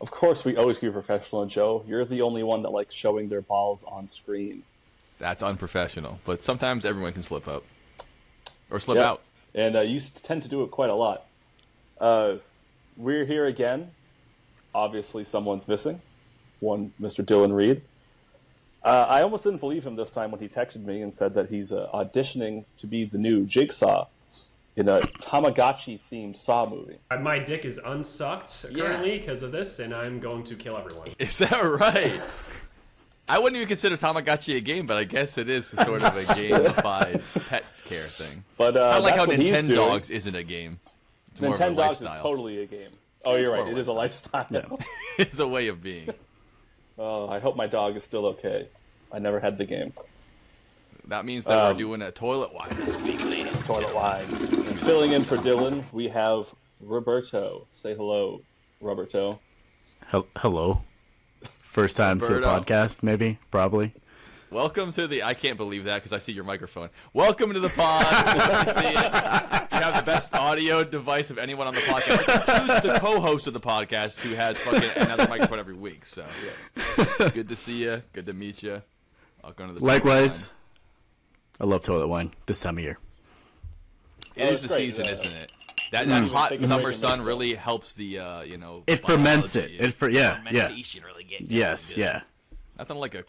Of course, we always keep professional, Joe. You're the only one that likes showing their balls on screen. That's unprofessional, but sometimes everyone can slip up. Or slip out. And you tend to do it quite a lot. We're here again. Obviously, someone's missing. One, Mr. Dylan Reed. I almost didn't believe him this time when he texted me and said that he's auditioning to be the new Jigsaw in a Tamagotchi-themed Saw movie. My dick is unsucked currently because of this, and I'm going to kill everyone. Is that right? I wouldn't even consider Tamagotchi a game, but I guess it is sort of a gamified pet care thing. But I like how Nintendogs isn't a game. It's more of a Nintendogs lifestyle. is totally a game. Oh, you're right. It is a lifestyle. Yeah. It's a way of being. Oh, I hope my dog is still okay. I never had the game. That means that we're doing a toilet wine this week, ladies. Toilet wine. And filling in for Dylan, we have Roberto. Say hello, Roberto. Hello. First time to a podcast, maybe, probably. Welcome to the... I can't believe that because I see your microphone. Welcome to the pod. See it. You have the best audio device of anyone on the podcast. Who's the co-host of the podcast who has fucking another microphone every week. So, yeah. Good to see you. Good to meet you. Welcome to the Likewise. I love toilet wine this time of year. It is the season, isn't it? That hot summer sun really helps the, it ferments it. Fermentation really gets Yes, yeah. Nothing like a,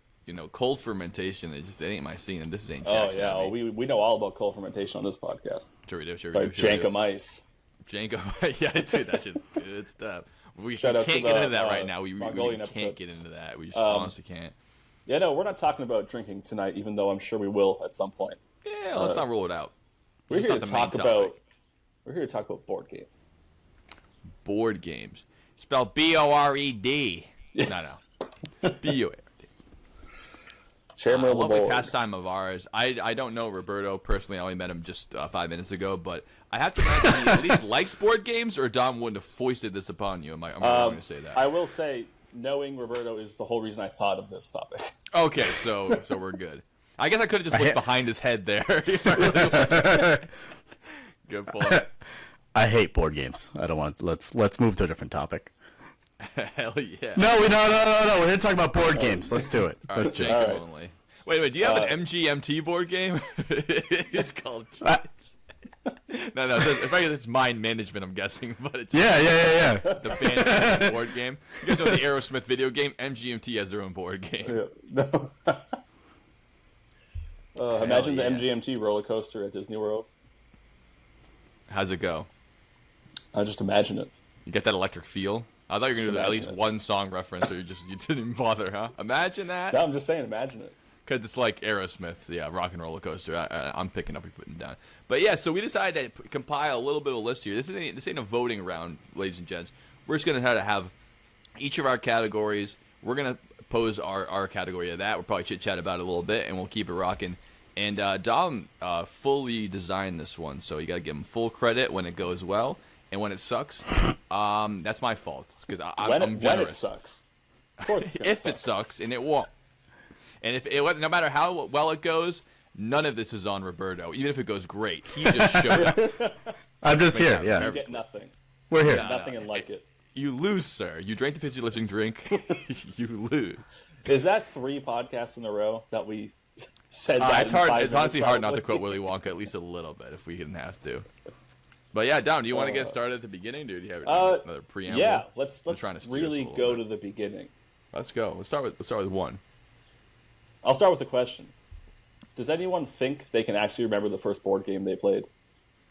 cold fermentation. It ain't my scene, and this ain't Oh, Jackson. yeah. We know all about cold fermentation on this podcast. Sure we do. Jankum Ice. Jankum, yeah, dude, that's just good stuff. We Shout can't out to get the, into that right now. We Mongolian can't episode. get into that. We just honestly can't. Yeah, no, we're not talking about drinking tonight, even though I'm sure we will at some point. Yeah, let's not rule it out. We're It's here not to the main talk about. topic. We're here to talk about board games. Board games. Spelled B-O-R-E-D. No. B-O-R-E-D. Chairman A of the lovely board. pastime of ours. I don't know Roberto personally. I only met him just 5 minutes ago, but I have to imagine he at least likes board games, or Dom wouldn't have foisted this upon you. I'm wrong to say that. I will say, knowing Roberto is the whole reason I thought of this topic. Okay, so we're good. I guess I could have just looked behind his head there. Good point. I hate board games. I don't want. Let's move to a different topic. Hell yeah. No. We're here to talk about board games. Let's do it. Let's do it. All right. Only. Wait. Do you have an MGMT board game? It's called Kids. No. In fact, it's mind management. I'm guessing, but it's Yeah. the band board game. You guys know the Aerosmith video game? MGMT has their own board game. Yeah. No. Imagine yeah. the MGMT roller coaster at Disney World. How's it go? I just imagine it. You get that electric feel? I thought you were going to do at least imagine it. one song reference, or you didn't even bother, huh? Imagine that. No, I'm just saying, imagine it. Because it's like Aerosmith, yeah, rock and roller coaster. I'm picking up and putting down. But yeah, so we decided to compile a little bit of a list here. This ain't a voting round, ladies and gents. We're just going to try to have each of our categories. We're going to pose our category of that. We'll probably chit-chat about it a little bit, and we'll keep it rocking. And Dom fully designed this one, so you got to give him full credit when it goes well. And when it sucks, that's my fault, because I'm generous. When it sucks. Of course it's gonna If suck. it sucks, and it won't. And no matter how well it goes, none of this is on Roberto. Even if it goes great, he just showed up. I'm just here. Yeah. Yeah, You get nothing. we're here. Nothing and like it. You lose, sir. You drank the fizzy lifting drink. You lose. Is that 3 podcasts in a row that we said that? It's in hard. 5 It's honestly minutes, hard not to probably? quote Willy Wonka at least a little bit if we didn't have to. But yeah, Dom, do you want to get started at the beginning, dude? Do you have another preamble? Yeah, let's trying to steer really us a little go bit. to the beginning. Let's go. Let's start with one. I'll start with a question. Does anyone think they can actually remember the first board game they played?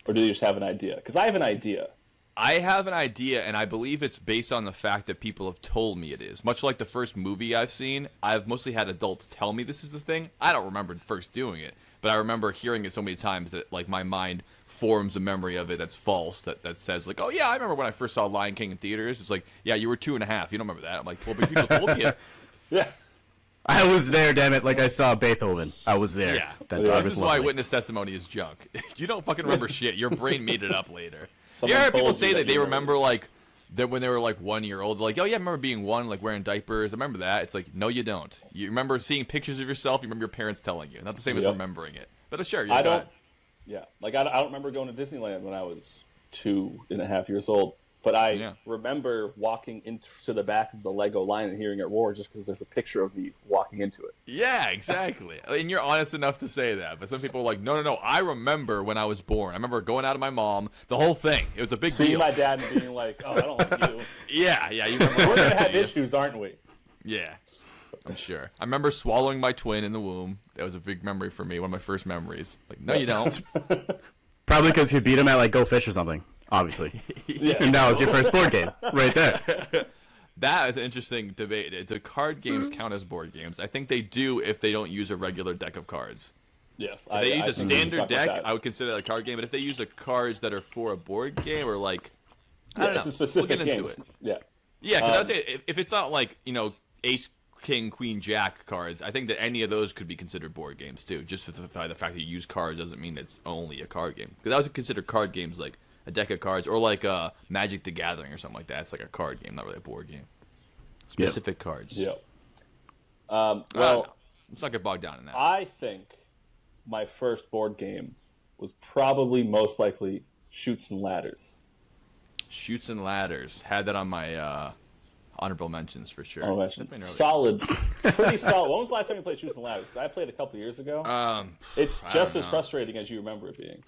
Or do they just have an idea? Because I have an idea. I have an idea, and I believe it's based on the fact that people have told me it is. Much like the first movie I've seen, I've mostly had adults tell me this is the thing. I don't remember first doing it, but I remember hearing it so many times that like my mind forms a memory of it that's false, that says like, oh yeah, I remember when I first saw Lion King in theaters. It's like, yeah, you were 2.5. You don't remember that. I'm like, well, but people told me it. Yeah. I was there, damn it! Like I saw Beethoven. I was there. Yeah. That dog This is is why lovely. witness testimony is junk. You don't fucking remember shit. Your brain made it up later. Someone You heard people told say you that that they you remember remember. like that when they were like 1 year old. Like, oh yeah, I remember being 1, like wearing diapers. I remember that. It's like, no, you don't. You remember seeing pictures of yourself. You remember your parents telling you. Not the same as Yep. remembering it. But sure, I don't remember going to Disneyland when I was 2.5 years old. But I remember walking into the back of the Lego line and hearing it roar just because there's a picture of me walking into it. Yeah, exactly. And you're honest enough to say that. But some people are like, no. I remember when I was born. I remember going out of my mom. The whole thing. It was a big deal. Seeing my dad and being like, oh, I don't like you. Yeah. You remember We're going to have issues, aren't we? Yeah, I'm sure. I remember swallowing my twin in the womb. That was a big memory for me. One of my first memories. Like, no, you don't. Probably because you beat him at like Go Fish or something. Obviously. Yes. And that was your first board game, right there. That is an interesting debate. Do card games count as board games? I think they do if they don't use a regular deck of cards. Yes. If they use a standard deck, I would consider that a card game. But if they use the cards that are for a board game or like, I don't know. It's a specific we'll get into game. it. Yeah. Yeah, because I would say if it's not like, Ace, King, Queen, Jack cards, I think that any of those could be considered board games too. Just by the fact that you use cards doesn't mean it's only a card game. Because I would consider card games like a deck of cards, or like Magic the Gathering or something like that. It's like a card game, not really a board game. Specific cards. Yeah. Well, let's not get bogged down in that. I think my first board game was probably most likely Chutes and Ladders. Chutes and Ladders. Had that on my honorable mentions for sure. Oh, solid. Pretty solid. When was the last time you played Chutes and Ladders? I played a couple years ago. It's just as frustrating as you remember it being.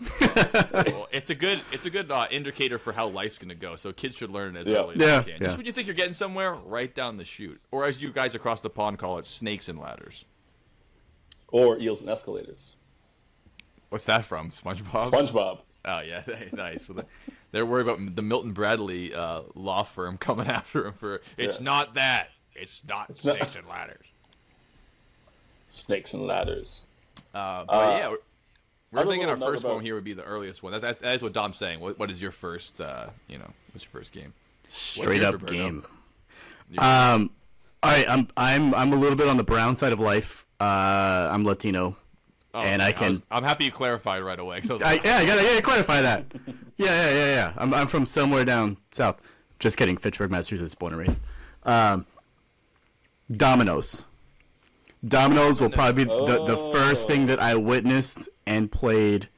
Well, it's a good indicator for how life's going to go, so kids should learn it as early as they can. Just when you think you're getting somewhere, write down the chute. Or as you guys across the pond call it, snakes and ladders. Or Eels and Escalators. What's that from? SpongeBob? SpongeBob. Oh, yeah. Nice. So they're worried about the Milton Bradley law firm coming after him for, it's not that. It's not snakes and ladders. Snakes and Ladders. But we're thinking our first one here would be the earliest one. That is what Dom's saying. What is your first, what's your first game? Straight up game. All right, I'm a little bit on the brown side of life. I'm Latino. Oh, and man, I'm happy you clarified right away. I gotta clarify that. Yeah. I'm from somewhere down south. Just kidding. Fitchburg, Massachusetts, born and raised. Dominoes. Dominoes will probably be the first thing that I witnessed and played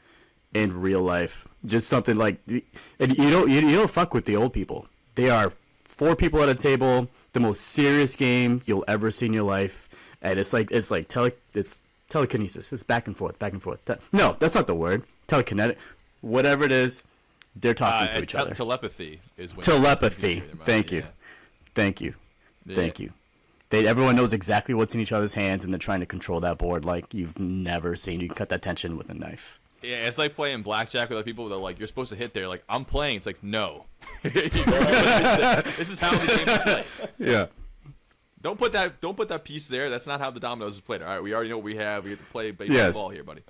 in real life. Just something like, and you don't fuck with the old people. They are 4 people at a table. The most serious game you'll ever see in your life, and it's telekinesis. It's back and forth. No, that's not the word. Telekinetic. Whatever it is, they're talking to each other. Telepathy is when telepathy. Thank you. Everyone knows exactly what's in each other's hands, and they're trying to control that board like you've never seen. You can cut that tension with a knife. Yeah, it's like playing blackjack with other people. They're like, you're supposed to hit there. Like, I'm playing. It's like, no. This is how the game is played. Yeah. Don't put that piece there. That's not how the dominoes is played. All right, we already know what we have. We get to play baseball here, buddy.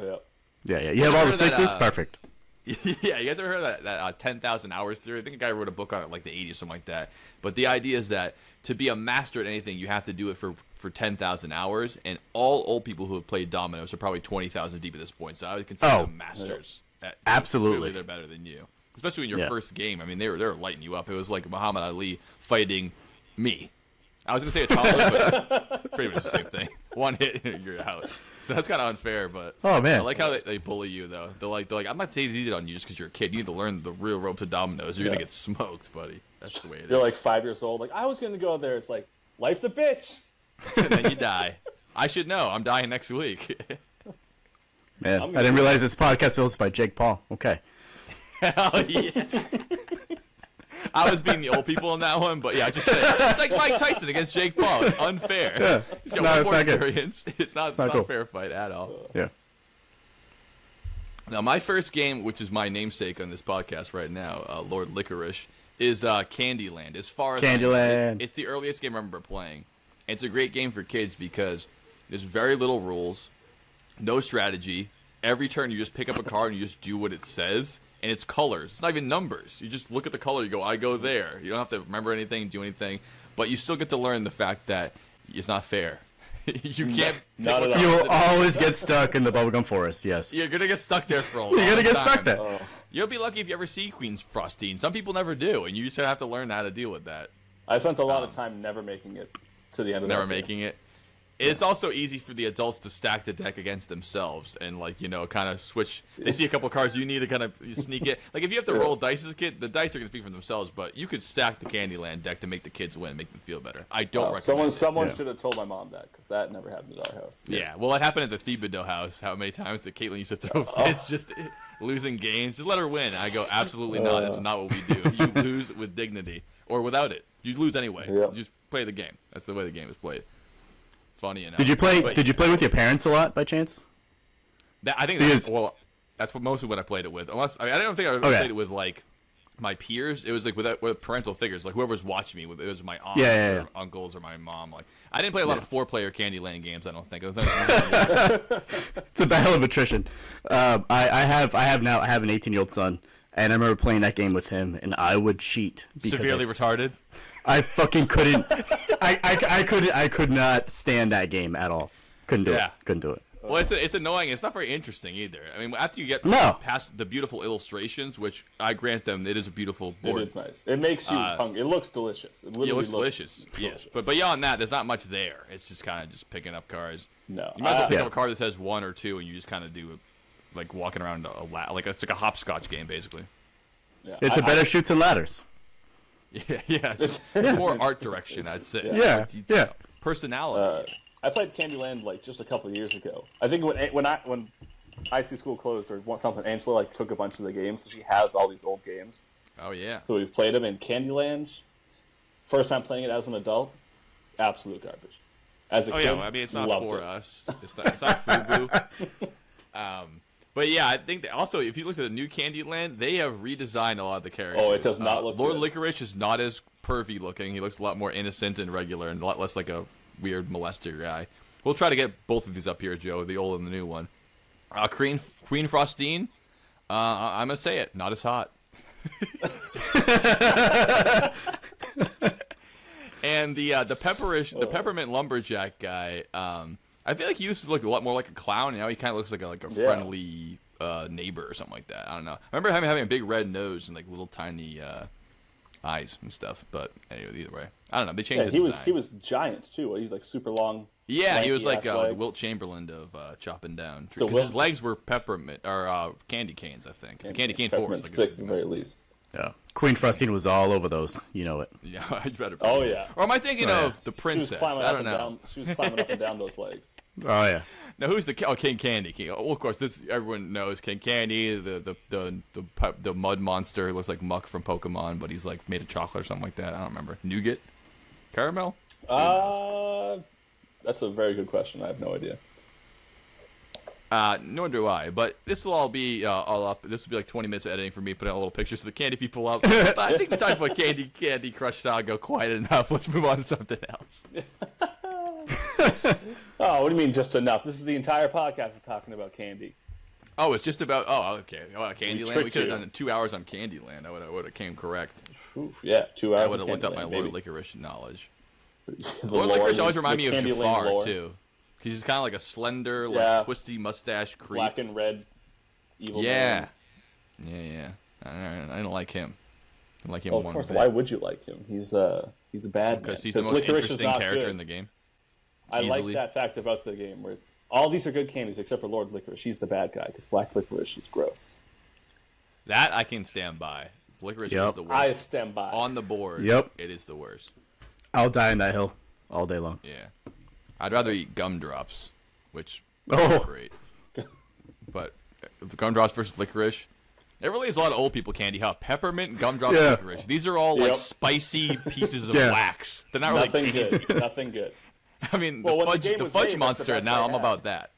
Yeah. You have all the sixes? Perfect. Yeah, you guys ever heard that 10,000 hours theory? I think a guy wrote a book on it like the 80s or something like that. But the idea is that to be a master at anything, you have to do it for 10,000 hours. And all old people who have played dominoes are probably 20,000 deep at this point. So I would consider them masters. Absolutely. Clearly they're better than you. Especially in your first game. I mean, they were lighting you up. It was like Muhammad Ali fighting me. I was going to say a toddler, but pretty much the same thing. One hit, you're out. So that's kind of unfair, but oh man, I like how they bully you though. They're like, I'm not saying it's easy on you just because you're a kid. You need to learn the real ropes of dominoes. You're gonna get smoked, buddy. That's the way it is. You're like 5 years old. Like I was gonna go there. It's like life's a bitch. And then you die. I should know. I'm dying next week. Man, I didn't realize this podcast was hosted by Jake Paul. Okay. Hell yeah. I was being the old people in that one, but yeah, I just said it's like Mike Tyson against Jake Paul. It's unfair. Yeah, He's got one more experience. It's not cool. a fair fight at all. Yeah. Now, my first game, which is my namesake on this podcast right now, Lord Licorice, is Candyland. As far as Candyland, it's the earliest game I remember playing. And it's a great game for kids because there's very little rules, no strategy. Every turn you just pick up a card and you just do what it says. And it's colors. It's not even numbers. You just look at the color. You go, I go there. You don't have to remember anything, do anything. But you still get to learn the fact that it's not fair. You can't. Not at all. You will always get stuck in the bubblegum forest. Yes. You're gonna get stuck there for a long time. You're gonna get stuck there. Oh. You'll be lucky if you ever see Queen's Frostine. Some people never do, and you just have to learn how to deal with that. I spent a lot of time never making it to the end of Never that making it. It's also easy for the adults to stack the deck against themselves and, like, kind of switch. They see a couple cards you need to kind of sneak it. Like, if you have to roll dice as a kid, the dice are going to speak for themselves, but you could stack the Candyland deck to make the kids win, make them feel better. I don't recommend Someone should have told my mom that, because that never happened at our house. Yeah, well, it happened at the Thibodeau house, how many times that Caitlin used to throw fits just losing games. Just let her win. I go, absolutely not. That's not what we do. You lose with dignity, or without it. You lose anyway. Yep. You just play the game. That's the way the game is played. Funny enough. Did you play with your parents a lot by chance? I think that's mostly what I played it with. Unless I don't think I ever played it with like my peers. It was like with parental figures, like whoever's watching me. It was my aunts or uncles or my mom. Like I didn't play a lot of 4-player Candyland games. I don't think. It's a battle of attrition. I have an 18-year-old son, and I remember playing that game with him, and I would cheat. Severely retarded. I fucking couldn't. I could not stand that game at all. Couldn't do it. Couldn't do it. Well, it's annoying. It's not very interesting either. I mean, after you get past the beautiful illustrations, which I grant them, it is a beautiful board. It is nice. It makes you hungry. It looks delicious. It looks delicious. Yes, but beyond that, there's not much there. It's just kind of just picking up cards. No, you might as well pick up a card that says 1 or 2, and you just kind of do like walking around like it's like a hopscotch game basically. Yeah, it's a better shoots and ladders. Yeah. It's more art direction, I'd say. Yeah. Personality. I played Candyland like just a couple of years ago. I think when IC school closed or something, Angela like took a bunch of the games, so she has all these old games. Oh yeah. So we've played them in Candyland. First time playing it as an adult, absolute garbage. As a kid, I mean it's not for us. It's not FUBU. But yeah, I think that also if you look at the new Candyland, they have redesigned a lot of the characters. Oh, it does not look Lord good. Licorice is not as pervy looking. He looks a lot more innocent and regular, and a lot less like a weird molester guy. We'll try to get both of these up here, Joe, the old and the new one. Queen Frostine, I'm gonna say it, not as hot. And the peppermint lumberjack guy, I feel like he used to look a lot more like a clown. Now he kind of looks like a friendly neighbor or something like that. I don't know. I remember having a big red nose and like little tiny eyes and stuff. But anyway, either way, I don't know. They changed the design. He was giant too. He was like super long. Yeah, he was like the Wilt Chamberlain of chopping down trees. Because his legs were peppermint or candy canes, I think. The candy cane 4 is like sticks at the very least. Yeah, Queen Frostine was all over those. You know it. Yeah, I better. Oh yeah. Or am I thinking of the princess? I don't know. She was climbing up and down those legs. Oh yeah. Now who's the King Candy? Well, of course, this everyone knows King Candy, the mud monster who looks like Muck from Pokemon, but he's like made of chocolate or something like that. I don't remember. Nougat, caramel. That's a very good question. I have no idea. Nor do I, but this will all be all up. This will be like 20 minutes of editing for me, putting out little pictures of the candy people up. But I think we talked about Candy Crush Saga quite enough. Let's move on to something else. Oh, what do you mean just enough? This is the entire podcast is talking about candy. Oh, it's just about. Oh, okay. Candyland. We could have you. done 2 hours on Candyland. I would have came correct. Oof, yeah, 2 hours. I would have looked up my Lord Lord Licorice knowledge. Lord Licorice always remind me of Candyland Jafar lore. too. He's kind of like a slender, like twisty mustache creep. Black and red evil man. Yeah. I don't like him. I don't like him Well, of one course, bit. why would you like him? He's a bad Because man. he's the most Licorice interesting is not character good. in the game. I like Easily. that fact about the game, where it's all these are good candies except for Lord Licorice. He's the bad guy because Black Licorice is gross. That I can stand by. Licorice is the worst. I stand by. On the board, Yep. it is the worst. I'll die on that hill all day long. Yeah. I'd rather eat gumdrops, which Oh. are great. But the gumdrops versus licorice, it really is a lot of old people candy, huh? Peppermint, gumdrops, Yeah. licorice. These are all like spicy pieces of wax. They're not Nothing really candy. good. Nothing good. I mean, Well, when the the game fudge was made, that's the monster, best now I I'm had. about that.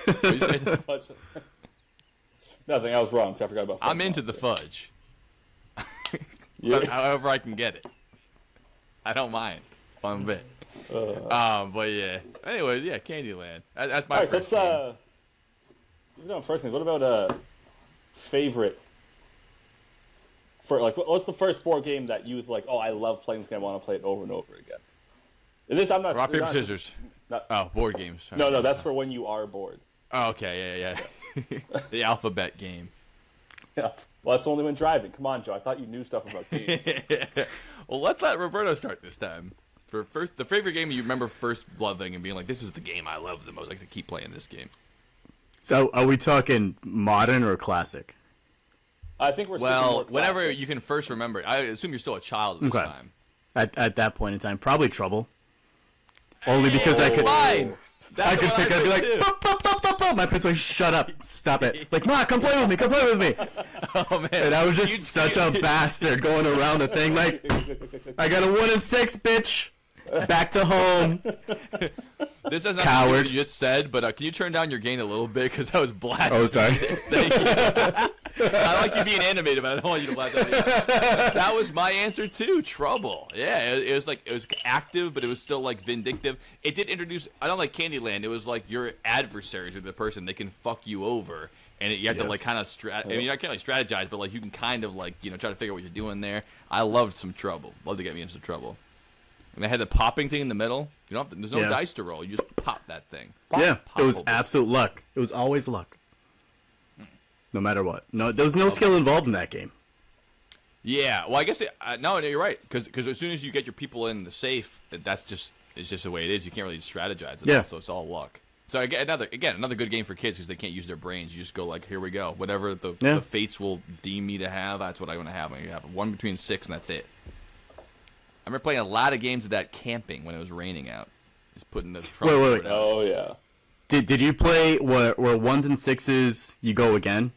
What you say? Nothing. I was wrong. So I forgot about. I'm into the fudge. Yeah. However I can get it. I don't mind one bit. But yeah. Anyways, yeah, Candyland. That's my All right, so first let's game. we're doing first thing. What about favorite? For like, what's the first board game that you was like, oh, I love playing this game. I want to play it over and over again. And this, I'm not. Rock, paper, not- scissors. not- Oh, board games. Sorry. No, that's for when you are bored. Oh, okay, yeah. The alphabet game. Yeah. Well, that's only when driving. Come on, Joe. I thought you knew stuff about games. Well, let's let Roberto start this time. the favorite game you remember first loving and being like, this is the game I love the most. Like to keep playing this game. So, are we talking modern or classic? I think we're sticking more whenever classic. you can first remember. I assume you're still a child at this Okay. time. At that point in time, probably Trouble. Only because I could. Fine. I could pick. I'd be like, pop, pop, pop, pop, pop. My parents were like, shut up, stop it. Like, Ma, come play with me, come play with me. Oh man! And I was just such a bastard going around the thing. Like, I got a 1 in 6, bitch. Back to home. This has not Coward. what you just said, but can you turn down your gain a little bit because that was blasphemy. Oh, sorry. Thank you. I like you being animated, but I don't want you to blast out. That was my answer too. Trouble. Yeah, it was like it was active, but it was still like vindictive. It did introduce. I don't like Candyland. It was like your adversaries with the person. They can fuck you over, and you have to like kind of I mean, I can't like strategize, but like you can kind of like try to figure out what you're doing there. I loved some Trouble. Loved to get me into Trouble. And they had the popping thing in the middle. You don't have to, there's no dice to roll. You just pop that thing. Yeah, it was Poppable. absolute luck. It was always luck. No matter what. No, there was no skill involved in that game. Yeah, well, I guess no, you're right. Because as soon as you get your people in the safe, it's just the way it is. You can't really strategize at all, so it's all luck. So another good game for kids because they can't use their brains. You just go like, here we go. Whatever the fates will deem me to have, that's what I'm going to have. I'm going to have 1 between 6, and that's it. I remember playing a lot of games of that camping when it was raining out. Just putting the trumpet Wait. out. Oh yeah. Did you play where 1s and 6s you go again?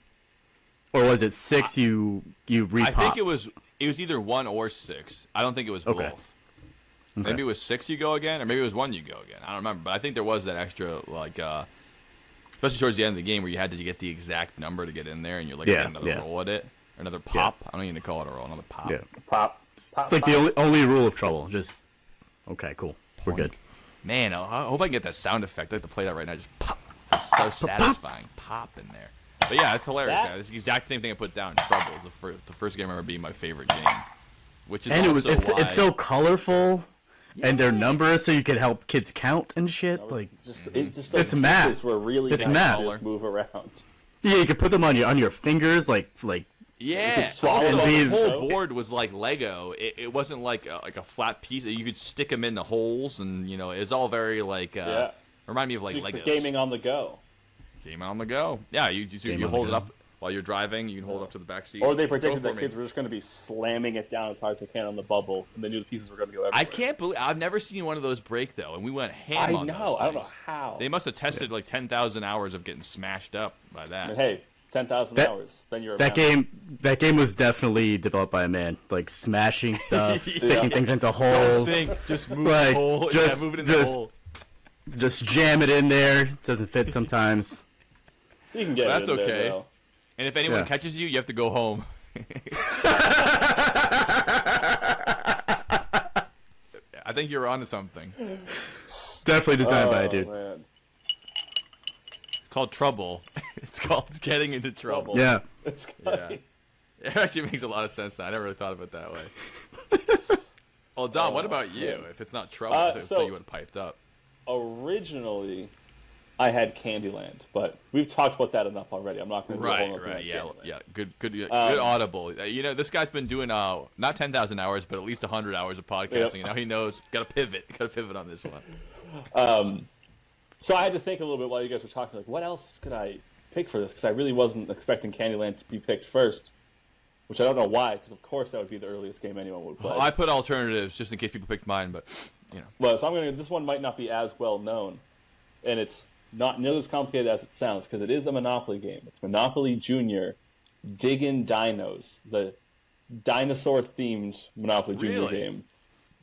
Or was it 6 you repop? I think it was either 1 or 6. I don't think it was both. Okay. Maybe it was 6 you go again, or maybe it was 1 you go again. I don't remember, but I think there was that extra like especially towards the end of the game where you had to get the exact number to get in there, and you're like get another roll at it, or another pop. I don't even call it a roll, another pop. Yeah. Pop. It's like the only rule of Trouble. Just, okay, cool. We're good. Man, I hope I can get that sound effect. I'd like to play that right now. Just pop. It's just so satisfying. Pop in there. But yeah, it's hilarious, guys. It's the exact same thing I put down. Trouble is the first game I remember being my favorite game. Which is And also why... it's so colorful, and their numbers so you can help kids count and shit. Like, It's math. Were really It's nice math. to just move around. yeah, you can put them on your fingers, like Yeah, swallow also, them. the whole board was like Lego. It wasn't like a flat piece. You could stick them in the holes, and it's all very like. Remind me of like Legos. Gaming on the go. Game on the go. Yeah, you hold it up while you're driving. You can hold it up to the back seat. Or they predicted Go that for kids me. were just going to be slamming it down as hard as they can on the bubble, and they knew the pieces were going to go everywhere. I can't believe I've never seen one of those break though, and we went ham on those I don't know things. how. They must have tested like 10,000 hours of getting smashed up by that. And hey, 10,000 hours. Then you're a that man. game was definitely developed by a man, like smashing stuff, sticking things into holes, Just move like, the hole. just- move it in the just- hole. just jam it in there. Doesn't fit sometimes. You can get it That's in there, okay. though. And if anyone Yeah. catches you, you have to go home. I think you're onto something. Definitely designed by a dude. Man. Called Trouble. It's called Getting into Trouble. Yeah. It's Yeah. It actually makes a lot of sense. I never really thought of it that way. Well, Dom, what about you? man. If it's not Trouble, I think so- you would have piped up. Originally, I had Candyland, but we've talked about that enough already. I'm not going to do a whole nother Right. thing Yeah, on Candyland. yeah. Good audible. This guy's been doing not 10,000 hours, but at least 100 hours of podcasting. Yep. Now he knows. Got to pivot. Got to pivot on this one. So I had to think a little bit while you guys were talking, like, what else could I pick for this? Because I really wasn't expecting Candyland to be picked first, which I don't know why, because of course that would be the earliest game anyone would play. Well, I put alternatives just in case people picked mine, but Well, so this one might not be as well known, and it's not nearly as complicated as it sounds, because it is a Monopoly game. It's Monopoly Junior Diggin' Dinos, the dinosaur-themed Monopoly Junior Really? game.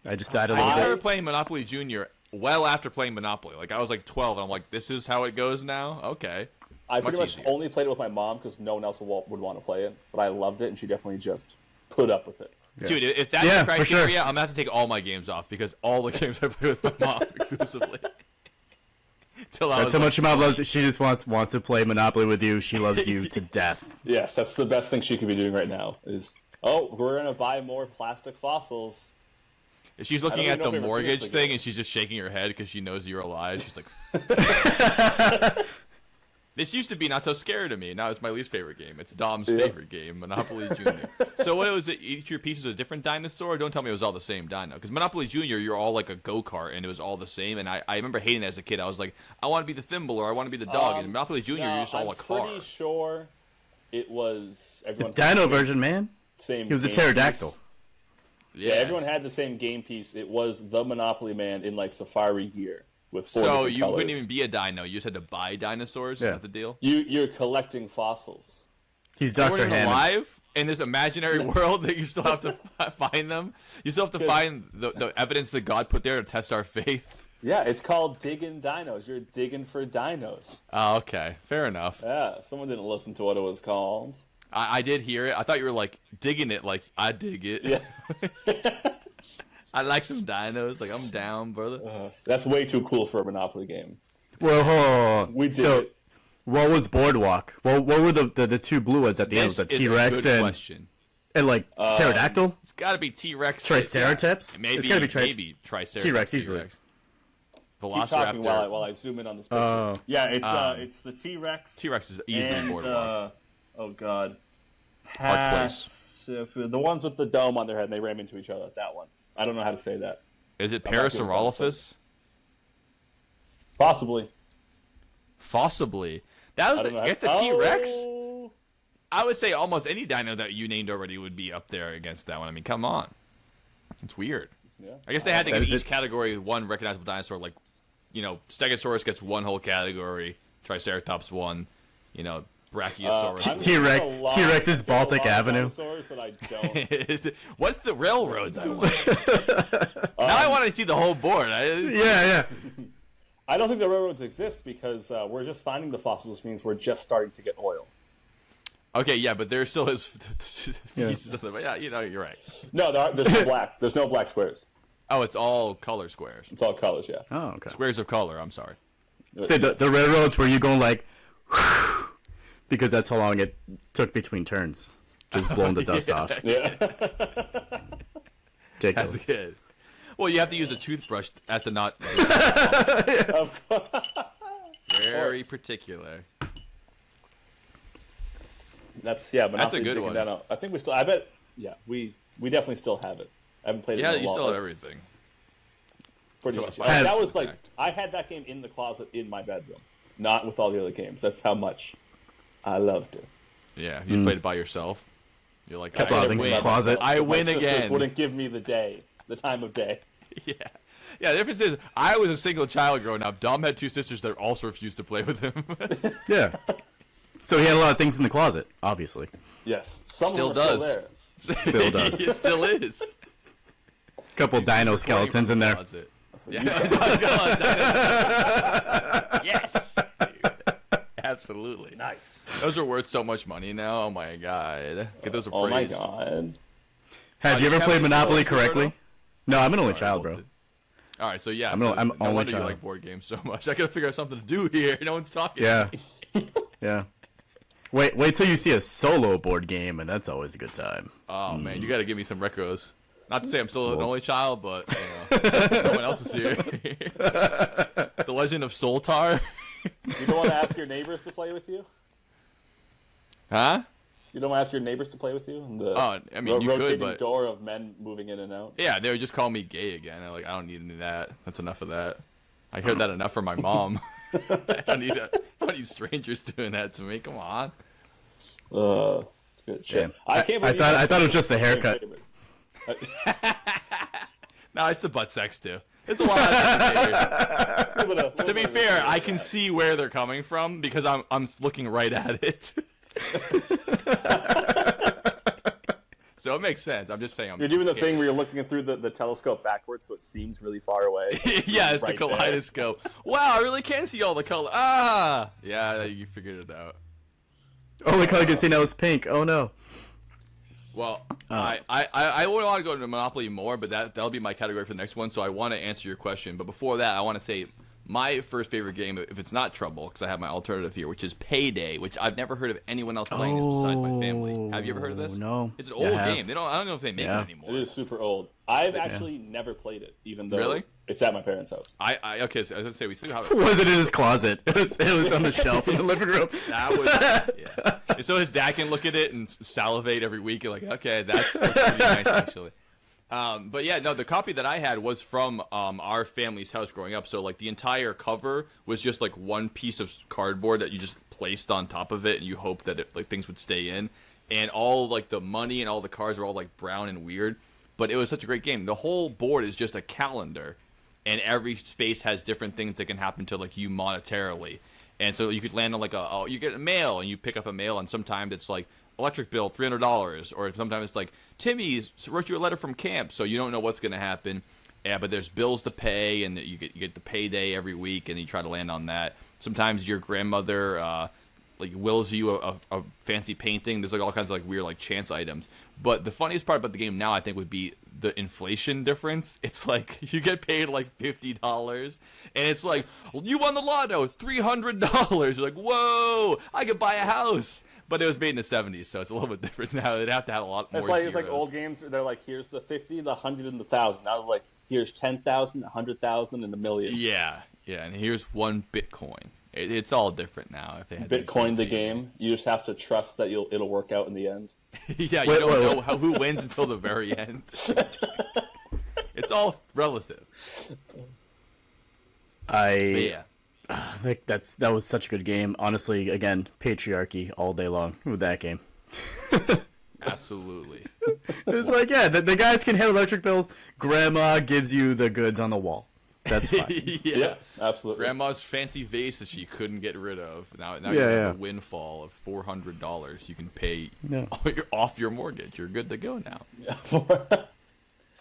I just died a I little started bit. playing Monopoly Junior well after playing Monopoly. Like I was like 12, and I'm like, this is how it goes now. Okay. I pretty Much much easier. only played it with my mom because no one else would want to play it, but I loved it, and she definitely just put up with it. Dude, if that's Yeah, the for sure. criteria, I'm gonna have to take all my games off because all the games I play with my mom exclusively. Till I That's was how like, much your mom loves it. She just wants to play Monopoly with you. She loves you to death. Yes, that's the best thing she could be doing right now is, we're going to buy more plastic fossils. she's I looking don't at even know the if we ever mortgage finished the thing, game. and she's just shaking her head because she knows you're alive. She's like, This used to be not so scary to me. Now it's my least favorite game. It's Dom's favorite game, Monopoly Junior. So what was it? Each of your pieces was a different dinosaur? Don't tell me it was all the same dino. Because Monopoly Junior, you're all like a go-kart, and it was all the same. And I remember hating that as a kid. I was like, I want to be the thimble, or I want to be the dog. And Monopoly Junior, you're just all a car. I'm pretty sure it was... It's Dino version, man. Same he was a game pterodactyl. Piece. Yeah, everyone had the same game piece. It was the Monopoly Man in like safari gear. With 4 so you colors. couldn't even be a dino. You just had to buy dinosaurs. Is that the deal? You're collecting fossils. He's Dr. Hammond. Alive in this imaginary world that you still have to find them. You still have to find the evidence that God put there to test our faith. Yeah, it's called digging dinos. You're digging for dinos. Oh, okay. Fair enough. Yeah, someone didn't listen to what it was called. I did hear it. I thought you were like digging it like I dig it. Yeah. I like some dinos. Like, I'm down, brother. That's way too cool for a Monopoly game. Well, hold on. We did it. What was Boardwalk? Well, what were the two blue ones at the end? The T-Rex and like pterodactyl? It's got to be T-Rex. Triceratops? Yeah. Maybe, it's gotta be Triceratops. T-Rex, easily. Keep talking while I zoom in on this picture. Yeah, it's the T-Rex. T-Rex is easily Boardwalk. Oh, God. Park Place. The ones with the dome on their head and they ram into each other. That one. I don't know how to say that. Is it Parasaurolophus? Possibly. That was the T-Rex? Oh. I would say almost any dino that you named already would be up there against that one. I mean, come on. It's weird. Yeah. I guess they had to give each category one recognizable dinosaur. Like, Stegosaurus gets one whole category. Triceratops one. Brachiosaurus. T-Rex is Baltic Avenue. That I don't. What's the railroads I want? Now I want to see the whole board. Yeah. I don't think the railroads exist because we're just finding the fossils, which means we're just starting to get oil. Okay, yeah, but there still is pieces of them. Yeah, you're right. No, there's no black. There's no black squares. Oh, it's all color squares. It's all colors, yeah. Oh, okay. Squares of color. I'm sorry. Say the railroads where you going like, because that's how long it took between turns, just blowing the dust off. Yeah. That's good. Well, you have to use a toothbrush as to not. Very particular. That's a good one. I think we still. I bet. Yeah, we definitely still have it. I haven't played it. Yeah, in a you long still have time. everything. Pretty much. I That was like I had that game in the closet in my bedroom, not with all the other games. That's how much I loved it. Yeah, you played it by yourself. You're like, kept a lot of things in the closet. I win again. My sisters wouldn't give me the time of day. Yeah. Yeah, the difference is I was a single child growing up. Dom had two sisters that also refused to play with him. Yeah. So he had a lot of things in the closet, obviously. Yes. Some still of them are does. Still there. Still does. It still is. Couple dino skeletons in there. Yeah. Yes. Dude. Absolutely. Nice. Those are worth so much money now. Oh my god. Get those appraised. Oh my god. Have you ever played Monopoly correctly? No, I'm an only child, bro. All right, so yeah, I'm no only wonder you child. like board games so much. I gotta figure out something to do here. No one's talking. Yeah. Yeah. Wait till you see a solo board game, and that's always a good time. Oh man, you gotta give me some recos. Not to say I'm still an only child, but no one else is here. The Legend of Soltar. You don't want to ask your neighbors to play with you? Huh? You don't want to ask your neighbors to play with you? I mean, you could, rotating but door of men moving in and out. Yeah, they would just call me gay again. I'm like, I don't need any of that. That's enough of that. I heard that enough from my mom. I don't need strangers doing that to me. Come on. Good shit. Damn. I can't believe I thought it was just the haircut. No, it's the butt sex too. It's a lot. To be fair, I can see where they're coming from because I'm looking right at it. So it makes sense. I'm just saying. You're doing the thing where you're looking through the telescope backwards, so it seems really far away. Yeah, it's right the kaleidoscope. Wow, I really can see all the color. Yeah, you figured it out. Only color I can see now is pink. Oh no. Well, I would want to go into Monopoly more, but that'll be my category for the next one. So I want to answer your question, but before that, I want to say my first favorite game, if it's not Trouble, because I have my alternative here, which is Payday, which I've never heard of anyone else playing this besides my family. Have you ever heard of this? No. It's an old game. I don't know if they make it anymore. It is super old. I've actually never played it, even though Really? It's at my parents' house. Okay, so I was gonna say we still have. Was it in his closet? It was on the shelf in the living room. That was yeah. And so his dad can look at it and salivate every week. And like, okay, that's pretty nice actually. But yeah, no, the copy that I had was from our family's house growing up. So like the entire cover was just like one piece of cardboard that you just placed on top of it, and you hope that like things would stay in. And all like the money and all the cards were all like brown and weird. But it was such a great game. The whole board is just a calendar, and every space has different things that can happen to like you monetarily. And so you could land on like you get a mail and you pick up a mail, and sometimes it's like electric bill $300, or sometimes it's like Timmy wrote you a letter from camp, so you don't know what's going to happen. Yeah, but there's bills to pay, and you get the payday every week, and you try to land on that. Sometimes your grandmother like wills you a fancy painting. There's like all kinds of like weird like chance items. But the funniest part about the game now, I think, would be the inflation difference. It's like you get paid like $50, and it's like, well, you won the lotto, $300. You're like, whoa, I could buy a house. But it was made in the 70s, so it's a little bit different now. They'd have to have a lot more zeros. It's like old games. They're like, here's the 50, the 100, and the 1,000. Now they're like, here's 10,000, 100,000, and a million. Yeah, and here's one Bitcoin. It's all different now. If they had Bitcoin the game, you just have to trust that it'll work out in the end. Yeah, you don't know who wins until the very end. It's all relative. I think that was such a good game. Honestly, again, patriarchy all day long with that game. Absolutely. It's like, yeah, the guys can have electric bills. Grandma gives you the goods on the wall. That's fine. Yeah, absolutely. Grandma's fancy vase that she couldn't get rid of. Now you have a windfall of $400. You can pay off your mortgage. You're good to go now.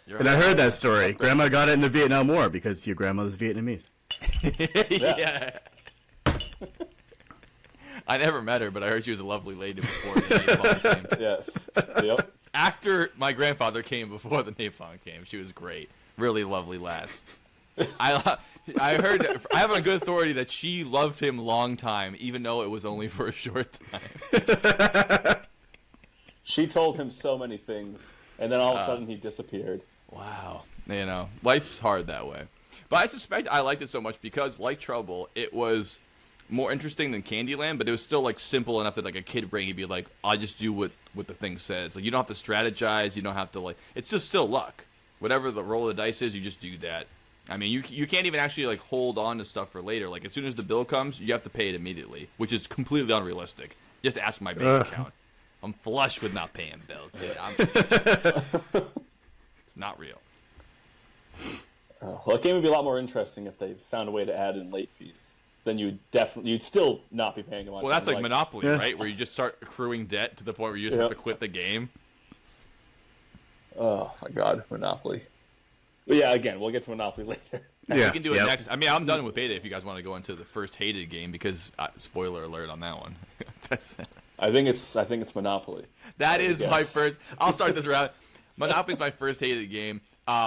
And I heard that story. Grandma got it in the Vietnam War because your grandmother's Vietnamese. Yeah. I never met her, but I heard she was a lovely lady before the napalm came. Yes. Yep. After my grandfather came, before the napalm came, she was great. Really lovely lass. I heard, I have on good authority that she loved him long time, even though it was only for a short time. She told him so many things, and then all of a sudden he disappeared. Wow. Life's hard that way. But I suspect I liked it so much because, like Trouble, it was more interesting than Candyland, but it was still like simple enough that like a kid brain could be like, I just do what the thing says. Like you don't have to strategize, you don't have to like, it's just still luck. Whatever the roll of the dice is, you just do that. I mean, you can't even actually like hold on to stuff for later. Like as soon as the bill comes, you have to pay it immediately, which is completely unrealistic. Just ask my bank account. I'm flush with not paying bills, dude. It's not real. Well, the game would be a lot more interesting if they found a way to add in late fees. Then you'd still not be paying them. Well, that's like Monopoly, right? Where you just start accruing debt to the point where you just have to quit the game. Oh my God, Monopoly. But yeah, again, we'll get to Monopoly later. Yeah, we can do it next. I mean, I'm done with beta if you guys want to go into the first hated game because spoiler alert on that one. I think it's Monopoly. That is my first. I'll start this round. Monopoly's my first hated game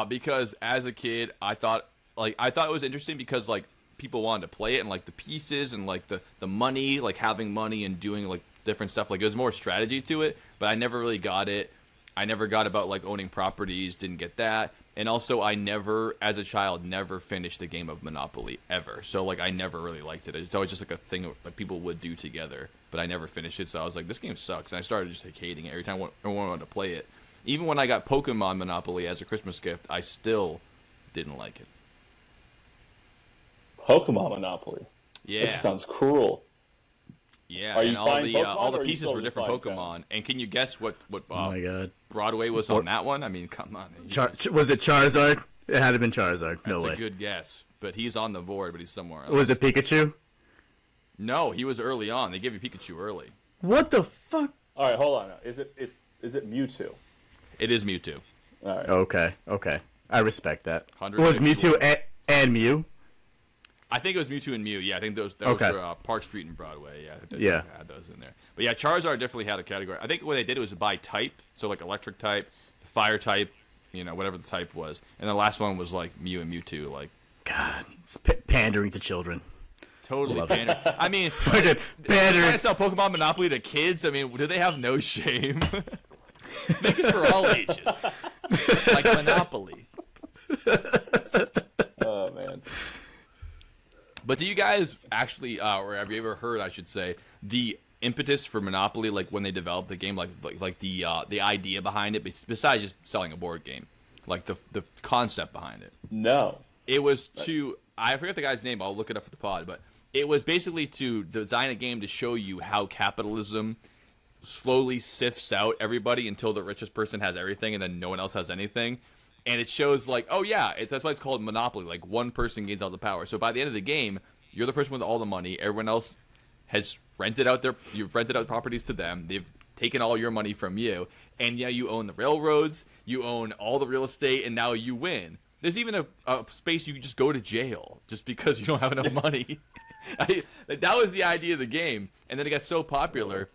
because as a kid I thought it was interesting because like people wanted to play it and like the pieces and like the money, like having money and doing like different stuff. Like it was more strategy to it, but I never really got it. I never got about like owning properties. Didn't get that. And also, I never, as a child, never finished a game of Monopoly, ever. So, like, I never really liked it. It's always just, like, a thing that people would do together. But I never finished it, so I was like, this game sucks. And I started just, like, hating it every time I wanted to play it. Even when I got Pokemon Monopoly as a Christmas gift, I still didn't like it. Pokemon Monopoly? Yeah. That just sounds cruel. Yeah, and all the pieces were different Pokemon. Fans? And can you guess what oh my God. Broadway was on that one? I mean, come on. Was it Charizard? It had to have been Charizard. No way. That's a good guess. But he's on the board, but he's somewhere else. Was it Pikachu? No, he was early on. They gave you Pikachu early. What the fuck? All right, hold on. Is it Mewtwo? It is Mewtwo. All right. Okay. I respect that. Was Mewtwo and Mew? I think it was Mewtwo and Mew. Yeah, I think that was for Park Street and Broadway. Yeah, I had those in there. But yeah, Charizard definitely had a category. I think what they did was by type, so like electric type, fire type, whatever the type was, and the last one was like Mew and Mewtwo. Like, God, it's pandering to children. Totally pandering. I mean, fucking pandering. Trying to sell Pokemon Monopoly to kids. I mean, do they have no shame? Make it for all ages, like Monopoly. man. But do you guys actually, or have you ever heard, I should say, the impetus for Monopoly, like when they developed the game, like the idea behind it, besides just selling a board game, like the concept behind it? No. It was to, I forget the guy's name, I'll look it up for the pod, but it was basically to design a game to show you how capitalism slowly sifts out everybody until the richest person has everything and then no one else has anything. And it shows like, oh yeah, that's why it's called Monopoly. Like one person gains all the power. So by the end of the game, you're the person with all the money. Everyone else has you've rented out properties to them. They've taken all your money from you. And yeah, you own the railroads, you own all the real estate, and now you win. There's even a space you can just go to jail just because you don't have enough money. That was the idea of the game. And then it got so popular,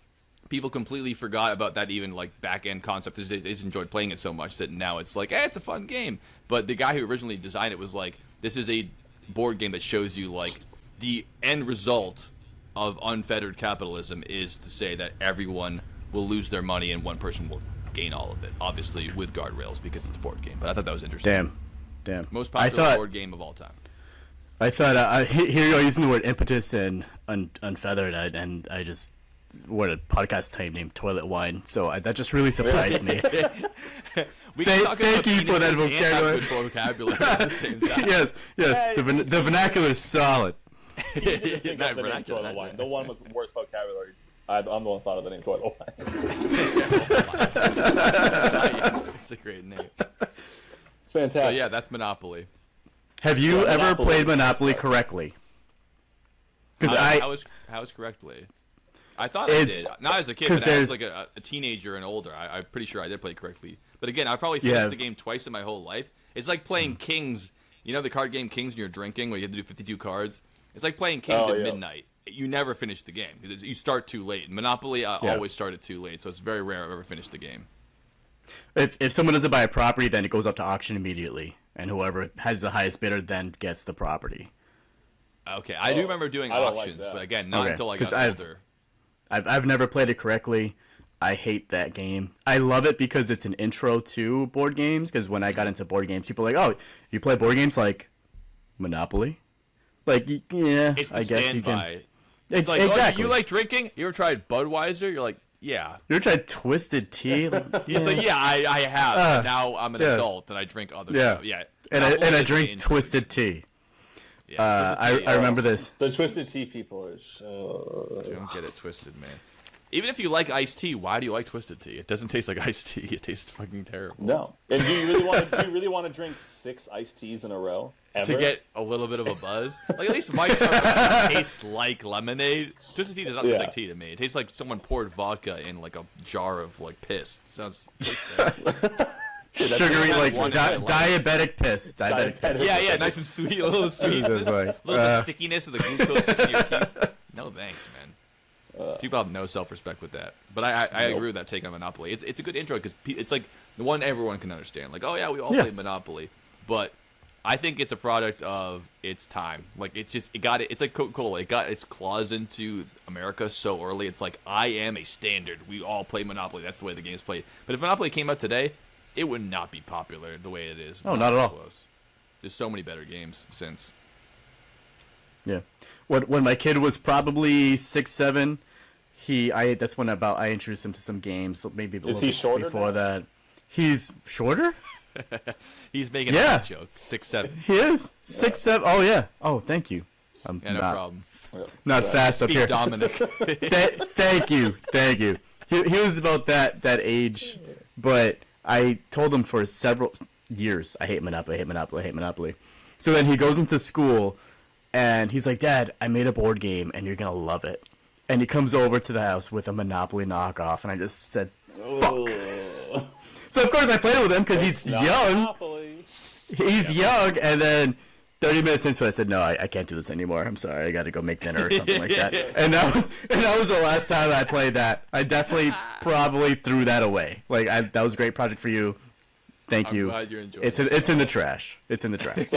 people completely forgot about that even like back end concept. They just enjoyed playing it so much that now it's like, it's a fun game. But the guy who originally designed it was like, this is a board game that shows you like the end result of unfettered capitalism is to say that everyone will lose their money and one person will gain all of it. Obviously with guardrails because it's a board game. But I thought that was interesting. Damn. Most popular board game of all time. I thought here you go using the word impetus and unfeathered, and I just what a podcast type named Toilet Wine. So that just really surprised me. Thank you for that vocabulary. At the same time. Yes. The vernacular is solid. The name Toilet Wine. The one with worse vocabulary. I'm the one who thought of the name Toilet Wine. It's a great name. It's fantastic. So yeah, that's Monopoly. Have you ever played Monopoly correctly? Because how is correctly? I thought I did. Not as a kid, but as like a teenager and older. I'm pretty sure I did play correctly. But again, I probably finished the game twice in my whole life. It's like playing Kings. You know the card game Kings when you're drinking, where you have to do 52 cards? It's like playing Kings at midnight. You never finish the game. You start too late. Monopoly, I always started too late, so it's very rare I've ever finished the game. If someone doesn't buy a property, then it goes up to auction immediately. And whoever has the highest bidder then gets the property. Okay, I do remember doing auctions, but again, not until I got older. I've never played it correctly. I hate that game. I love it because it's an intro to board games. Because when I got into board games, people are like, "Oh, you play board games like Monopoly?" Like, yeah, it's the I guess you can. By. It's like, exactly. You like drinking? You ever tried Budweiser? You're like, yeah. You ever tried Twisted Tea? It's like, yeah, I have. Now I'm an adult and I drink other stuff. Yeah. And I drink Twisted Tea. Yeah, I remember this. The Twisted Tea people are so... Don't get it twisted, man. Even if you like iced tea, why do you like Twisted Tea? It doesn't taste like iced tea. It tastes fucking terrible. No. And do you really want to drink 6 iced teas in a row? Ever? To get a little bit of a buzz? Like, at least Mike's Starbucks tastes like lemonade. Twisted Tea does not taste like tea to me. It tastes like someone poured vodka in, like, a jar of, like, piss. It sounds... Sugary, like diabetic piss. Diabetic piss. Yeah, nice and sweet, a little sweet. A little bit stickiness of the glucose in your teeth. No thanks, man. People have no self-respect with that. But I agree with that take on Monopoly. It's a good intro because it's like the one everyone can understand. Like, oh yeah, we all play Monopoly. But I think it's a product of its time. Like, it's like Coca-Cola. It got its claws into America so early. It's like, I am a standard. We all play Monopoly. That's the way the game's played. But if Monopoly came out today, it would not be popular the way it is. Oh, not at all. Close. There's so many better games since. Yeah. When my kid was probably 6, 7, that's when I introduced him to some games. Maybe a little bit before that. He's shorter? He's making a joke. 6, 7. He is 6, 7. Oh yeah. Oh, thank you. No problem. Not fast up here. Dominic. Thank you. He was about that age, but I told him for several years, I hate Monopoly. So then he goes into school, and he's like, Dad, I made a board game, and you're going to love it. And he comes over to the house with a Monopoly knockoff, and I just said, fuck. So, of course, I played with him, because he's young. Monopoly. He's young, and then 30 minutes into it, I said, no, I can't do this anymore. I'm sorry, I got to go make dinner or something like that. And that was the last time I played that. I definitely probably threw that away. Like, that was a great project for you. Thank you. I'm glad you're enjoying it. It's in the trash. It's in the trash.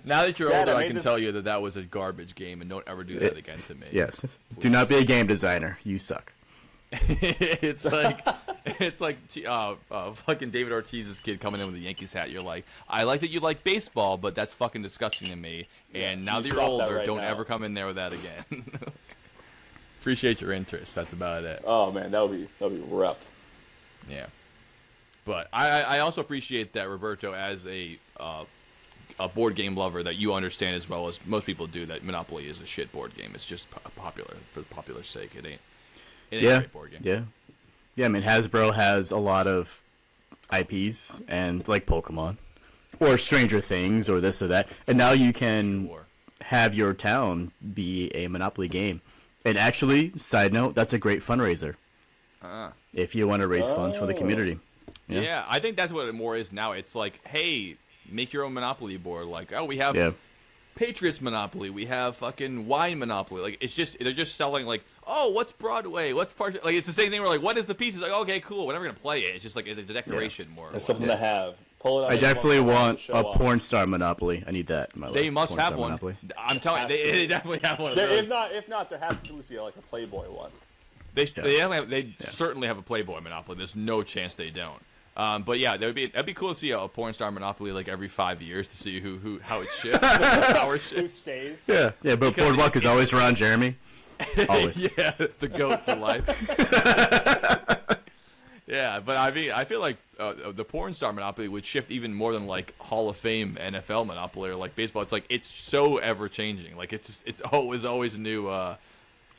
Now that you're older, I can tell you that was a garbage game, and don't ever do that again to me. Yes. Please. Do not be a game designer. You suck. It's like It's like fucking David Ortiz's kid coming in with a Yankees hat. You're like, I like that you like baseball, but that's fucking disgusting to me. And now that you're older, don't ever come in there with that again. Appreciate your interest. That's about it. Oh man, that would be rough. Yeah. But I also appreciate that Roberto, as a board game lover, that you understand as well as most people do that Monopoly is a shit board game. It's just popular for the popular sake. It ain't a great board game. Yeah. I mean, Hasbro has a lot of IPs and like Pokemon or Stranger Things or this or that, and now you can have your town be a Monopoly game. And actually, side note, that's a great fundraiser. If you want to raise funds for the community. Yeah, I think that's what it more is now. It's like, hey, make your own Monopoly board. Like, oh, we have Patriots Monopoly. We have fucking wine Monopoly. Like, it's just, they're just selling, like, oh, what's Broadway? What's part? Like, it's the same thing. We're like, what is the piece? It's like, okay, cool. We're never going to play it. It's just like, it's a decoration more. It's something to have. Pull it out. I definitely want a porn star Monopoly. I need that in my life. They must have one. Monopoly. I'm telling you, they definitely have one of those. If not, there has to be like a Playboy one. They certainly have a Playboy Monopoly. There's no chance they don't. But yeah, that'd be cool to see a porn star Monopoly like every 5 years to see how it shifts, how it Who shifts. stays? Yeah, but Boardwalk is always around Jeremy. Always. Yeah, the goat for life. Yeah, but I mean, I feel like the porn star Monopoly would shift even more than like Hall of Fame NFL Monopoly or like baseball. It's like it's so ever changing. Like it's always new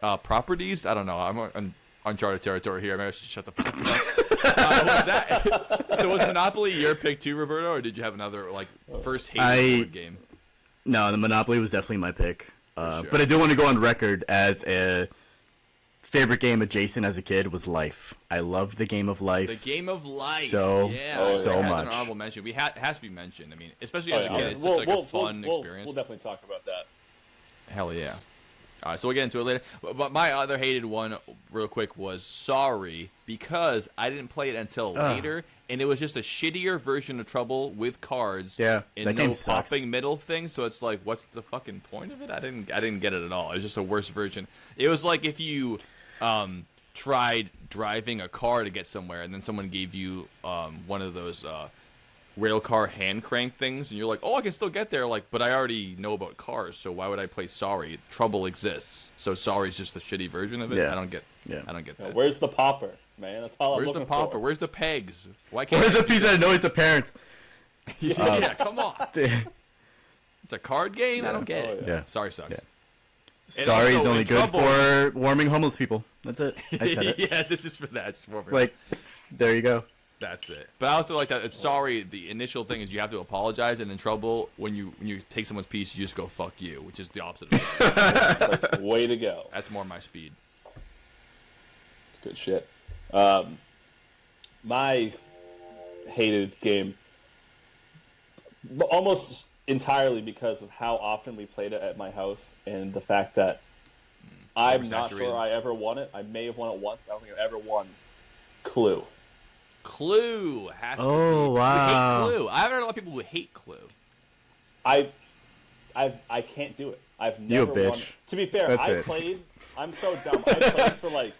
properties. I don't know. I'm on uncharted territory here. Maybe I should shut the fuck up. So was Monopoly your pick too, Roberto, or did you have another like first hated board game? No, the Monopoly was definitely my pick. Sure. But I do want to go on record as a favorite game of Jason as a kid was Life. I loved the game of Life. The game of Life. So much. An honorable mention. Has to be mentioned. I mean, especially as a kid, it's just like a fun experience. We'll definitely talk about that. Hell yeah. All right, so we'll get into it later. But my other hated one, real quick, was Sorry, because I didn't play it until later, and it was just a shittier version of Trouble with cards. Yeah, and that no game sucks. popping middle thing. So it's like, what's the fucking point of it? I didn't get it at all. It was just a worse version. It was like if you tried driving a car to get somewhere, and then someone gave you one of those rail car hand crank things, and you're like, oh, I can still get there, like, but I already know about cars, so why would I play Sorry? Trouble exists, so Sorry's just the shitty version of it. Yeah. I don't get that. Where's the popper, man? That's all I'm looking for. Where's the popper? Where's the pegs? Why can't Where's the piece that annoys the parents? yeah, come on. It's a card game. I don't get it. Yeah. Sorry sucks. Yeah. Sorry is also, only in good Trouble- for warming homeless people. That's it. I said it. Yeah, this is for that. It's for Like, there you go. That's it. But I also like that. It's Sorry. The initial thing is you have to apologize, and in Trouble, when you take someone's piece, you just go "fuck you," which is the opposite. Of that. Way to go. That's more my speed. Good shit. My hated game, almost entirely because of how often we played it at my house, and the fact that I'm not sure I ever won it. I may have won it once. I don't think I've ever won Clue. Clue has to be. Wow. You hate Clue. I haven't heard a lot of people who hate Clue. I can't do it. I've You never a bitch. won. To be fair, That's it. I'm so dumb. I played for like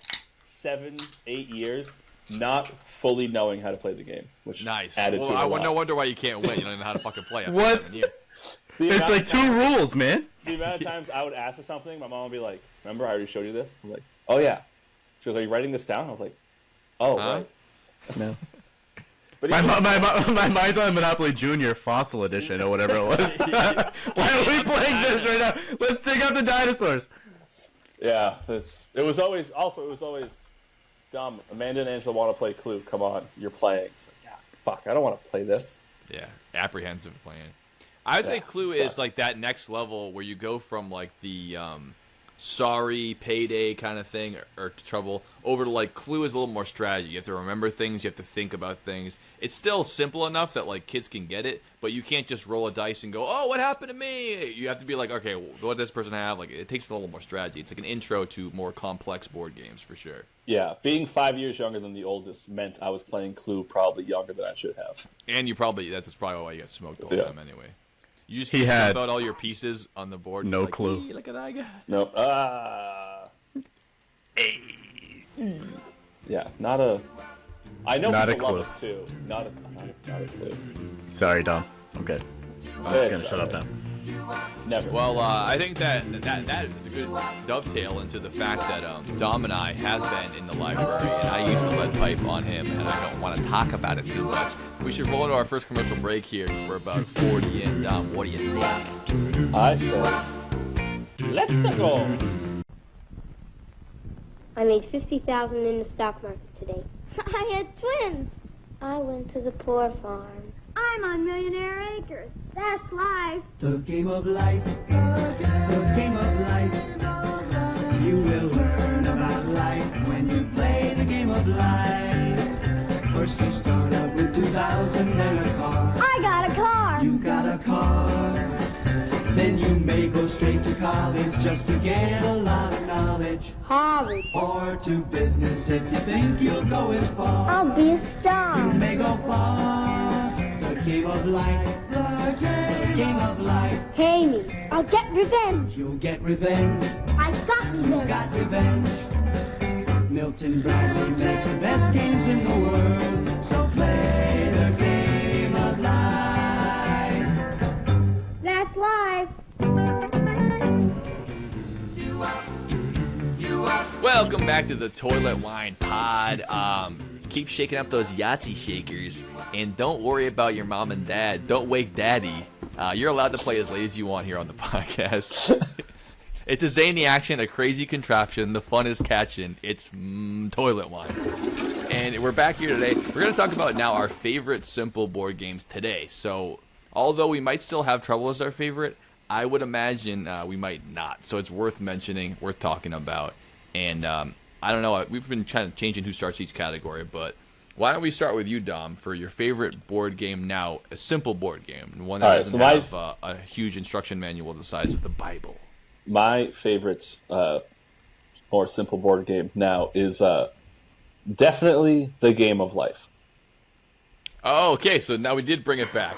7-8 years, not fully knowing how to play the game, which Nice. added Well, to it a lot. no wonder why you can't win. You don't know how to fucking play. after What? 7 years. The It's amount like of 2 times- rules, man. The amount of times I would ask for something, my mom would be like, "Remember, I already showed you this." I'm like, "Oh yeah." She was like, "Are you writing this down?" I was like, "Oh, Huh? right." No. But My, even- my mind's on Monopoly Junior Fossil Edition or whatever it was. Why are we playing this right now? Let's take out the dinosaurs. yeah, it was always dumb. Amanda and Angela want to play Clue. Come on, you're playing. Yeah, fuck, I don't want to play this. Yeah, apprehensive playing. I would say Yeah, Clue sucks. is like that next level where you go from like the Sorry, Payday kind of thing or Trouble over to like Clue is a little more strategy. You have to remember things. You have to think about things. It's still simple enough that like kids can get it, but you can't just roll a dice and go, "Oh, what happened to me?" You have to be like, "Okay, well, what does this person have?" Like it takes a little more strategy. It's like an intro to more complex board games for sure. Yeah, being 5 years younger than the oldest meant I was playing Clue probably younger than I should have. And that's probably why you got smoked all the time anyway. You just He keep had about all your pieces on the board. And no you're like, clue. "Hey, look at I got. Nope. Yeah, not a I know Not a people clue. love it too. Not a clue. Sorry, Dom. I'm good. I'm It's gonna shut up alright. now. Never. Well, I think that is a good dovetail into the fact that Dom and I have been in the library, and I used the lead pipe on him, and I don't want to talk about it too much. We should roll into our first commercial break here because we're about 40 in. Dom, what do you think? I say, let's go. I made 50,000 in the stock market today. I had twins. I went to the poor farm. I'm on Millionaire Acres. That's life. The game of life, the game of life. You will learn about life when you play the game of life. First you start out with 2,000 and a car. I got a car. You got a car. Then you may go straight to college just to get a lot of knowledge. Harvard. Or to business if you think you'll go as far. I'll be a You star. may go far. The game of life, the game of life. Pay me. I'll get revenge. You'll get revenge. I got revenge. Got revenge. Milton Bradley makes the best games in the world. So play the game of life. That's life. Welcome back to the Toilet Wine Pod. Keep shaking up those Yahtzee shakers, and don't worry about your mom and dad. Don't wake daddy. You're allowed to play as late as you want here on the podcast. It's a zany action, a crazy contraption. The fun is catching. It's toilet wine. And we're back here today. We're going to talk about now our favorite simple board games today. So, although we might still have Trouble as our favorite, I would imagine we might not. So it's worth mentioning, worth talking about. And I don't know, we've been kind of changing who starts each category, but why don't we start with you, Dom, for your favorite board game now, a simple board game, one that doesn't have a huge instruction manual the size of the Bible. My favorite, more simple board game now is definitely the Game of Life. Oh, okay, so now we did bring it back.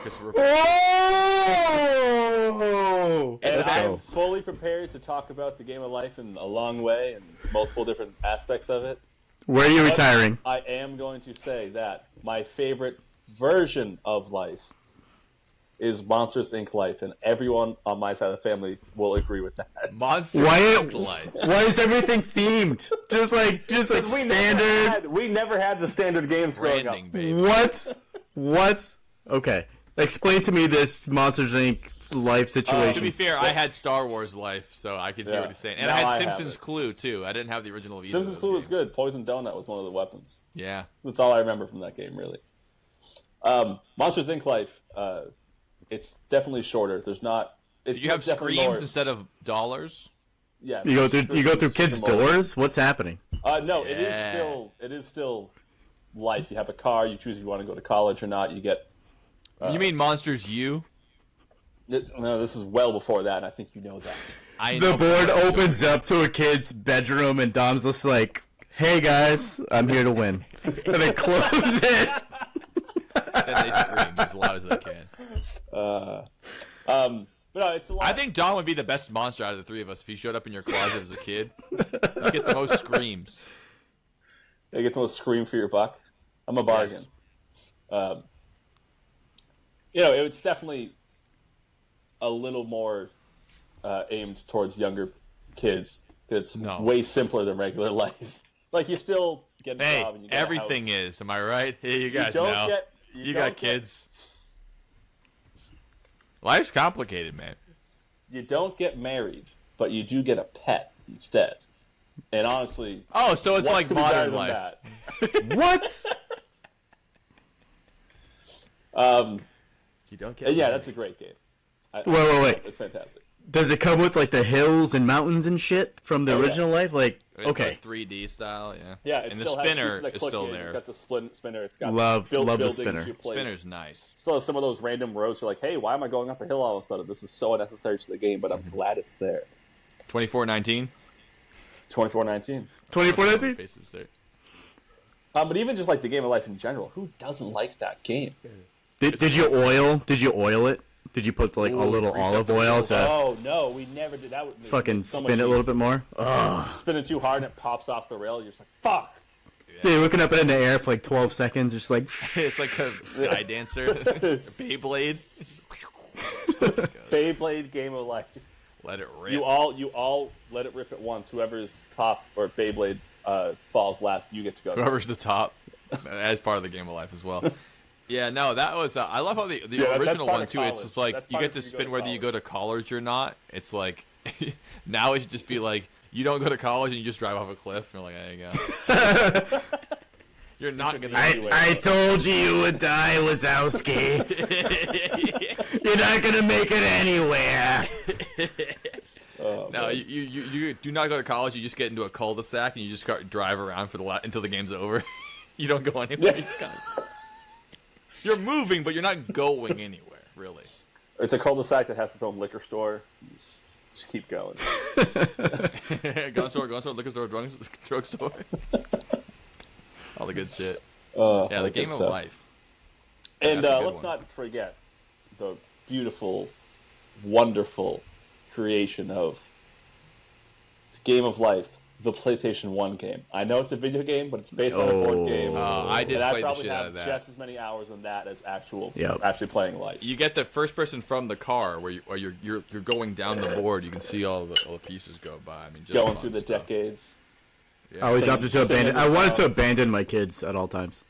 Oh! And Let's I'm go. fully prepared to talk about the Game of Life in a long way and multiple different aspects of it. Where are you retiring? I am going to say that my favorite version of life is Monsters Inc. Life, and everyone on my side of the family will agree with that. Monster Why is everything themed? Just like standard. We never had the standard games growing up. branding, baby. What? Okay. Explain to me this Monsters Inc. life To situation. be fair, I had Star Wars Life, so I could hear what he's saying. And Now I had I have Simpsons it. Clue, too. I didn't have the original of either Simpsons of those Clue was games. good. Poison Donut was one of the weapons. Yeah. That's all I remember from that game, really. Monsters Inc. Life, it's definitely shorter. There's not. It's Do you have definitely screams more- instead of dollars? Yes. You go through kids' doors? What's happening? No, Yeah. it is still life. You have a car. You choose if you want to go to college or not. You get. You mean Monsters U? No, this is well before that, and I think you know that. I The know- board opens up to a kid's bedroom, and Dom's just like, "Hey guys, I'm here to win," and they close it. Then they scream as loud as they can. But no, it's a lot. I think Don would be the best monster out of the three of us if he showed up in your closet as a kid. You get the most screams. They get the most scream for your buck. I'm a bargain. It's definitely a little more aimed towards younger kids. It's way simpler than regular life. Like, you still get a Hey, job and you get everything a house. is. Am I right? Hey, you guys don't know. get- you you got don't get- kids. Life's complicated, man. You don't get married, but you do get a pet instead. And honestly, Oh, so it's what like could be better modern than life. that? What? You don't get Yeah, married. that's a great game. Wait. It's fantastic. Does it come with like the hills and mountains and shit from the Oh, yeah. original life? Like, It's okay, like 3D style, yeah. Yeah, it and the still has spinner pieces that is click still in. there. You've got the spinner. It's got Love the buildings spinner. you place. Spinner's nice. Still has some of those random roads. You're like, hey, why am I going up a hill all of a sudden? This is so unnecessary to the game, but I'm glad it's there. 2419. 2419. 2419. Faces there. But even just like the Game of Life in general, who doesn't like that game? Did you oil it? Did you put like a little grease up olive the oil wheels. to Oh no, we never did that. fucking So much spin it a little easier. bit more? Ugh. Spin it too hard and it pops off the rail. You're just like, fuck. Yeah, you're looking up in the air for like 12 seconds, just like. It's like a sky dancer, Beyblade. Beyblade Game of Life. Let it rip. You all let it rip at once. Whoever's top or Beyblade falls last, you get to go. Whoever's the top, as part of the Game of Life as well. Yeah, no, that was. I love how the Yeah, original part one of too. college. It's just like That's you part get of to if you go spin to whether you go college. to college or not. It's like now it should just be like you don't go to college and you just drive off a cliff. And you're like, there you go. You're not gonna. I told you you would die, Wazowski. You're not gonna make it anywhere. No, you do not go to college. You just get into a cul-de-sac and you just drive around for until the game's over. You don't go anywhere. You're moving, but you're not going anywhere, really. It's a cul-de-sac that has its own liquor store. Just keep going. gun store, liquor store, drugstore. All the good shit. All Yeah, the Game of stuff. Life. And That's a good let's one. not forget the beautiful, wonderful creation of the Game of Life, the PlayStation 1 game. I know it's a video game, but it's based on a board game. I did and play I the probably shit out have of that. just as many hours in that as actually playing Life. You get the first person from the car where you're going down the board. You can see all the pieces go by. I mean, just Going fun through the stuff. decades. Yeah. I always Singing- opted to abandon. singing I the wanted to songs. abandon my kids at all times.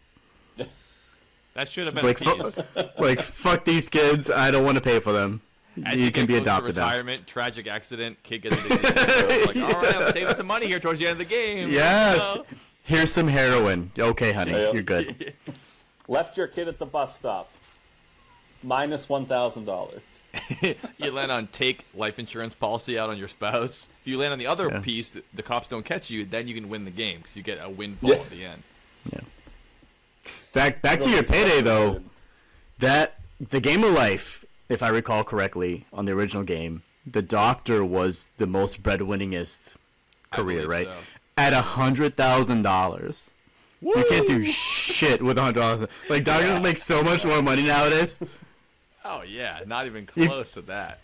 That should have It's been like, a piece. like fuck these kids. I don't want to pay for them. As You get can be close to adopted now. retirement, tragic accident, kid gets addicted. Like, all right, I'm saving some money here towards the end of the game. Yes. Here's some heroin. Okay, honey, Yeah. you're good. Left your kid at the bus stop. Minus $1,000. You land on take life insurance policy out on your spouse. If you land on the other Yeah. piece, the cops don't catch you, then you can win the game because you get a windfall Yeah. at the end. Back to your payday though. That the Game of Life, if I recall correctly, on the original game, the doctor was the most breadwinningest I career, believe right? so. At $100,000. You can't do shit with $100,000. Like doctors make so much more money nowadays. Oh yeah, not even close to that.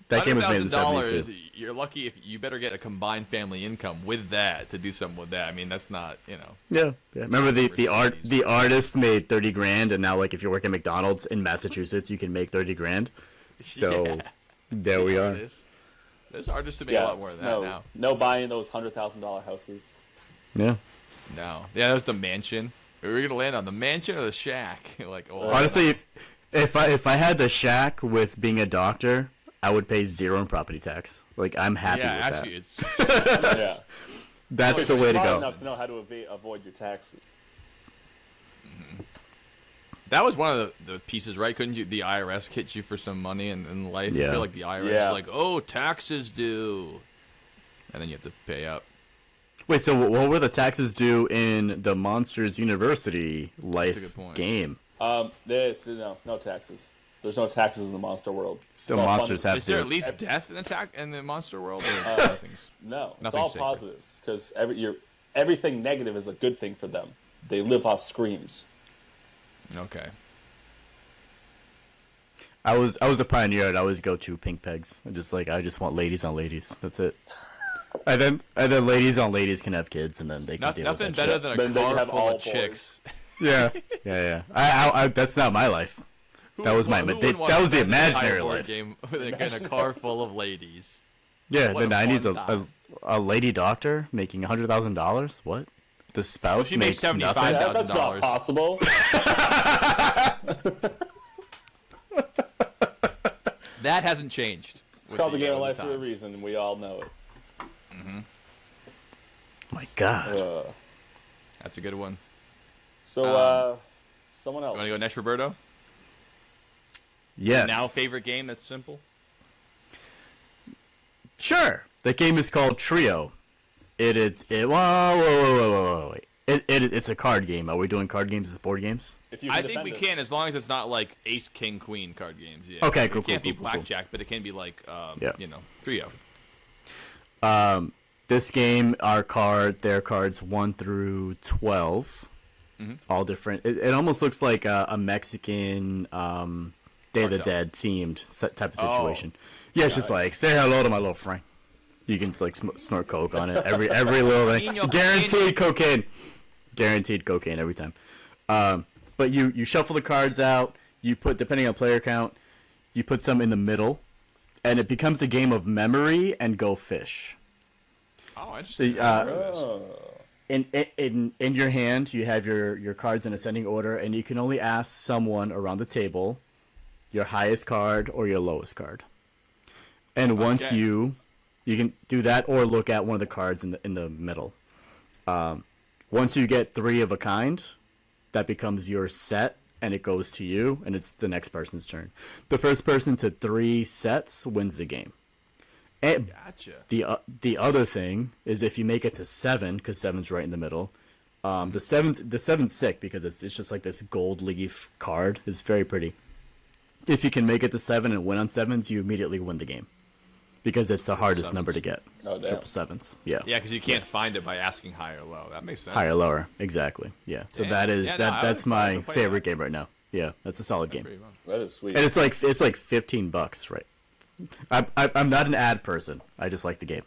That game was made in the $100,000. 70s too. You're lucky if you better get a combined family income with that to do something with that. I mean, that's not Yeah. Remember the Overseas. artist made $30,000, and now like if you work at McDonald's in Massachusetts, you can make $30,000. So Yeah. there we are. There's artists who make a lot more than that now. No buying those $100,000 houses. Yeah. No, yeah, that was the mansion. Are we gonna land on the mansion or the shack? Like, oh, Honestly, if I had the shack with being a doctor, I would pay zero in property tax. Like I'm happy yeah, with actually, that. it's Yeah. That's the way to Smart go. enough to know how to avoid your taxes. that was one of the pieces, right? Couldn't you? The IRS hit you for some money in life. I Yeah. feel like the IRS Yeah. is like, oh, taxes due, and then you have to pay up. Wait, so what were the taxes due in the Monsters University life good point. game? There's no taxes. There's no taxes in the monster world. So It's all monsters fun- have Is there to. at least death in the monster world? Or nothing's? No, it's Nothing all sacred. positives because everything negative is a good thing for them. They live off screams. Okay. I was a pioneer. I'd always go to pink pegs. I just want ladies on ladies. That's it. And then ladies on ladies can have kids, and then they can deal Nothing with that better shit. than a Then they car have full all of boys. chicks. Yeah. I that's not my life. That was my Who wouldn't want that to was the spend an entire imaginary board life. game in a car full of ladies. Yeah, What the a 90s, fun a lady doctor making $100,000. What? The spouse she makes makes nothing. $75,000. That's not possible. That hasn't changed. It's called the Game of Life for a reason, and we all know it. My God. That's a good one. So, someone else. You want to go next, Roberto? Yes. Now favorite game that's simple? Sure. The game is called Trio. Whoa. It's a card game. Are we doing card games as board games? If you I can think we defend it. can, as long as it's not like Ace, King, Queen card games. Yeah. Okay, It cool, can't cool, be cool, cool. blackjack, but it can be like, Yeah. trio. This game, their cards 1 through 12, all different. It almost looks like a Mexican Day of the Cartel. Dead themed type of Oh. situation. Yeah, it's just like, say hello to my little friend. You can like snort coke on it. Every little thing. Guaranteed cocaine. Guaranteed cocaine every time. But you shuffle the cards out. You put, depending on player count, you put some in the middle, and it becomes a game of memory and go fish. Oh, interesting. So, in your hand, you have your cards in ascending order, and you can only ask someone around the table your highest card or your lowest card. And once you can do that or look at one of the cards in the middle. Once you get 3 of a kind, that becomes your set, and it goes to you, and it's the next person's turn. The first person to 3 sets wins the game. And Gotcha. The other thing is if you make it to 7, because 7's right in the middle. The seven's sick because it's just like this gold leaf card. It's very pretty. If you can make it to 7 and win on 7s, you immediately win the game. Because it's the hardest number to get. Oh, damn. Triple 7s. Yeah. Yeah, because you can't find it by asking high or low. That makes sense. Higher, lower. Exactly. Yeah. So Damn. that's my favorite game right now. Yeah, that's a solid game. That is sweet. And it's like $15, right? I'm not an ad person. I just like the game.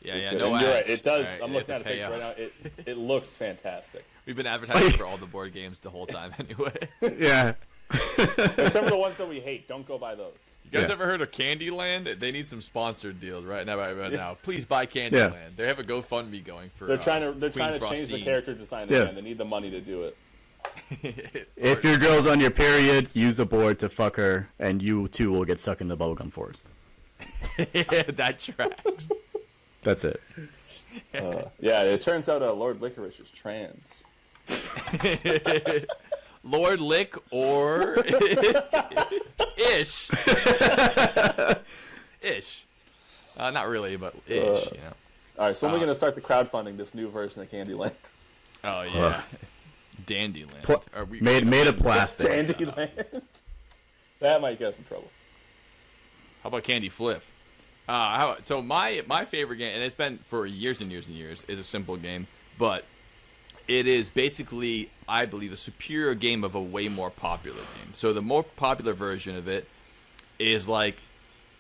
Yeah, Good. no And you're ads. right. It does. Right, I'm you looking have at to a pay picture right off. now. It looks fantastic. We've been advertising for all the board games the whole time anyway. Yeah. Except for the ones that we hate. Don't go buy those. You guys Yeah. ever heard of Candyland? They need some sponsored deals right now. Please buy Candyland. They have a GoFundMe going for. They're trying to Queen change the Frostine. character design Yes. again. They need the money to do it. If your girl's on your period, use a board to fuck her, and you too will get stuck in the bubblegum forest. That tracks. That's it. Yeah, it turns out Lord Licorice is trans. Lord Lick or Ish. Ish. Not really, but ish, you know. All right, so when are we going to start the crowdfunding this new version of Candyland? Oh, yeah. Dandyland. Made of plastic. Candyland. That might get us in trouble. How about Candy Flip? So my favorite game, and it's been for years and years and years, is a simple game, but it is basically, I believe, a superior game of a way more popular game. So the more popular version of it is like,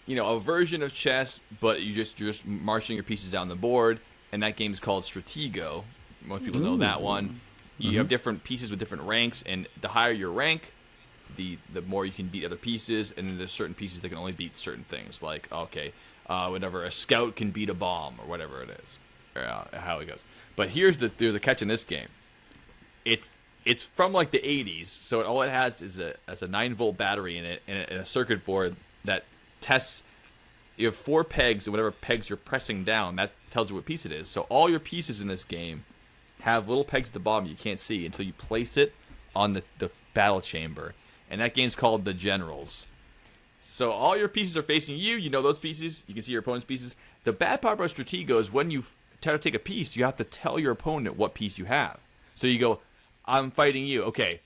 you know, a version of chess, but you're just marching your pieces down the board, and that game is called Stratego. Most people know that one. You have different pieces with different ranks, and the higher your rank, the more you can beat other pieces, and then there's certain pieces that can only beat certain things, like, whenever a scout can beat a bomb, or whatever it is, or how it goes. But there's a catch in this game. It's from like the 80s, so all it has is a 9-volt battery in it, and a circuit board that tests. You have 4 pegs, and whatever pegs you're pressing down, that tells you what piece it is. So all your pieces in this game have little pegs at the bottom you can't see until you place it on the battle chamber. And that game's called The Generals. So all your pieces are facing you. You know those pieces. You can see your opponent's pieces. The bad part about Stratego is when you try to take a piece, you have to tell your opponent what piece you have. So you go, I'm fighting you. Okay,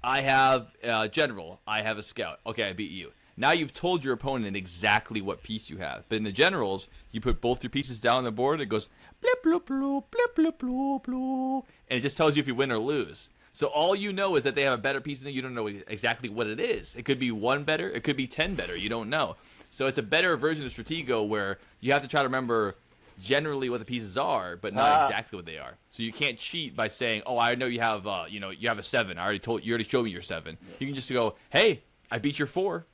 I have a general. I have a scout. Okay, I beat you. Now you've told your opponent exactly what piece you have. But in the generals, you put both your pieces down on the board. It goes blip, blip, blip, blip, blip, blip, blip, and it just tells you if you win or lose. So all you know is that they have a better piece than you. You don't know exactly what it is. It could be 1 better. It could be 10 better. You don't know. So it's a better version of Stratego where you have to try to remember generally what the pieces are, but not exactly what they are. So you can't cheat by saying, "Oh, I know you have, you have a 7. You already showed me your 7." You can just go, "Hey, I beat your 4.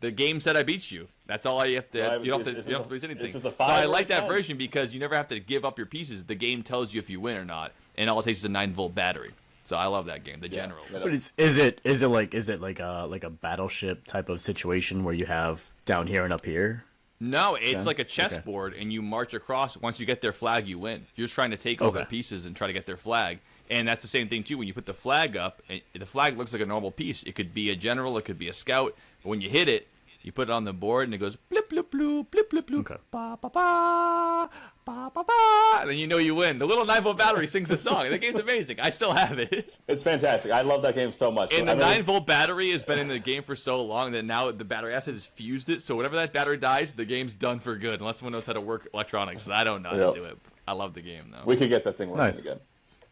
The game said I beat you." That's all I have to. You don't have to place anything. This is So a 5 I or a like that 10. version because you never have to give up your pieces. The game tells you if you win or not, and all it takes is a 9-volt battery. So I love that game, The Generals. But is it like a battleship type of situation where you have down here and up here? No, it's Okay. like a chessboard, and you march across. Once you get their flag, you win. You're just trying to take all their Okay. pieces and try to get their flag. And that's the same thing, too. When you put the flag up, the flag looks like a normal piece. It could be a general, it could be a scout. But when you hit it, you put it on the board, and it goes blip, blip, bloop, blip, blip, bloop, Okay. ba, ba, ba, ba, ba, ba. And then you know you win. The little 9-volt battery sings the song. The game's amazing. I still have it. It's fantastic. I love that game so much. And the I mean, 9-volt battery has been in the game for so long that now the battery acid has fused it. So whenever that battery dies, the game's done for good. Unless someone knows how to work electronics. I don't know how to do it. I love the game, though. we could get that thing working Nice. again.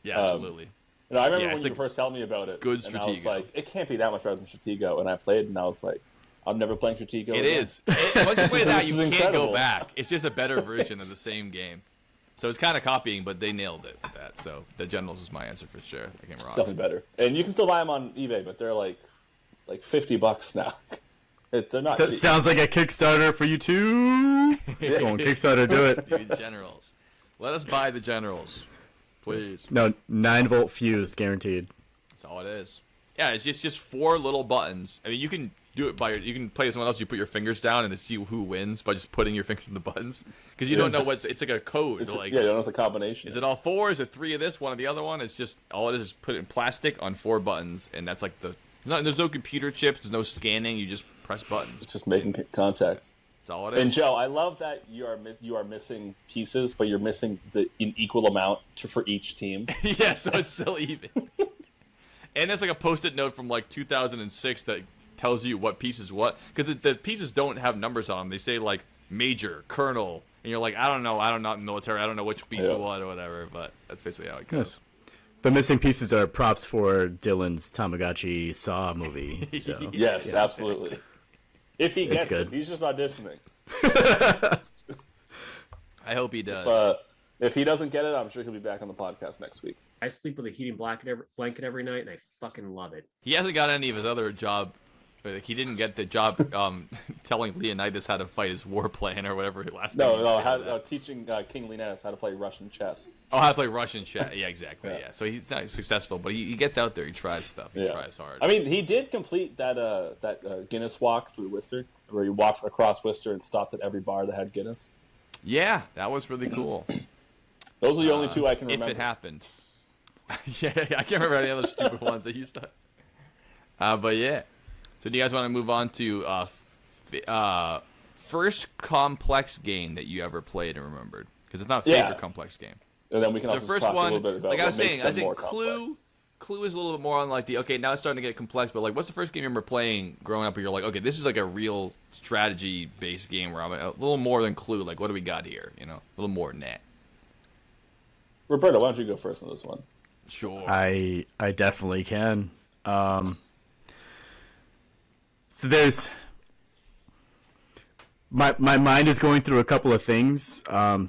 Yeah, absolutely. You know, I remember Yeah, when it's you a first told me about it. good And I was Stratego. like, it can't be that much better than Stratego. And I played, and I was like, I'm never playing Stratego It again. is. Once you play that, This you is can't incredible. go back. It's just a better version of the same game. So it's kind of copying, but they nailed it with that. So the Generals is my answer for sure. I can't wrong. Definitely better. And you can still buy them on eBay, but they're like $50 now. They're not cheap. Sounds like a Kickstarter for you too. Go on, Kickstarter, do it. The Generals. Let us buy the Generals, please. No, 9-volt fuse guaranteed. That's all it is. Yeah, it's just 4 little buttons. I mean, you can do it you can play with someone else. You put your fingers down and to see who wins by just putting your fingers in the buttons because you don't know it's like a code. Yeah, Like, you don't know what the combination is it all 4? Is it 3 of this, 1 of the other one? It's just all it is put it in plastic on 4 buttons, and that's like there's no computer chips. There's no scanning. You just press buttons. It's just making contacts. That's all it is. And Joe, I love that you are missing pieces, but you're missing an equal amount for each team. Yeah, so it's still even. And there's like a post-it note from like 2006 that tells you what piece is what, because the pieces don't have numbers on them. They say like major, colonel, and you're like, I don't know, I'm not in the military, I don't know which beats what or whatever. But that's basically how it goes. Yes. The missing pieces are props for Dylan's Tamagotchi Saw movie. So. Yes, absolutely. If he gets good. it, he's just auditioning. I hope he does. If he doesn't get it, I'm sure he'll be back on the podcast next week. I sleep with a heating blanket every night, and I fucking love it. He hasn't got any of his other job. Like, he didn't get the job telling Leonidas how to fight his war plan or whatever last time. Teaching King Leonidas how to play Russian chess. Oh, how to play Russian chess. Yeah, exactly. Yeah. So he's not successful, but he gets out there. He tries stuff. He tries hard. I mean, he did complete that Guinness walk through Worcester, where he walked across Worcester and stopped at every bar that had Guinness. Yeah, that was really cool. Those are the only 2 I can remember. If it happened. Yeah, I can't remember any other stupid ones that used to. But yeah. So do you guys want to move on to first complex game that you ever played and remembered? Because it's not a favorite complex game. And then we can also first talk one, a little bit about like I was saying, I think Clue. Clue is a little bit more on like now it's starting to get complex, but like what's the first game you remember playing growing up where you're like, okay, this is like a real strategy based game where I'm a little more than Clue. Like, what do we got here? You know, a little more than that. Roberto, why don't you go first on this one? Sure. I definitely can. So there's my mind is going through a couple of things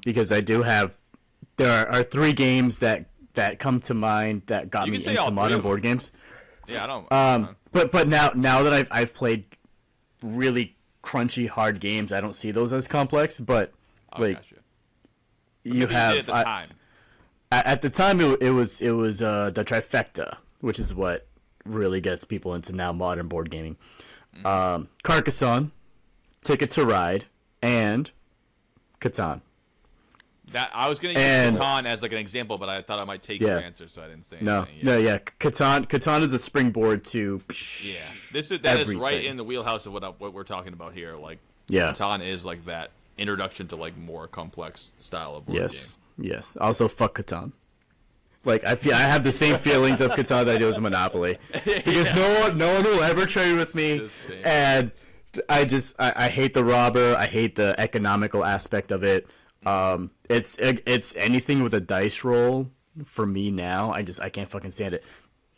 because there are 3 games that come to mind that got me into modern board games. Yeah, I don't. But now that I've played really crunchy hard games, I don't see those as complex. But like gotcha. you have at the time. At the time it was the trifecta, which is what really gets people into now modern board gaming. Carcassonne, Ticket to Ride, and Catan. That I was going to use Catan as like an example, but I thought I might take your answer, so I didn't say anything. No, Catan is a springboard to. That is right in the wheelhouse of what we're talking about here. Like, Catan is like that introduction to like more complex style of board game. Yes. Also, fuck Catan. Like I have the same feelings of Catan that I do as Monopoly, because no one will ever trade with me, and I hate the robber. I hate the economical aspect of it. It's anything with a dice roll for me now. I can't fucking stand it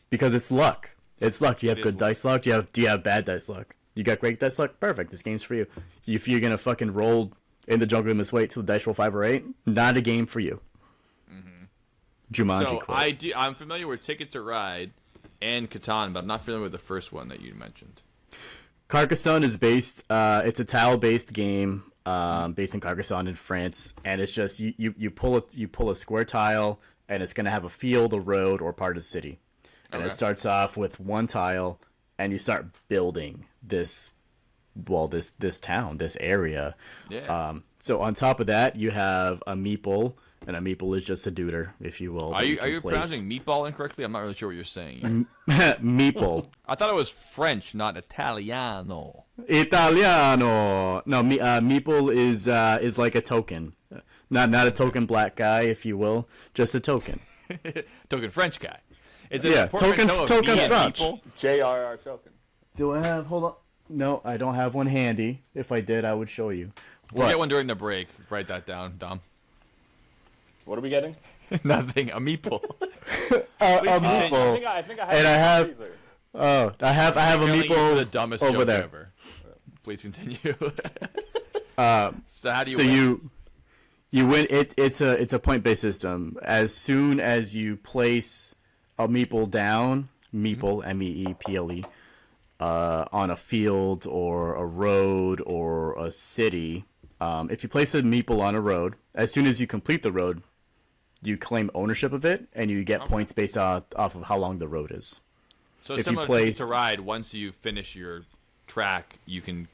because it's luck. It's luck. Do you have good dice luck? Do you have bad dice luck? You got great dice luck? Perfect. This game's for you. If you're gonna fucking roll in the jungle, you must wait till the dice roll 5 or 8. Not a game for you. Jumanji. So I'm familiar with Ticket to Ride and Catan, but I'm not familiar with the first one that you mentioned. Carcassonne is based. It's a tile-based game based in Carcassonne in France, and it's just you pull a square tile, and it's gonna have a field, a road, or part of the city, and it starts off with 1 tile, and you start building this town, this area. Yeah. So on top of that, you have a meeple. And a meeple is just a duder, if you will. Are you pronouncing meatball incorrectly? I'm not really sure what you're saying. Meeple. I thought it was French, not Italiano. Italiano. No, meeple is like a token, not a token black guy, if you will, just a token. Token French guy. Is it a token French? J.R.R. token. Do I have? Hold on. No, I don't have one handy. If I did, I would show you. We'll get one during the break. Write that down, Dom. What are we getting? Nothing. A meeple. A meeple. I think I have. I have a Apparently you're meeple the dumbest over joke there. ever. Please continue. So how do you? So win? you win. It's a point based system. As soon as you place a meeple down, meeple MEEPLE, on a field or a road or a city, if you place a meeple on a road, as soon as you complete the road, you claim ownership of it, and you get points based off of how long the road is. So if similar you place to ride, once you finish your track, you can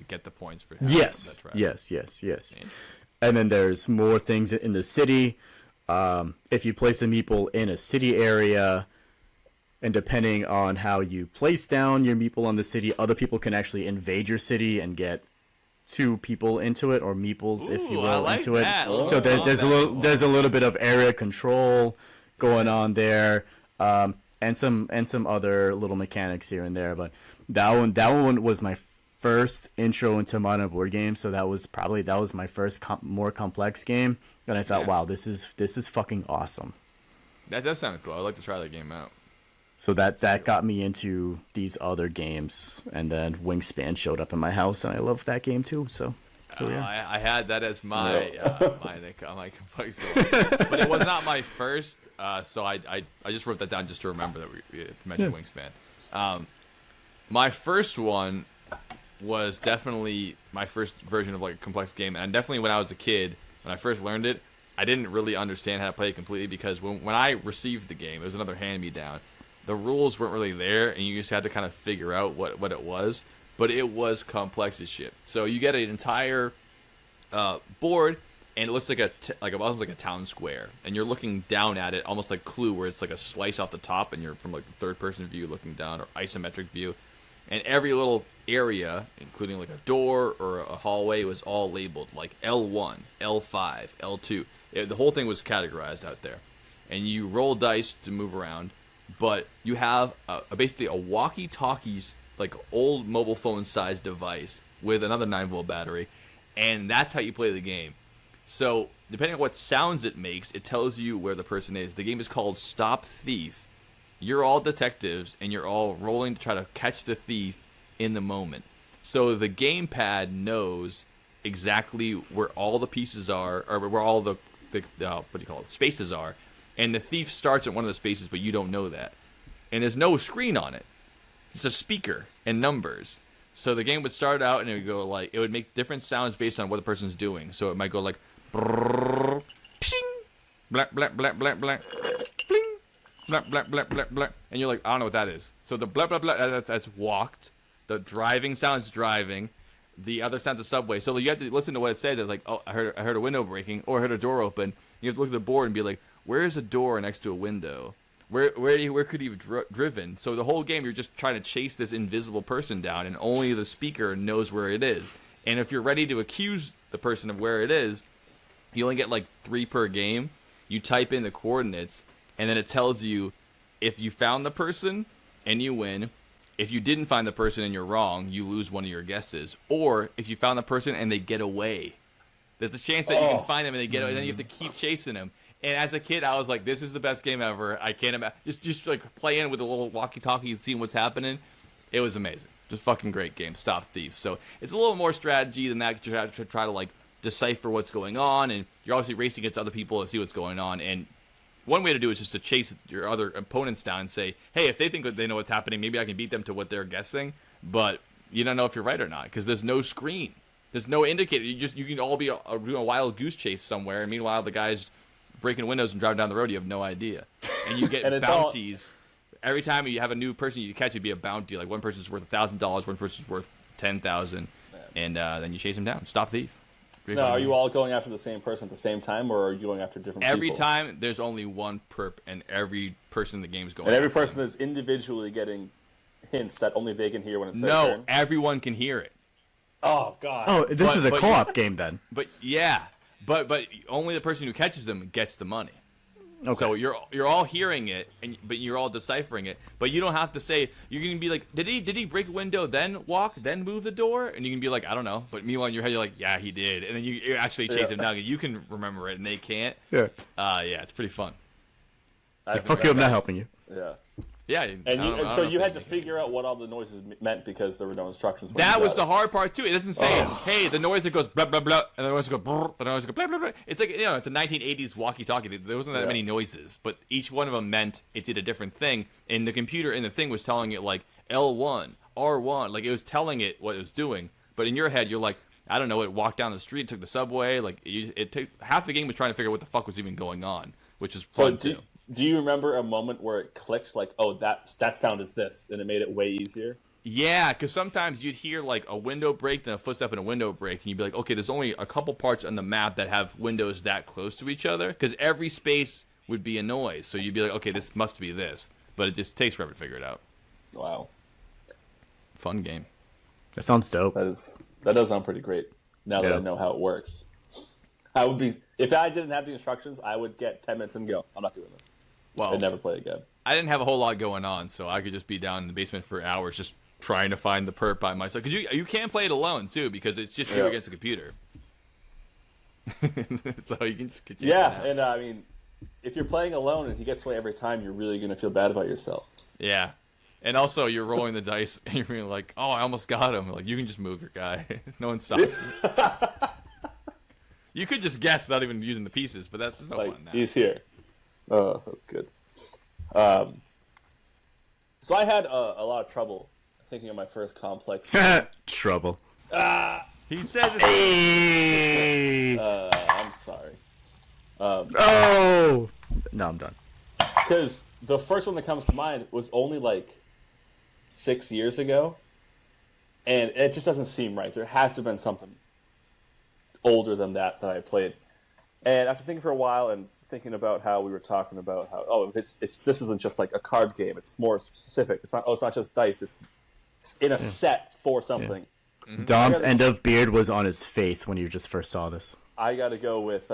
get the points for yes, that track. yes. And then there's more things in the city. If you place a meeple in a city area, and depending on how you place down your meeple on the city, other people can actually invade your city and get 2 people into it, or meeples, if you Ooh, will, I like into that. it. So there's a little bit of area control going on there, and some other little mechanics here and there. But that one was my first intro into modern board games, so that was my first more complex game, and I thought, wow, this is fucking awesome. That does sound cool. I'd like to try that game out. So that got me into these other games, and then Wingspan showed up in my house, and I loved that game too. So I had that as my my complex one. But it was not my first, so I just wrote that down just to remember that we mentioned Wingspan. My first one was definitely my first version of like a complex game, and definitely when I was a kid, when I first learned it, I didn't really understand how to play it completely, because when I received the game, it was another hand-me-down. The rules weren't really there, and you just had to kind of figure out what it was. But it was complex as shit. So you get an entire board, and it looks like almost like a town square, and you're looking down at it, almost like Clue, where it's like a slice off the top, and you're from like the third-person view looking down, or isometric view. And every little area, including like a door or a hallway, was all labeled like L1, L5, L2. The whole thing was categorized out there. And you roll dice to move around, but you have basically a walkie-talkies, like old mobile phone sized device with another 9-volt battery, and that's how you play the game. So depending on what sounds it makes, it tells you where the person is. The game is called Stop Thief. You're all detectives, and you're all rolling to try to catch the thief in the moment. So the gamepad knows exactly where all the pieces are, or where all the spaces are, and the thief starts at one of the spaces, but you don't know that. And there's no screen on it. It's a speaker and numbers. So the game would start out, and it would go like, it would make different sounds based on what the person's doing. So it might go like, brrrr, pshing, black, black, black, black, black, bling, black, black, black, black, black. And you're like, I don't know what that is. So the blah, blah, blah, that's walked. The driving sounds driving. The other sounds a subway. So you have to listen to what it says. It's like, oh, I heard a window breaking, or I heard a door open. You have to look at the board and be like, where is a door next to a window? Where could he have driven? So the whole game, you're just trying to chase this invisible person down, and only the speaker knows where it is. And if you're ready to accuse the person of where it is, you only get like 3 per game. You type in the coordinates, and then it tells you if you found the person and you win. If you didn't find the person and you're wrong, you lose one of your guesses. Or if you found the person and they get away, there's a chance that you can find them and they get away, and then you have to keep chasing them. And as a kid, I was like, this is the best game ever. I can't imagine. Just like playing with a little walkie-talkie and seeing what's happening. It was amazing. Just fucking great game. Stop Thief. So it's a little more strategy than that. You have to try to like decipher what's going on, and you're obviously racing against other people to see what's going on. And one way to do it is just to chase your other opponents down and say, hey, if they think that they know what's happening, maybe I can beat them to what they're guessing. But you don't know if you're right or not, because there's no screen. There's no indicator. You can all be doing a wild goose chase somewhere, and meanwhile the guy's breaking windows and driving down the road. You have no idea, and you get bounties every time you have a new person you catch. It'd be a bounty. Like one person's worth $1,000, one person's worth $10,000, and then you chase them down. Stop thief. Now, are you all going after the same person at the same time, or are you going after different every people? time there's only one perp, and every person in the game is going. And every after person them. is individually getting hints that only they can hear when it's their No, turn? everyone can hear it. Oh god. Oh, this is a but co-op game then. But yeah, but only the person who catches them gets the money. Okay. So you're all hearing it, but you're all deciphering it. But you don't have to say. You can be like, did he break a window, then walk, then move the door? And you can be like, I don't know. But meanwhile in your head you're like, yeah, he did. And then you actually chase him down. You can remember it, and they can't. Yeah. Yeah, it's pretty fun. I think Fuck you, I'm not helping you. Yeah. Yeah, And so you had to figure out what all the noises meant because there were no instructions. That was the hard part too. It doesn't say, "Hey, the noise that goes blah blah blah," and the noise that goes brr, the noise that goes blah blah blah. It's like it's a 1980s walkie-talkie. There wasn't that many noises, but each one of them meant it did a different thing. And the computer in the thing was telling it like L1, R1, like it was telling it what it was doing. But in your head, you're like, I don't know. It walked down the street, took the subway. Like it took half the game was trying to figure out what the fuck was even going on, which is fun too. Do you remember a moment where it clicked, like, oh, that sound is this, and it made it way easier? Yeah, because sometimes you'd hear, like, a window break, then a footstep and a window break, and you'd be like, okay, there's only a couple parts on the map that have windows that close to each other, because every space would be a noise, so you'd be like, okay, this must be this, but it just takes forever to figure it out. Wow. Fun game. That sounds dope. That does sound pretty great, now that I know how it works. I would be, if I didn't have the instructions, I would get 10 minutes and go, I'm not doing this. Well, I'd never play again. I didn't have a whole lot going on, so I could just be down in the basement for hours just trying to find the perp by myself. Because you can play it alone, too, because it's just you against the computer. So you can just and I mean, if you're playing alone and he gets away every time, you're really going to feel bad about yourself. Yeah. And also, you're rolling the dice, and you're being like, oh, I almost got him. Like, you can just move your guy. No one's stopping you. You could just guess without even using the pieces, but that's no fun. He's here. Oh, that's good. So I had a lot of trouble thinking of my first complex. Trouble. He said this. Hey! I'm sorry. No, I'm done. Because the first one that comes to mind was only like 6 years ago, and it just doesn't seem right. There has to have been something older than that I played. And after thinking for a while and thinking about how we were talking about how this isn't just like a card game, it's more specific. It's not just dice, it's in a set for something. Yeah. Mm-hmm. Dom's end of beard was on his face when you just first saw this. I gotta go with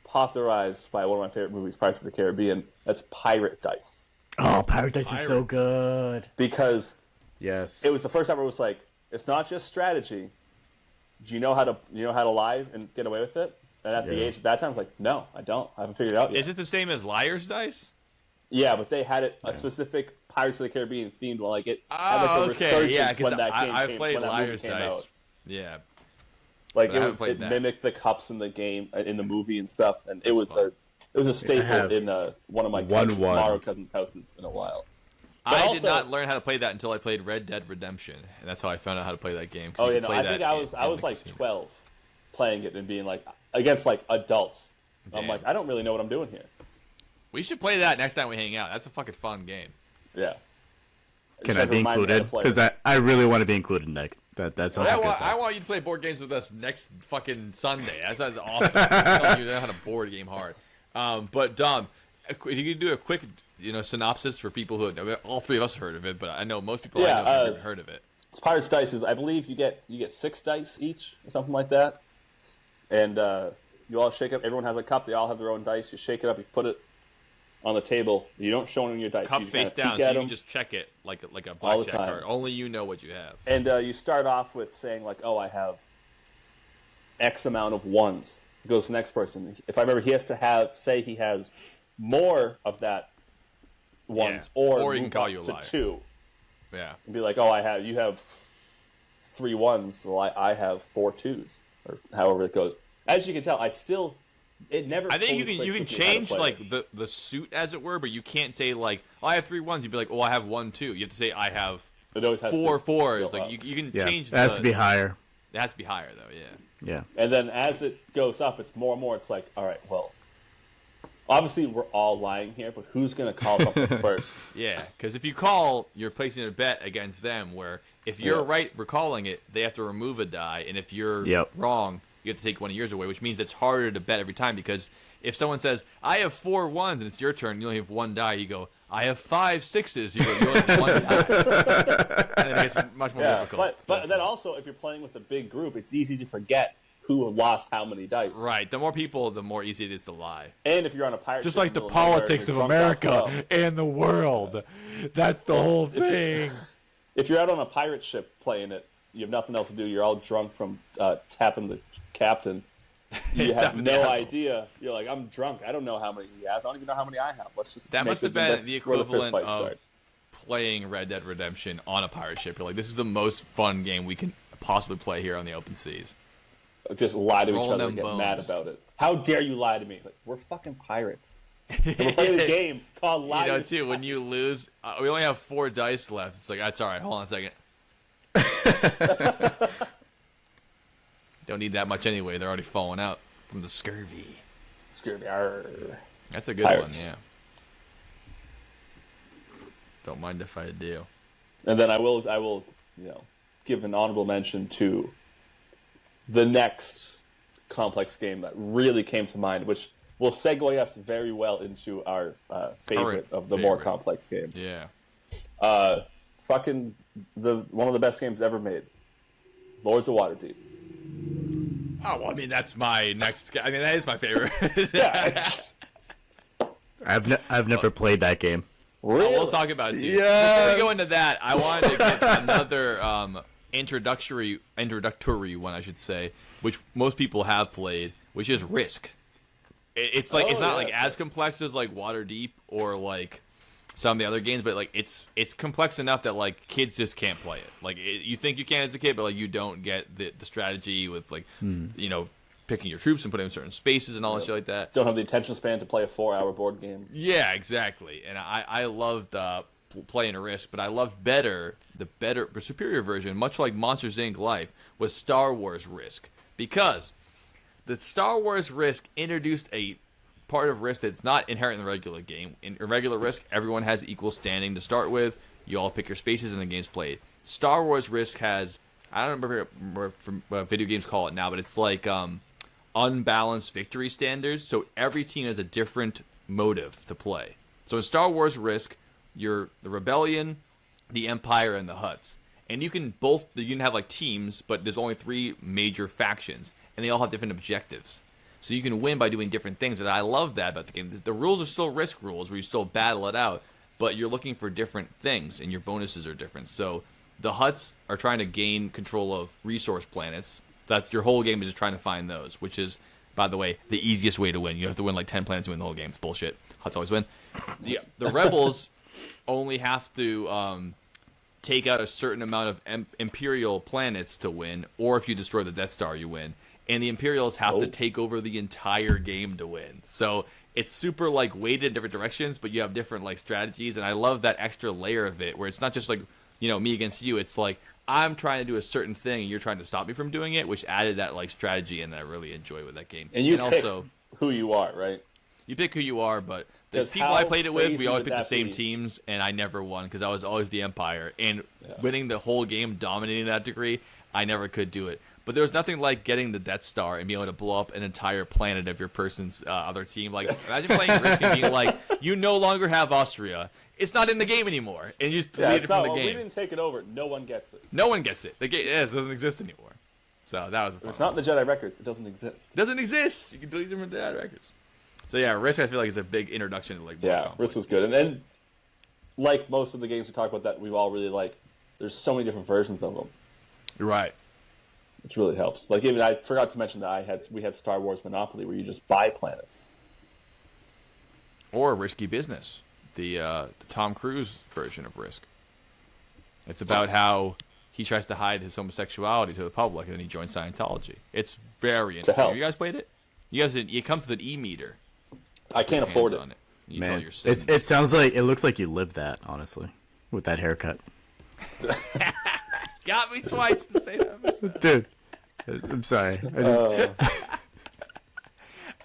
popularized by one of my favorite movies, Pirates of the Caribbean. That's Pirate Dice. Oh, Pirate Dice is so good. Because yes, it was the first time where it was like, it's not just strategy. Do you know how to lie and get away with it? And at the age of that time, I was like, no, I don't. I haven't figured it out yet. Is it the same as Liar's Dice? Yeah, but they had a specific Pirates of the Caribbean themed one. Like it had like a resurgence when that game I played Liar's Dice. Out. Yeah. Like it mimicked the cups in the game, in the movie and stuff, and it was a staple in one of my Mario cousins' houses in a while. But I did not learn how to play that until I played Red Dead Redemption, and that's how I found out how to play that game. Oh yeah, no, I think I was like 12, playing it and being like against like adults. Damn. I'm like, I don't really know what I'm doing here. We should play that next time we hang out. That's a fucking fun game. Yeah. Can I be included? Because I really want to be included, Nick. That sounds like a good time. I want you to play board games with us next fucking Sunday. That sounds awesome. I'm telling you know how to board game hard. But Dom, if you could do a quick synopsis for people who all three of us heard of it, but I know most people I know haven't heard of it. It's Pirates Dice. I believe you get 6 dice each or something like that, and you all shake up. Everyone has a cup. They all have their own dice. You shake it up. You put it on the table. You don't show them your dice. Cup you face down, so you can just check it like a blackjack card. Only you know what you have. And you start off with saying like, "Oh, I have X amount of ones." It goes to the next person. If I remember, he has to say he has more of that ones, or he can call you a to liar. 2. Yeah, and be like, "Oh, you have 3 ones. Well, I have 4 2s," or however it goes. As you can tell, it never. I think you can change like the suit as it were, but you can't say like, oh, I have 3 ones. You'd be like, oh, I have 1 2. You have to say I have 4 4s. Like you can change. It has to be higher. It has to be higher though. Yeah. Yeah. And then as it goes up, it's more and more. It's like, all right, well, obviously we're all lying here, but who's going to call something first? Yeah, because if you call, you're placing a bet against them. Where if you're right recalling it, they have to remove a die, and if you're wrong, you have to take one of yours away, which means it's harder to bet every time because if someone says, I have 4 ones, and it's your turn, you only have 1 die, you go, I have 5 6s, you go, you only have 1 die. And then it gets much more difficult. But then also, if you're playing with a big group, it's easy to forget who lost how many dice. Right. The more people, the more easy it is to lie. And if you're on a pirate just ship like the politics of America and the world. That's the whole thing. If you're out on a pirate ship playing it, you have nothing else to do. You're all drunk from tapping the captain. You have no idea. You're like, I'm drunk. I don't know how many he has. I don't even know how many I have. Let's just. That must have been the equivalent of playing Red Dead Redemption on a pirate ship. You're like, this is the most fun game we can possibly play here on the open seas. Just lie to each Rolling other and them get bones. mad about it. How dare you lie to me? Like, we're fucking pirates. And we're playing a game called Lie You know, to too, when you lose, we only have 4 dice left. It's like, that's all right. Hold on a second. Don't need that much anyway. They're already falling out from the scurvy. Scurvy. Arr. That's a good Pirates. one, yeah. Don't mind if I do. And then I will, give an honorable mention to the next complex game that really came to mind, which will segue us very well into our favorite of the more complex games. Yeah. Fucking one of the best games ever made, Lords of Waterdeep. Oh, well, I mean, that's my next. I mean, that is my favorite. Yeah. I've never played that game. Really? We'll talk about it too. Yes. Before we go into that, I wanted to get another introductory one, I should say, which most people have played, which is Risk. It's like it's not like as complex as like Waterdeep or like some of the other games, but like it's complex enough that like kids just can't play it. Like you think you can as a kid, but like you don't get the strategy with like picking your troops and putting them in certain spaces and all that shit like that. Don't have the attention span to play a 4-hour board game. Yeah, exactly. And I loved playing Risk, but I loved the superior version, much like Monsters Inc. Life, was Star Wars Risk, because the Star Wars Risk introduced a part of Risk that's not inherent in the regular game. In regular Risk, everyone has equal standing to start with. You all pick your spaces and the game's played. Star Wars Risk has, I don't remember what video games call it now, but it's like unbalanced victory standards. So every team has a different motive to play. So in Star Wars Risk, you're the Rebellion, the Empire, and the Hutts. And you can have like teams, but there's only 3 major factions, and they all have different objectives. So you can win by doing different things, and I love that about the game. The rules are still Risk rules, where you still battle it out, but you're looking for different things, and your bonuses are different. So the Hutts are trying to gain control of resource planets. That's your whole game is just trying to find those, which is, by the way, the easiest way to win. You have to win like 10 planets to win the whole game. It's bullshit. Hutts always win. The Rebels only have to take out a certain amount of Imperial planets to win, or if you destroy the Death Star, you win. And the Imperials have to take over the entire game to win. So it's super like weighted in different directions, but you have different like strategies, and I love that extra layer of it, where it's not just like, me against you. It's like I'm trying to do a certain thing, and you're trying to stop me from doing it, which added that like strategy and that I really enjoy with that game. And you pick also who you are, right? You pick who you are, but the 'Cause people how I played it with, we crazy always would picked the that same be? teams, and I never won because I was always the Empire. And winning the whole game, dominating that degree, I never could do it. But there was nothing like getting the Death Star and being able to blow up an entire planet of your person's other team. Like, imagine playing Risk and being like, you no longer have Austria. It's not in the game anymore. And you just delete it from the game. We didn't take it over. No one gets it. No one gets it. The game it doesn't exist anymore. So that was a fun It's not in the Jedi records. It doesn't exist. It doesn't exist. You can delete them from the data records. So yeah, Risk I feel like is a big introduction to like more complex Risk was good. And then, like most of the games we talk about that we all really like, there's so many different versions of them. You're right. Which really helps. Like, even I forgot to mention that we had Star Wars Monopoly, where you just buy planets. Or Risky Business, the Tom Cruise version of Risk. It's about how he tries to hide his homosexuality to the public, and then he joins Scientology. It's very interesting. Have you guys played it? It comes with an e-meter. I can't afford it. On it. You Man, tell your sins. it looks like you live that, honestly, with that haircut. Got me twice in the same episode. Dude, I'm sorry.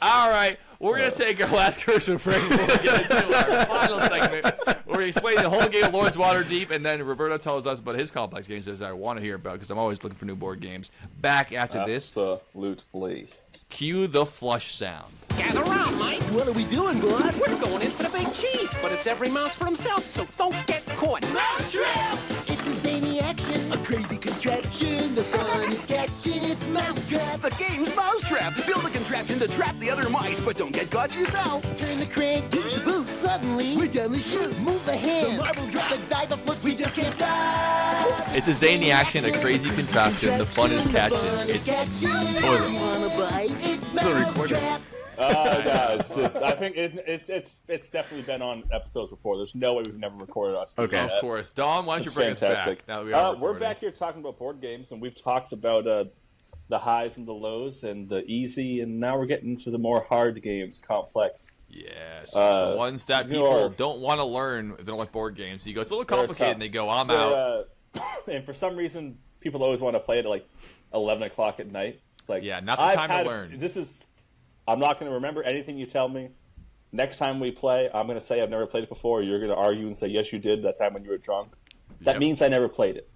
All right, we're going to take our last commercial break. We'll get into our final segment where we explain the whole game of Lords Waterdeep, and then Roberto tells us about his complex games that I want to hear about, because I'm always looking for new board games. Back after this. Absolutely. Cue the flush sound. Gather around, Mike. What are we doing, bud? We're going in for the big cheese, but it's every mouse for himself, so don't get caught. Mousetrap! It's a zany action, a crazy contraption. The fun is catching, it's Mousetrap. The game's Mousetrap. Build a contraption to trap the other mice, but don't get caught yourself. Turn the crank, use the boot. Suddenly, we're down the chute. Move the hand, the marble drop, the die, the flip. We just can't stop. It's a zany action, a crazy contraption. The fun is catching. It's toilet. Wanna bite? It's Mousetrap. No, I think it's definitely been on episodes before. There's no way we've never recorded us. Okay. Of course. Dom, why don't you bring us back? Now that we are we're back here talking about board games, and we've talked about the highs and the lows and the easy, and now we're getting into the more hard games, complex. Yes, the ones that people don't want to learn if they don't like board games. You go, it's a little complicated, and they go, I'm out. And for some reason, people always want to play it at like 11 o'clock at night. It's like, yeah, not the time to learn. I'm not going to remember anything you tell me. Next time we play, I'm going to say I've never played it before. You're going to argue and say, yes, you did that time when you were drunk. That means I never played it.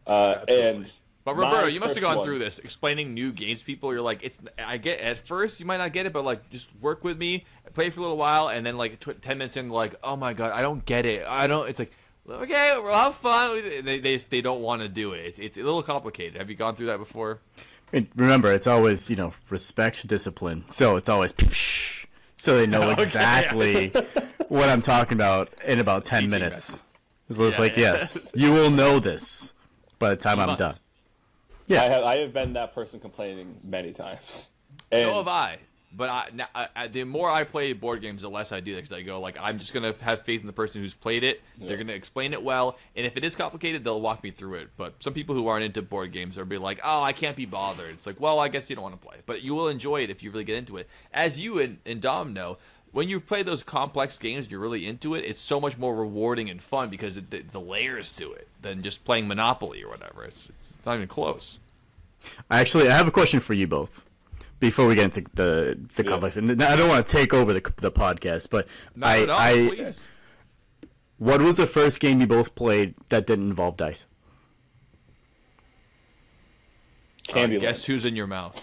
But Roberto, you must have gone through this explaining new games to people. You're like, I get at first you might not get it, but like just work with me, play for a little while, and then like 10 minutes in, like, oh my god, I don't get it. It's like, okay, we'll have fun. They don't want to do it. It's a little complicated. Have you gone through that before? And remember, it's always respect, discipline. So it's always so they know exactly what I'm talking about in about 10 minutes. So it's yes, you will know this by the time I'm done. Yeah, I have been that person complaining many times. So have I. But the more I play board games, the less I do that, because I go, like, I'm just going to have faith in the person who's played it. Yeah. They're going to explain it well. And if it is complicated, they'll walk me through it. But some people who aren't into board games will be like, oh, I can't be bothered. It's like, well, I guess you don't want to play. But you will enjoy it if you really get into it. As you and Dom know, when you play those complex games and you're really into it, it's so much more rewarding and fun because the layers to it than just playing Monopoly or whatever. It's not even close. I have a question for you both. Before we get into the complex, and I don't want to take over the podcast, but please. What was the first game you both played that didn't involve dice? Candyland. Guess who's in your mouth?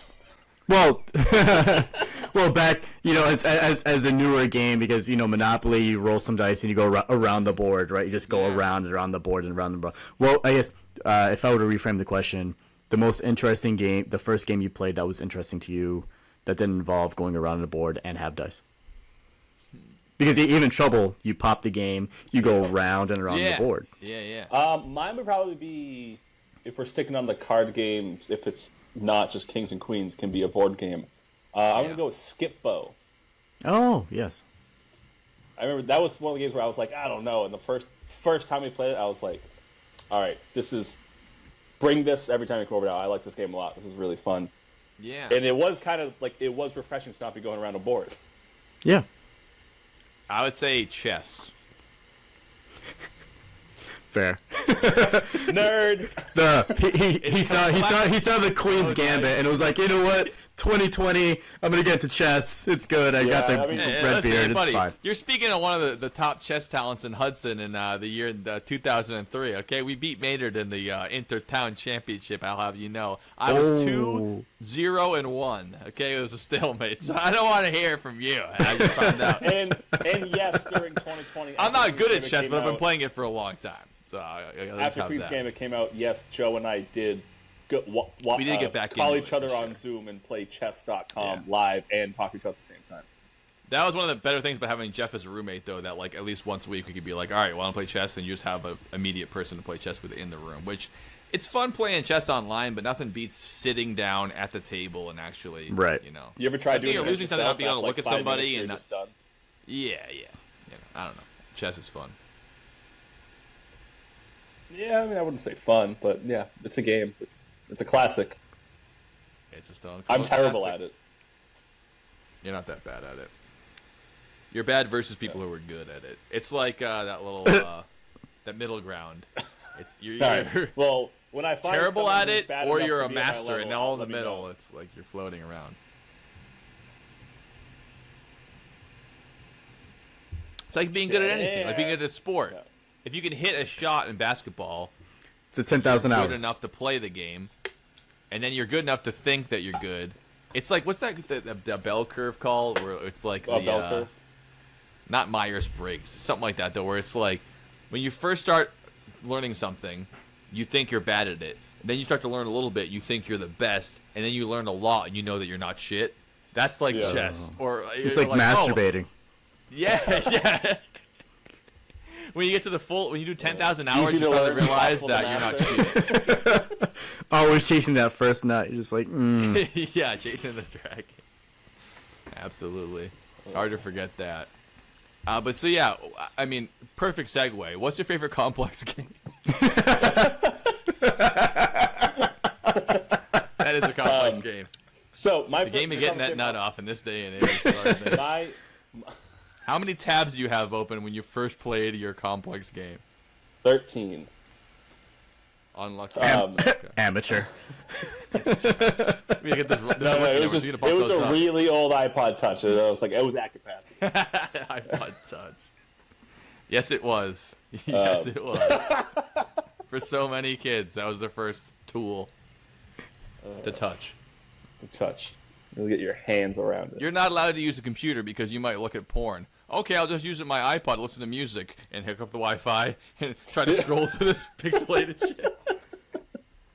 Well, back as a newer game, because Monopoly, you roll some dice and you go around the board, right? You just go around and around the board and around the board. Well, I guess if I were to reframe the question. The most interesting game, the first game you played that was interesting to you, that didn't involve going around the board and have dice. Because even Trouble, you pop the game, you go around and around the board. Yeah. Mine would probably be, if we're sticking on the card games, if it's not just Kings and Queens, can be a board game. I'm going to go with Skip Bow. Oh, yes. I remember that was one of the games where I was like, I don't know. And the first time we played it, I was like, all right, bring this every time you come over now. I like this game a lot. This is really fun. Yeah. And it was kind of like, it was refreshing to not be going around a board. Yeah. I would say chess. Fair. Nerd. He saw the Queen's Gambit and it was like, you know what? 2020, I'm gonna get into chess. It's good. I got the red beard. It's fine. You're speaking of one of the top chess talents in Hudson in the year 2003. Okay, we beat Maynard in the Intertown Championship. I'll have you know. I was 2-0-1. Okay, it was a stalemate. So I don't want to hear from you. I just found out. and yes, during 2020, I'm not good at chess, but I've been playing it for a long time. So after Queen's Gambit came out, yes, Joe and I did. We did get back call each other on Zoom and play chess.com live and talk to each other at the same time. That was one of the better things about having Jeff as a roommate, though, that like at least once a week we could be like, all right, want to play chess, and you just have an immediate person to play chess with in the room, which it's fun playing chess online, but nothing beats sitting down at the table and actually, You ever tried doing it? You're losing something, not being able to look at somebody and just done. Yeah. I don't know. Chess is fun. Yeah, I mean, I wouldn't say fun, but yeah, it's a game. It's a classic. It's a stone cold I'm terrible classic. at it. You're not that bad at it. You're bad versus people who are good at it. It's like that little that middle ground. You're right. Well, when I find terrible at it, bad or enough you're to a be at my master, level, and all in the let me middle, know. it's like you're floating around. It's like being good at anything, like being good at a sport. Yeah. If you can hit a shot in basketball, it's a 10,000 hours. Good enough to play the game, and then you're good enough to think that you're good. It's like, what's that the bell curve called? Where it's like bell curve? Not Myers-Briggs, something like that though, where it's like when you first start learning something, you think you're bad at it. Then you start to learn a little bit, you think you're the best, and then you learn a lot, and you know that you're not shit. That's like chess, or it's like masturbating. Yeah. When you get to when you do 10,000 hours, you finally realize that you're not shit. Always chasing that first nut. You're just like, Yeah, chasing the dragon. Absolutely. Hard to forget that. But so yeah, I mean, perfect segue. What's your favorite complex game? That is a complex game. So the game of getting that nut off in this day and age. How many tabs do you have open when you first played your complex game? 13. Unlucky. Amateur. It was a really old iPod Touch. It was at capacity. iPod Touch. Yes, it was. Yes, it was. For so many kids, that was their first tool to touch. To touch. You'll get your hands around it. You're not allowed to use a computer because you might look at porn. Okay, I'll just use my iPod to listen to music and hook up the Wi-Fi and try to scroll through this pixelated shit.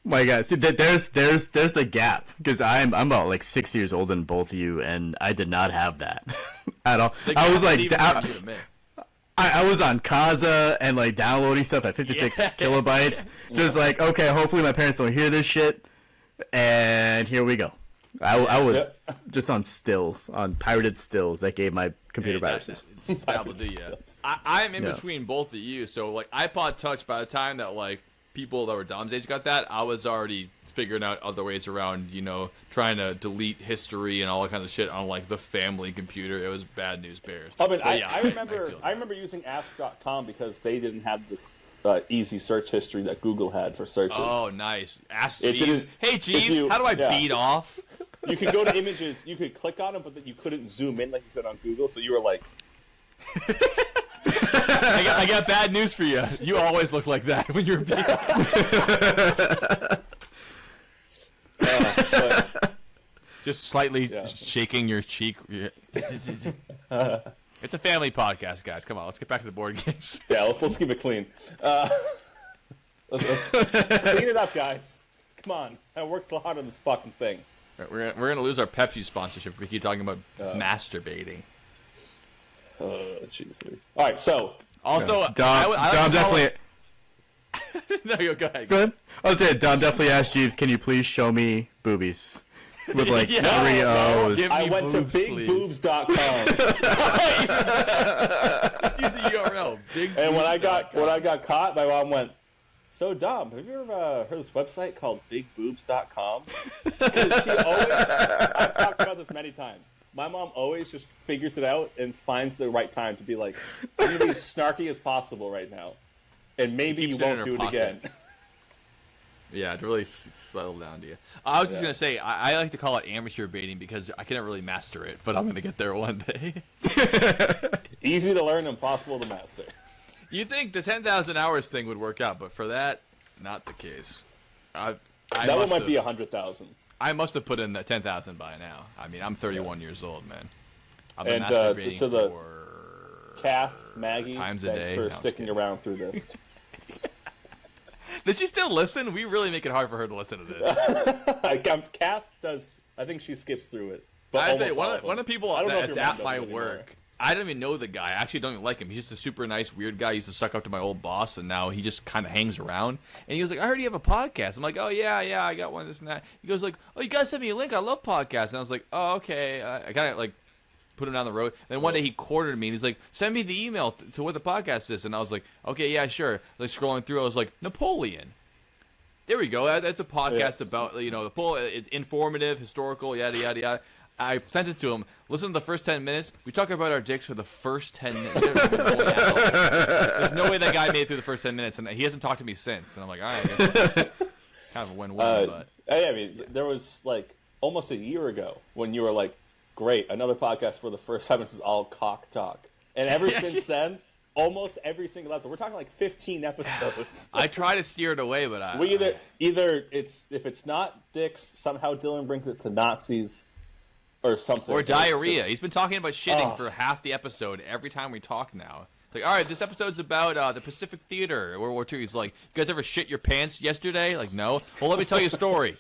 My God, see, there's the gap because I'm about like 6 years older than both of you, and I did not have that at all. I was like, I was on Kaza and like downloading stuff at 56 kilobytes. Just like, okay, hopefully my parents don't hear this shit, and here we go. I was just on stills, on pirated stills that gave my computer viruses. That will do you. I'm in between both of you, so like iPod Touch. By the time that like people that were Dom's age got that, I was already figuring out other ways around, trying to delete history and all that kind of shit on like the family computer. It was bad news bears. I mean, I remember using Ask.com because they didn't have this easy search history that Google had for searches. Oh, nice. Ask Jeeves. Hey, Jeeves, how do I beat off? You could go to images, you could click on them, but then you couldn't zoom in like you could on Google, so you were like... I got bad news for you. You always look like that when you're beat just slightly shaking your cheek. It's a family podcast, guys. Come on, let's get back to the board games. Yeah, let's keep it clean. Let's clean it up, guys. Come on, I worked hard on this fucking thing. We're gonna lose our Pepsi sponsorship if we keep talking about masturbating. Oh, Jesus. All right, so also, Dom definitely. No, go ahead. Go ahead. I was saying, Dom definitely asked Jeeves, "Can you please show me boobies?" With like 3 O's. I went to bigboobs.com. Let's use the URL. And when I got caught, my mom went, "So Dom, have you ever heard of this website called bigboobs.com?" I've talked about this many times. My mom always just figures it out and finds the right time to be like, "I'm gonna be as snarky as possible right now, and maybe you won't do it again." Yeah, to really settle down to you. I was just going to say, I like to call it amateur baiting because I can't really master it, but I'm going to get there one day. Easy to learn, impossible to master. You think the 10,000 hours thing would work out, but for that, not the case. That one might be 100,000. I must have put in the 10,000 by now. I mean, I'm 31 years old, man. I've been and masturbating to the for Kath, Maggie, times a thanks day. for sticking around through this. Does she still listen? We really make it hard for her to listen to this. Kath does. I think she skips through it. But I tell you, one of the people that's at my anymore. work, I don't even know the guy. I actually don't even like him. He's just a super nice, weird guy. He used to suck up to my old boss, and now he just kind of hangs around. And he was like, "I heard you have a podcast." I'm like, "Oh, yeah, I got one, this and that." He goes like, "Oh, you guys sent me a link. I love podcasts." And I was like, "Oh, okay." I kind of like put him down the road. And then one day he cornered me, and he's like, "Send me the email to what the podcast is." And I was like, "Okay, yeah, sure." Like scrolling through, I was like, "Napoleon." There we go. That's a podcast about, the poll. It's informative, historical, yada, yada, yada. I sent it to him. Listen to the first 10 minutes. We talk about our dicks for the first 10 minutes. There's no way that guy made it through the first 10 minutes, and he hasn't talked to me since. And I'm like, all right, I guess kind of a win-win. But I mean, there was like almost a year ago when you were like, great, another podcast for the first time. This is all cock talk. And ever since then, almost every single episode. We're talking like 15 episodes. I try to steer it away, but either it's if it's not dicks, somehow Dylan brings it to Nazis or something. Or diarrhea. He's been talking about shitting for half the episode every time we talk now. It's like, all right, this episode's about the Pacific Theater, World War II. He's like, you guys ever shit your pants yesterday? Like, no. Well, let me tell you a story.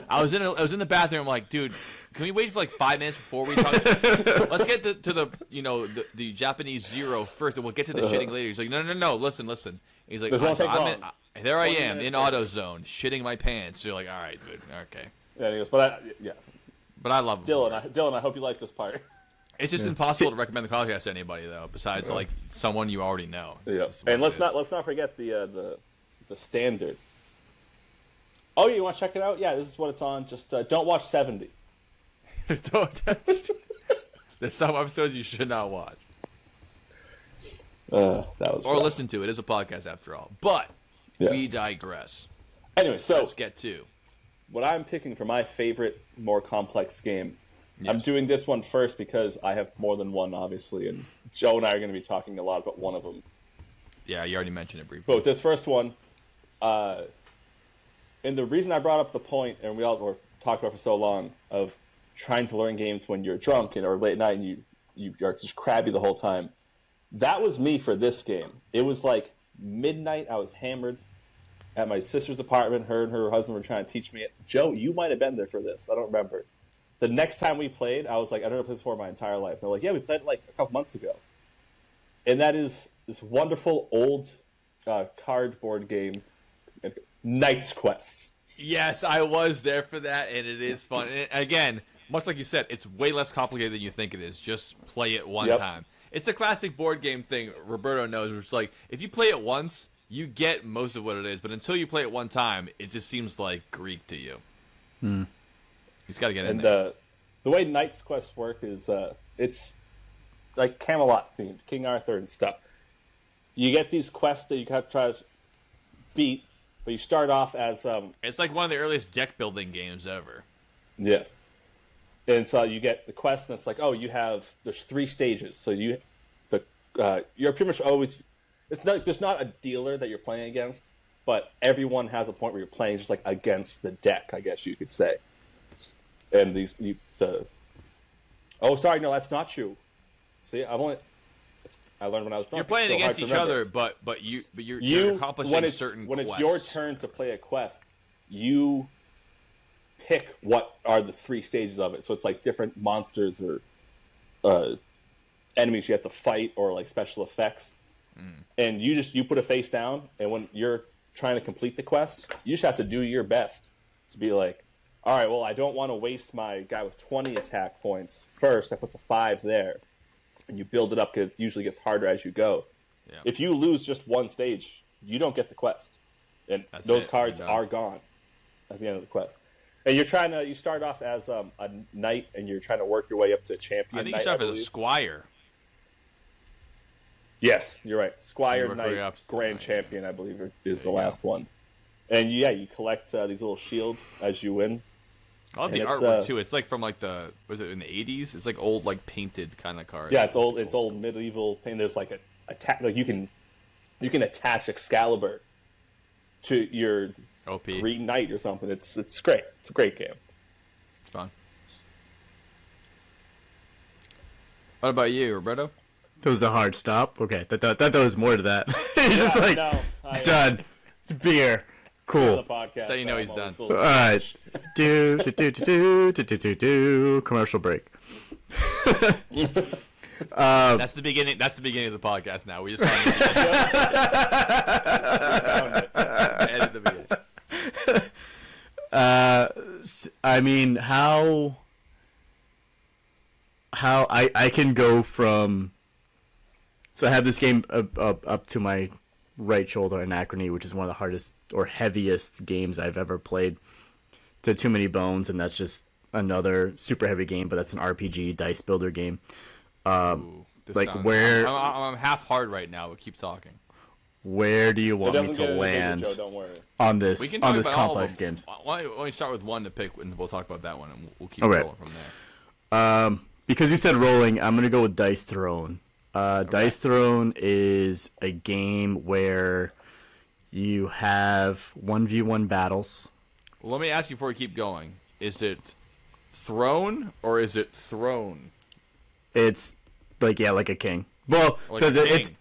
I was in the bathroom. I'm like, dude, can we wait for like 5 minutes before we talk? Let's get to the Japanese zero first, and we'll get to the shitting later. He's like, no, listen. And he's like, there I am in AutoZone, shitting my pants. So you're like, all right, dude, okay. Yeah, he goes, but But I love him. Dylan, I hope you like this part. It's just impossible to recommend the podcast to anybody though, besides like someone you already know. Yeah. And let's not forget the standard. Oh, you want to check it out? Yeah, this is what it's on. Just don't watch 70. There's some episodes you should not watch. That was or rough. listen to. It is a podcast after all. But we digress. Anyway, so let's get to what I'm picking for my favorite, more complex game. Yes. I'm doing this one first because I have more than one, obviously, and Joe and I are going to be talking a lot about one of them. Yeah, you already mentioned it briefly. But with this first one, and the reason I brought up the point, and we all were talking about for so long, of trying to learn games when you're drunk or late at night and you are just crabby the whole time, that was me for this game. It was like midnight. I was hammered at my sister's apartment. Her and her husband were trying to teach me it. Joe, you might have been there for this. I don't remember. The next time we played, I was like, I've never played this before in my entire life. They're like, yeah, we played it like a couple months ago. And that is this wonderful old cardboard game, Knight's Quest. Yes, I was there for that, and it is fun. And again, much like you said, it's way less complicated than you think it is. Just play it one time. It's a classic board game thing Roberto knows, which is like, if you play it once, you get most of what it is. But until you play it one time, it just seems like Greek to you. He's got to get in there. And the way Knight's Quest work is it's like Camelot themed, King Arthur and stuff. You get these quests that you got to try to beat, but you start off as it's like one of the earliest deck building games ever. Yes. And so you get the quest, and it's like, there's 3 stages. So you're pretty much always, there's not a dealer that you're playing against, but everyone has a point where you're playing just like against the deck, I guess you could say. And sorry, no, that's not true. See, I learned when I was drunk. You're playing against each other, but you're accomplishing certain quests. When it's your turn to play a quest, you pick what are the 3 stages of it. So it's like different monsters or enemies you have to fight, or like special effects. And you put a face down, and when you're trying to complete the quest, you just have to do your best to be like, all right, well, I don't want to waste my guy with 20 attack points first. I put the 5 there. And you build it up, because it usually gets harder as you go. Yeah. If you lose just one stage, you don't get the quest. And those cards are gone at the end of the quest. And you start off as a knight, and you're trying to work your way up to champion. I think you start as a squire. Yes, you're right. Squire, knight, grand champion, I believe, is the last one. And you collect these little shields as you win. I love the artwork too. It's like from was it in the 80s? It's like old, like painted kind of cards. Yeah, it's old. It's old medieval thing. There's like you can attach Excalibur to your OP Green Knight or something. It's great. It's a great game. It's fun. What about you, Roberto? That was a hard stop. Okay, thought there was more to that. You're just like, done. Beer. Cool. Podcast, so you know he's done. All right. Do. Commercial break. That's the beginning. That's the beginning of the podcast. Now we just edit the beginning. I mean, how I can go from. So I have this game up to my right shoulder, Anachrony, which is one of the hardest or heaviest games I've ever played, to Too Many Bones, and that's just another super heavy game, but that's an RPG dice builder game. I'm half hard right now, but keep talking. Where do you want me to land on this complex games? Why don't we start with one to pick, and we'll talk about that one, and we'll keep rolling from there. Because you said rolling, I'm gonna go with Dice Throne. Dice Throne is a game where you have 1v1 battles. Well, let me ask you before we keep going. Is it throne or is it throne? It's like a king. Well, like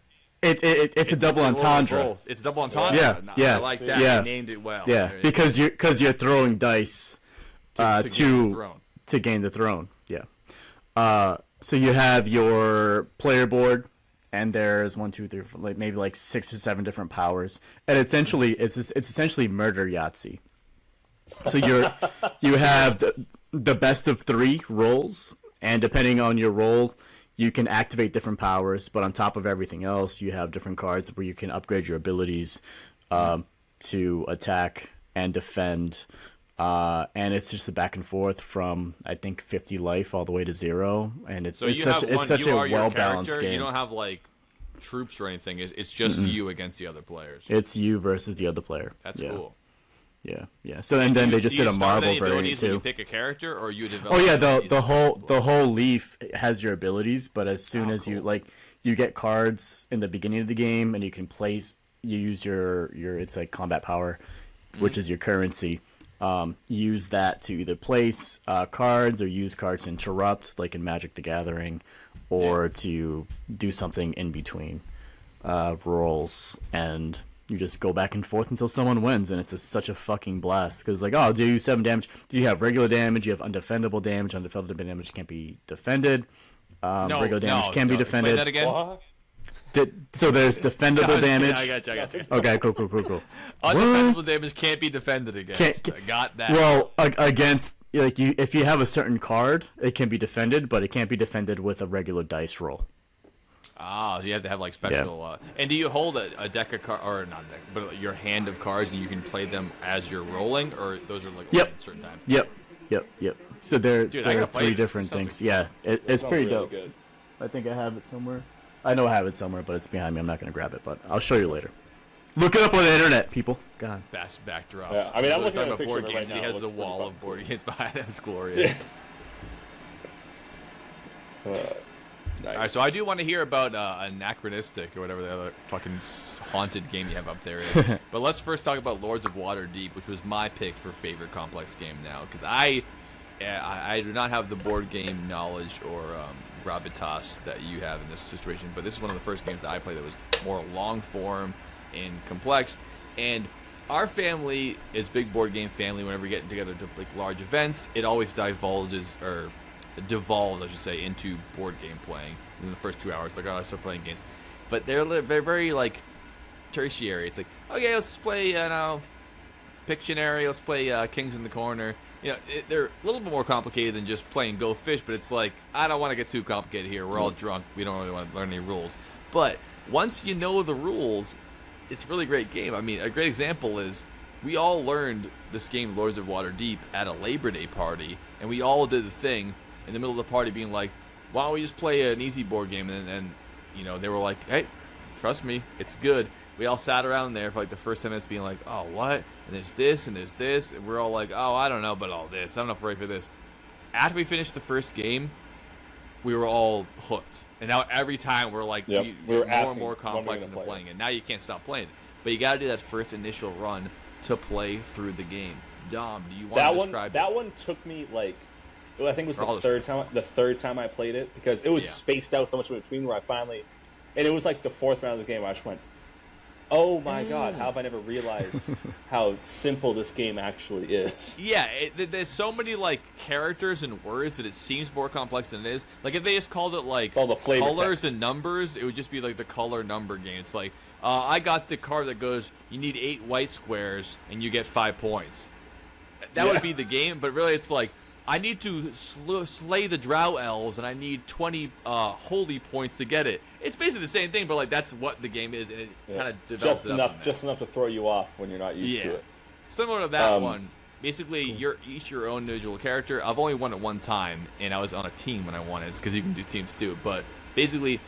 it's a double entendre. It's a double entendre. Yeah. I like that. You named it well. Yeah, because you're throwing dice to gain the throne. Yeah. So you have your player board, and there's 1, 2, 3, 4, maybe 6 or 7 different powers, and it's essentially murder Yahtzee. So you have the best of 3 rolls, and depending on your roll, you can activate different powers. But on top of everything else, you have different cards where you can upgrade your abilities to attack and defend. And it's just a back and forth from I think 50 life all the way to 0, and it's such a well balanced game. You don't have like troops or anything. It's just you against the other players. It's you versus the other player. That's cool. Yeah. So and then they just did a Marvel variant too. You pick a character, or you develop. Oh yeah, the whole leaf has your abilities, but as soon as you get cards in the beginning of the game, and you can use your it's like combat power, which is your currency. Use that to either place cards or use cards to interrupt, like in Magic the Gathering, or to do something in between rolls, and you just go back and forth until someone wins, and it's such a fucking blast. Because like, oh, do you 7 damage? Do you have regular damage? You have undefendable damage. Undefendable damage can't be defended. Regular damage can be defended. Play that again. What? So there's defendable damage. I got you. Okay, cool. Undefendable damage can't be defended against. I got that. Well, against if you have a certain card, it can be defended, but it can't be defended with a regular dice roll. Ah, so you have to have like special. Yeah. And do you hold a deck of cards, or not a deck, but your hand of cards, and you can play them as you're rolling, or those are like at certain times? Yep. So there are 3 it. different things. Yeah, it's pretty really dope. good. I think I have it somewhere. I know I have it somewhere, but it's behind me. I'm not going to grab it, but I'll show you later. Look it up on the internet, people. God. Best backdrop. Yeah, I mean, I'm looking at a about picture board of it games. right now. He has It the looks wall pretty of board games behind him. It's glorious. Nice. All right, so I do want to hear about Anachronistic, or whatever the other fucking haunted game you have up there is. But let's first talk about Lords of Waterdeep, which was my pick for favorite complex game now, because I do not have the board game knowledge or gravitas that you have in this situation, but this is one of the first games that I played that was more long form and complex. And our family is big board game family. Whenever we get together to like large events, it always devolves, I should say, into board game playing in the first 2 hours. Like, oh, I start playing games, but they're very like tertiary. It's like, okay, let's play, Pictionary. Let's play Kings in the Corner. They're a little bit more complicated than just playing Go Fish, but it's like, I don't want to get too complicated here. We're all drunk. We don't really want to learn any rules. But once you know the rules, it's a really great game. I mean, a great example is we all learned this game, Lords of Waterdeep, at a Labor Day party, and we all did the thing in the middle of the party being like, why don't we just play an easy board game? And they were like, hey, trust me, it's good. We all sat around there for like the first 10 minutes being like, oh, what? And there's this, and there's this. And we're all like, oh, I don't know about all this. I don't know if we're ready for this. After we finished the first game, we were all hooked. And now every time we're like, we we're were more asking, and more complex into playing it. Now you can't stop playing it. But you got to do that first initial run to play through the game. Dom, do you want to describe that one took me like, I think it was the third time I played it, because it was spaced out so much in between where I finally, and it was like the 4th round of the game where I just went, oh my god, how have I never realized how simple this game actually is? Yeah, there's so many like characters and words that it seems more complex than it is. Like if they just called it like all the colors and numbers, it would just be like the color number game. It's like, I got the card that goes, you need 8 white squares and you get 5 points. That would be the game, but really it's like, I need to slay the Drow Elves, and I need 20 holy points to get it. It's basically the same thing, but like that's what the game is, and it kind of develops just enough to throw you off when you're not used to it. Similar to that one. Basically, you're each your own individual character. I've only won it one time, and I was on a team when I won it. It's because you can do teams too. But basically,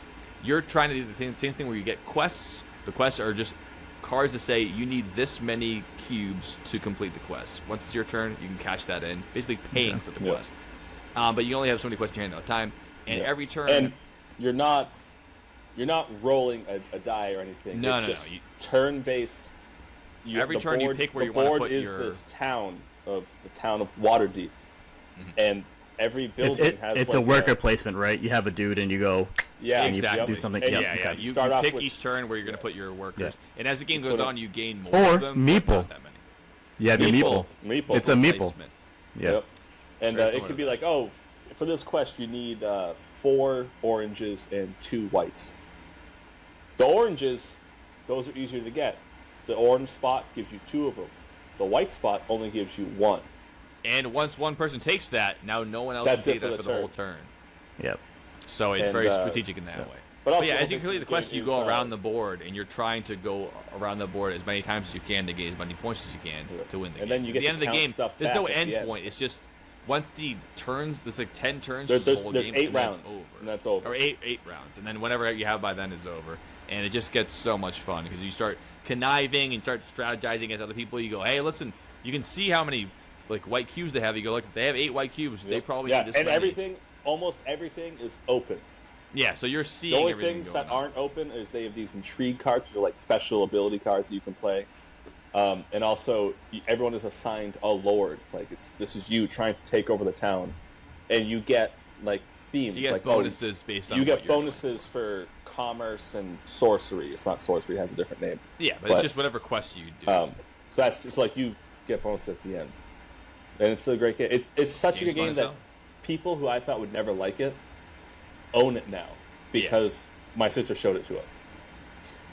you're trying to do the same thing where you get quests. The quests are just cards that say you need this many cubes to complete the quest. Once it's your turn, you can cash that in, basically paying for the quest. But you only have so many quests in your hand at a time, and every turn. And you're not rolling a die or anything. No, it's no, just no. turn based. Every turn you pick where you want to put your. The board is this town of Waterdeep, and every building has. It's like a worker placement, right? You have a dude, and you go. Yeah, and exactly. You do something. Yeah. You pick each turn where you're going to put your workers, and as the game goes on, you gain more or of them. Meeple. Not that many. Yeah, Meeple. It's a Meeple. Placement. Yep. And it could be like, oh, for this quest you need 4 oranges and 2 whites. The oranges, those are easier to get. The orange spot gives you 2 of them. The white spot only gives you 1. And once one person takes that, now no one else That's can it take for that the for the whole turn. Yep. So it's And, very strategic in that way. But also yeah, what as you makes complete the the quest, game you go is, around the board, and you're trying to go around the board as many times as you can to get as many points as you can to win the And game. then you At get the to end of the count game, stuff there's no back at end the end. point. It's just once the turns, there's like 10 turns. There's for the whole 8 game, and then rounds, it's over. and that's over. Or eight rounds, and then whatever you have by then is over. And it just gets so much fun because you start conniving and start strategizing against other people. You go, hey, listen, you can see how many like white cubes they have. You go, look, they have 8 white cubes. They probably need this and many. almost everything is open. Yeah, so you're seeing The only everything things going that on. aren't open is they have these intrigue cards, which are like special ability cards that you can play. And also, everyone is assigned a lord. Like this is you trying to take over the town, and you get like themes. You get like, bonuses based on you what get you're doing. bonuses for commerce and sorcery. It's not sorcery; it has a different name. Yeah, but it's just whatever quests you do. So that's it's like you get bonuses at the end, and it's a great game. It's such a Game's good fun game as that hell. people who I thought would never like it own it now because my sister showed it to us.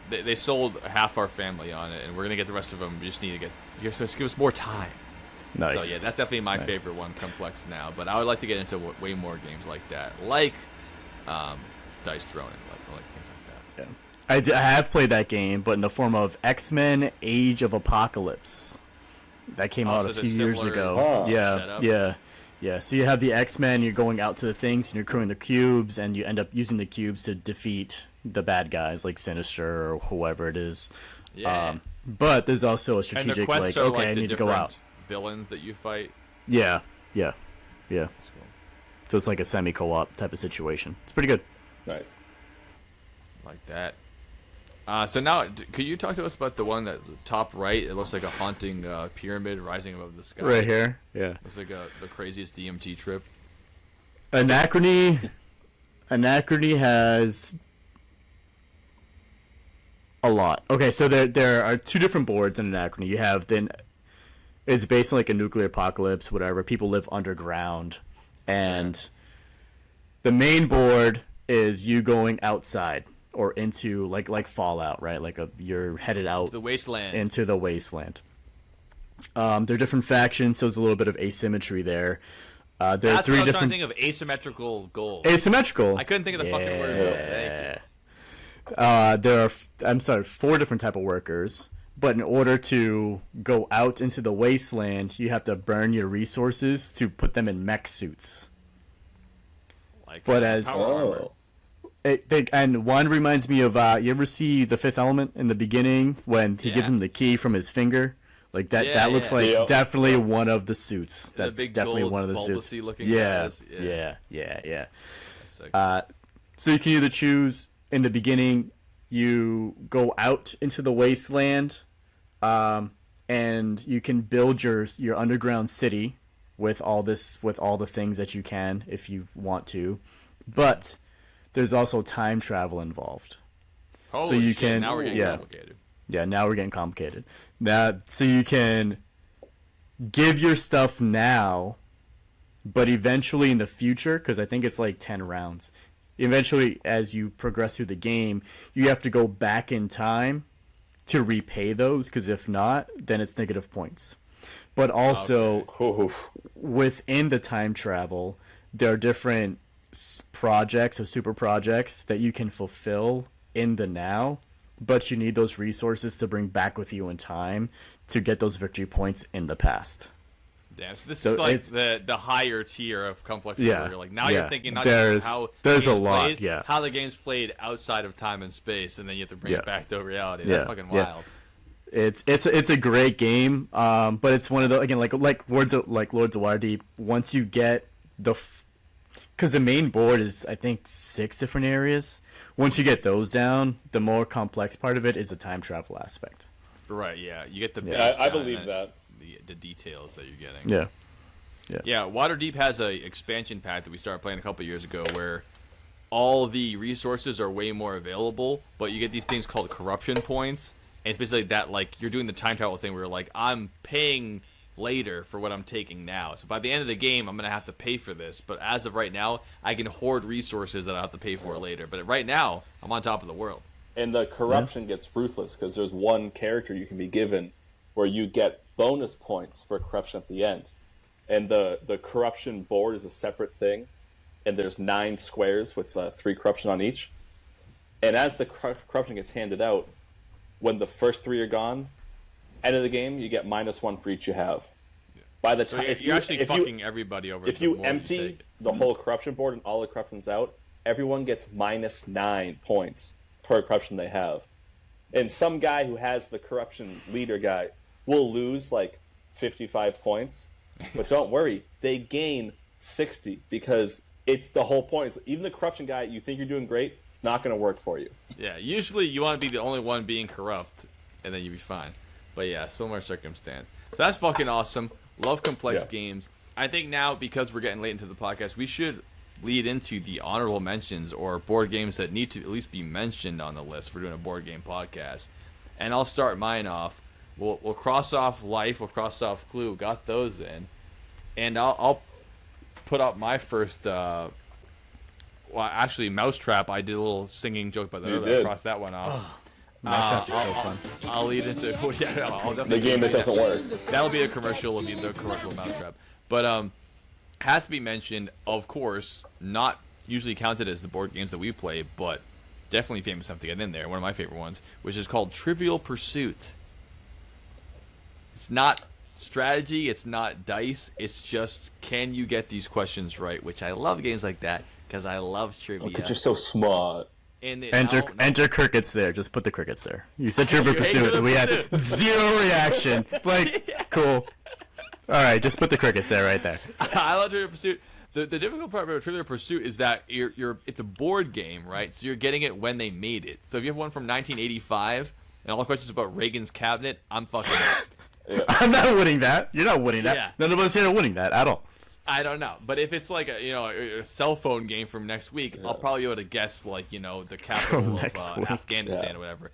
They sold half our family on it, and we're gonna get the rest of them. We just need to give us more time. Nice. So yeah, that's definitely my favorite one, Complex now. But I would like to get into way more games like that, like Dice Throne and like things like that. I have played that game, but in the form of X-Men: Age of Apocalypse. That came out so a it's a few years similar ago. setup? Yeah. So you have the X-Men, you're going out to the things, and you're crewing the cubes, and you end up using the cubes to defeat the bad guys, like Sinister or whoever it is. Yeah. But there's also a And the strategic, quests like, are okay, like I the need to go different out. villains that you fight. Yeah. That's cool. So it's like a semi-co-op type of situation. It's pretty good. Nice. Like that. So now, could you talk to us about the one that's top right? It looks like a haunting pyramid rising above the sky. Right here. Yeah. It's like the craziest DMT trip. Anachrony has a lot. Okay, so there are 2 different boards in Anachrony. You have it's based on like a nuclear apocalypse, whatever. People live underground, and the main board is you going outside or into like Fallout, right? Like you're headed out The wasteland. into the wasteland. There are different factions, so there's a little bit of asymmetry there. There are That's 3 what I was trying different to think of, asymmetrical goals. asymmetrical. I couldn't think of the fucking word. Thank you. There are 4 different type of workers, but in order to go out into the wasteland, you have to burn your resources to put them in mech suits. Like But as power armor. and one reminds me of you ever see The Fifth Element in the beginning when he gives him the key from his finger? Like that. Yeah, that looks yeah. like Yeah. definitely one of the suits. The That's big definitely gold one of the suits. bulbousy looking Yeah, guys. yeah. Sick. So you can either choose in the beginning, you go out into the wasteland, and you can build your underground city with all the things that you can if you want to, but there's also time travel involved. Holy so you shit, can now we're getting complicated. Yeah, now we're getting complicated. Now, so you can give your stuff now, but eventually in the future, because I think it's like 10 rounds, eventually as you progress through the game, you have to go back in time to repay those, because if not, then it's negative points. But also, within the time travel, there are different projects or super projects that you can fulfill in the now, but you need those resources to bring back with you in time to get those victory points in the past. Damn, so this So is like it's- the higher tier of complexity. Yeah, Where you're like now yeah. you're thinking not There's- just how there's the a game's lot, played, yeah. how the game's played outside of time and space, and then you have to bring Yeah. it back to reality. Yeah, That's fucking yeah. wild. It's a great game, but it's one of the, again, like Lords of Waterdeep. Once you get because the main board is, I think, 6 different areas. Once you get those down, the more complex part of it is the time travel aspect. Right? Yeah, you get the base I down, believe and that. it's the details that you're getting. Yeah. Yeah, Waterdeep has a expansion pack that we started playing a couple years ago where all the resources are way more available, but you get these things called corruption points. And it's basically that, like, you're doing the time travel thing where you're like, I'm paying later for what I'm taking now. So by the end of the game, I'm going to have to pay for this. But as of right now, I can hoard resources that I'll have to pay for later. But right now, I'm on top of the world. And the corruption gets ruthless because there's one character you can be given where you get bonus points for corruption at the end. and the corruption board is a separate thing, and there's 9 squares with 3 corruption on each. And as the corruption gets handed out, when the first 3 are gone, end of the game, you get -1 for each you have. By the time, you're actually fucking everybody over. If you empty the whole corruption board and all the corruption's out, everyone gets -9 points per corruption they have. And some guy who has the corruption leader guy will lose like 55 points. But don't worry, they gain 60 because it's the whole point. Is even the corruption guy, you think you're doing great, it's not going to work for you. Yeah, usually you want to be the only one being corrupt, and then you'll be fine. But yeah, similar circumstance. So that's fucking awesome. Love complex games. I think now, because we're getting late into the podcast, we should lead into the honorable mentions or board games that need to at least be mentioned on the list. We're doing a board game podcast. And I'll start mine off. We'll cross off Life. We'll cross off Clue. Got those in. And I'll put up my first... well, actually, Mousetrap. I did a little singing joke about that earlier. I crossed that one off. Mousetrap is so fun. I'll lead into... Well, yeah, I'll definitely... The game that doesn't work. That'll be a commercial. It'll be the commercial Mousetrap. But has to be mentioned, of course, not usually counted as the board games that we play, but definitely famous enough to get in there. One of my favorite ones, which is called Trivial Pursuit. It's not strategy. It's not dice. It's just, can you get these questions right? Which I love games like that because I love trivia. Because you're so smart. And enter crickets there. Just put the crickets there. You said Trivial Pursuit, and we had 0 reaction. Like, cool. All right, just put the crickets there, right there. I love Trivial Pursuit. The difficult part about Trivial Pursuit is that it's a board game, right? So you're getting it when they made it. So if you have one from 1985 and all the questions about Reagan's cabinet, I'm fucking up. I'm not winning that. You're not winning that. Yeah. None of us here are winning that at all. I don't know, but if it's like a cell phone game from next week, I'll probably be able to guess like the capital of Afghanistan or whatever.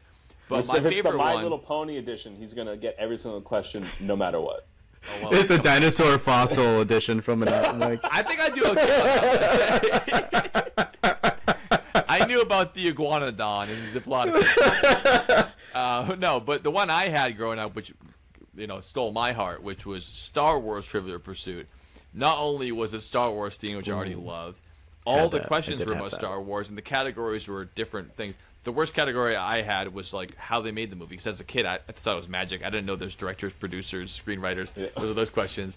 But my if it's favorite the My one, Little Pony edition, he's gonna get every single question no matter what. Oh, well, It's a dinosaur fossil edition from an like. I think I do okay. I knew about the iguanodon and the Diplodocus. No, but the one I had growing up, which stole my heart, which was Star Wars Trivial Pursuit. Not only was it Star Wars theme, which I already loved, all the questions were about Star Wars, and the categories were different things. The worst category I had was like how they made the movie. Because as a kid, I thought it was magic. I didn't know there's directors, producers, screenwriters. Those are those questions.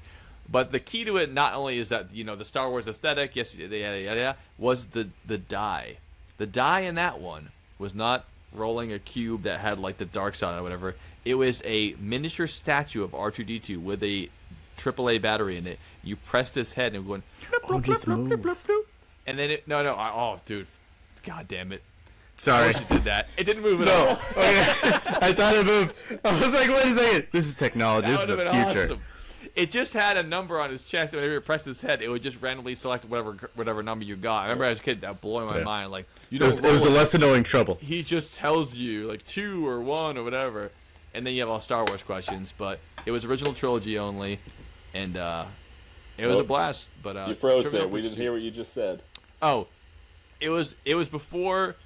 But the key to it not only is that the Star Wars aesthetic, yes, yada yada yada, was the die. The die in that one was not rolling a cube that had like the dark side or whatever. It was a miniature statue of R2-D2 with a AAA battery in it. You press his head and going, and then oh dude, god damn it. Sorry. I wish it did that. It didn't move at all. Okay. I thought it moved. I was like, wait a second. This is technology. This is the future. Awesome. It just had a number on his chest, and whenever you pressed his head, it would just randomly select whatever number you got. I remember as a kid that blowing my mind. Like, it was a lesson knowing trouble. He just tells you like 2 or 1 or whatever, and then you have all Star Wars questions. But it was original trilogy only, and it was a blast. But you froze there. We didn't hear what you just said. Oh, it was before.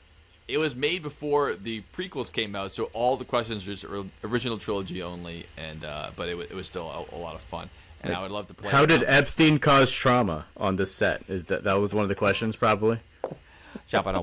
It was made before the prequels came out, so all the questions were just original trilogy only, and but it was still a lot of fun, and I would love to play. How did Epstein cause trauma on this set? That was one of the questions, probably. But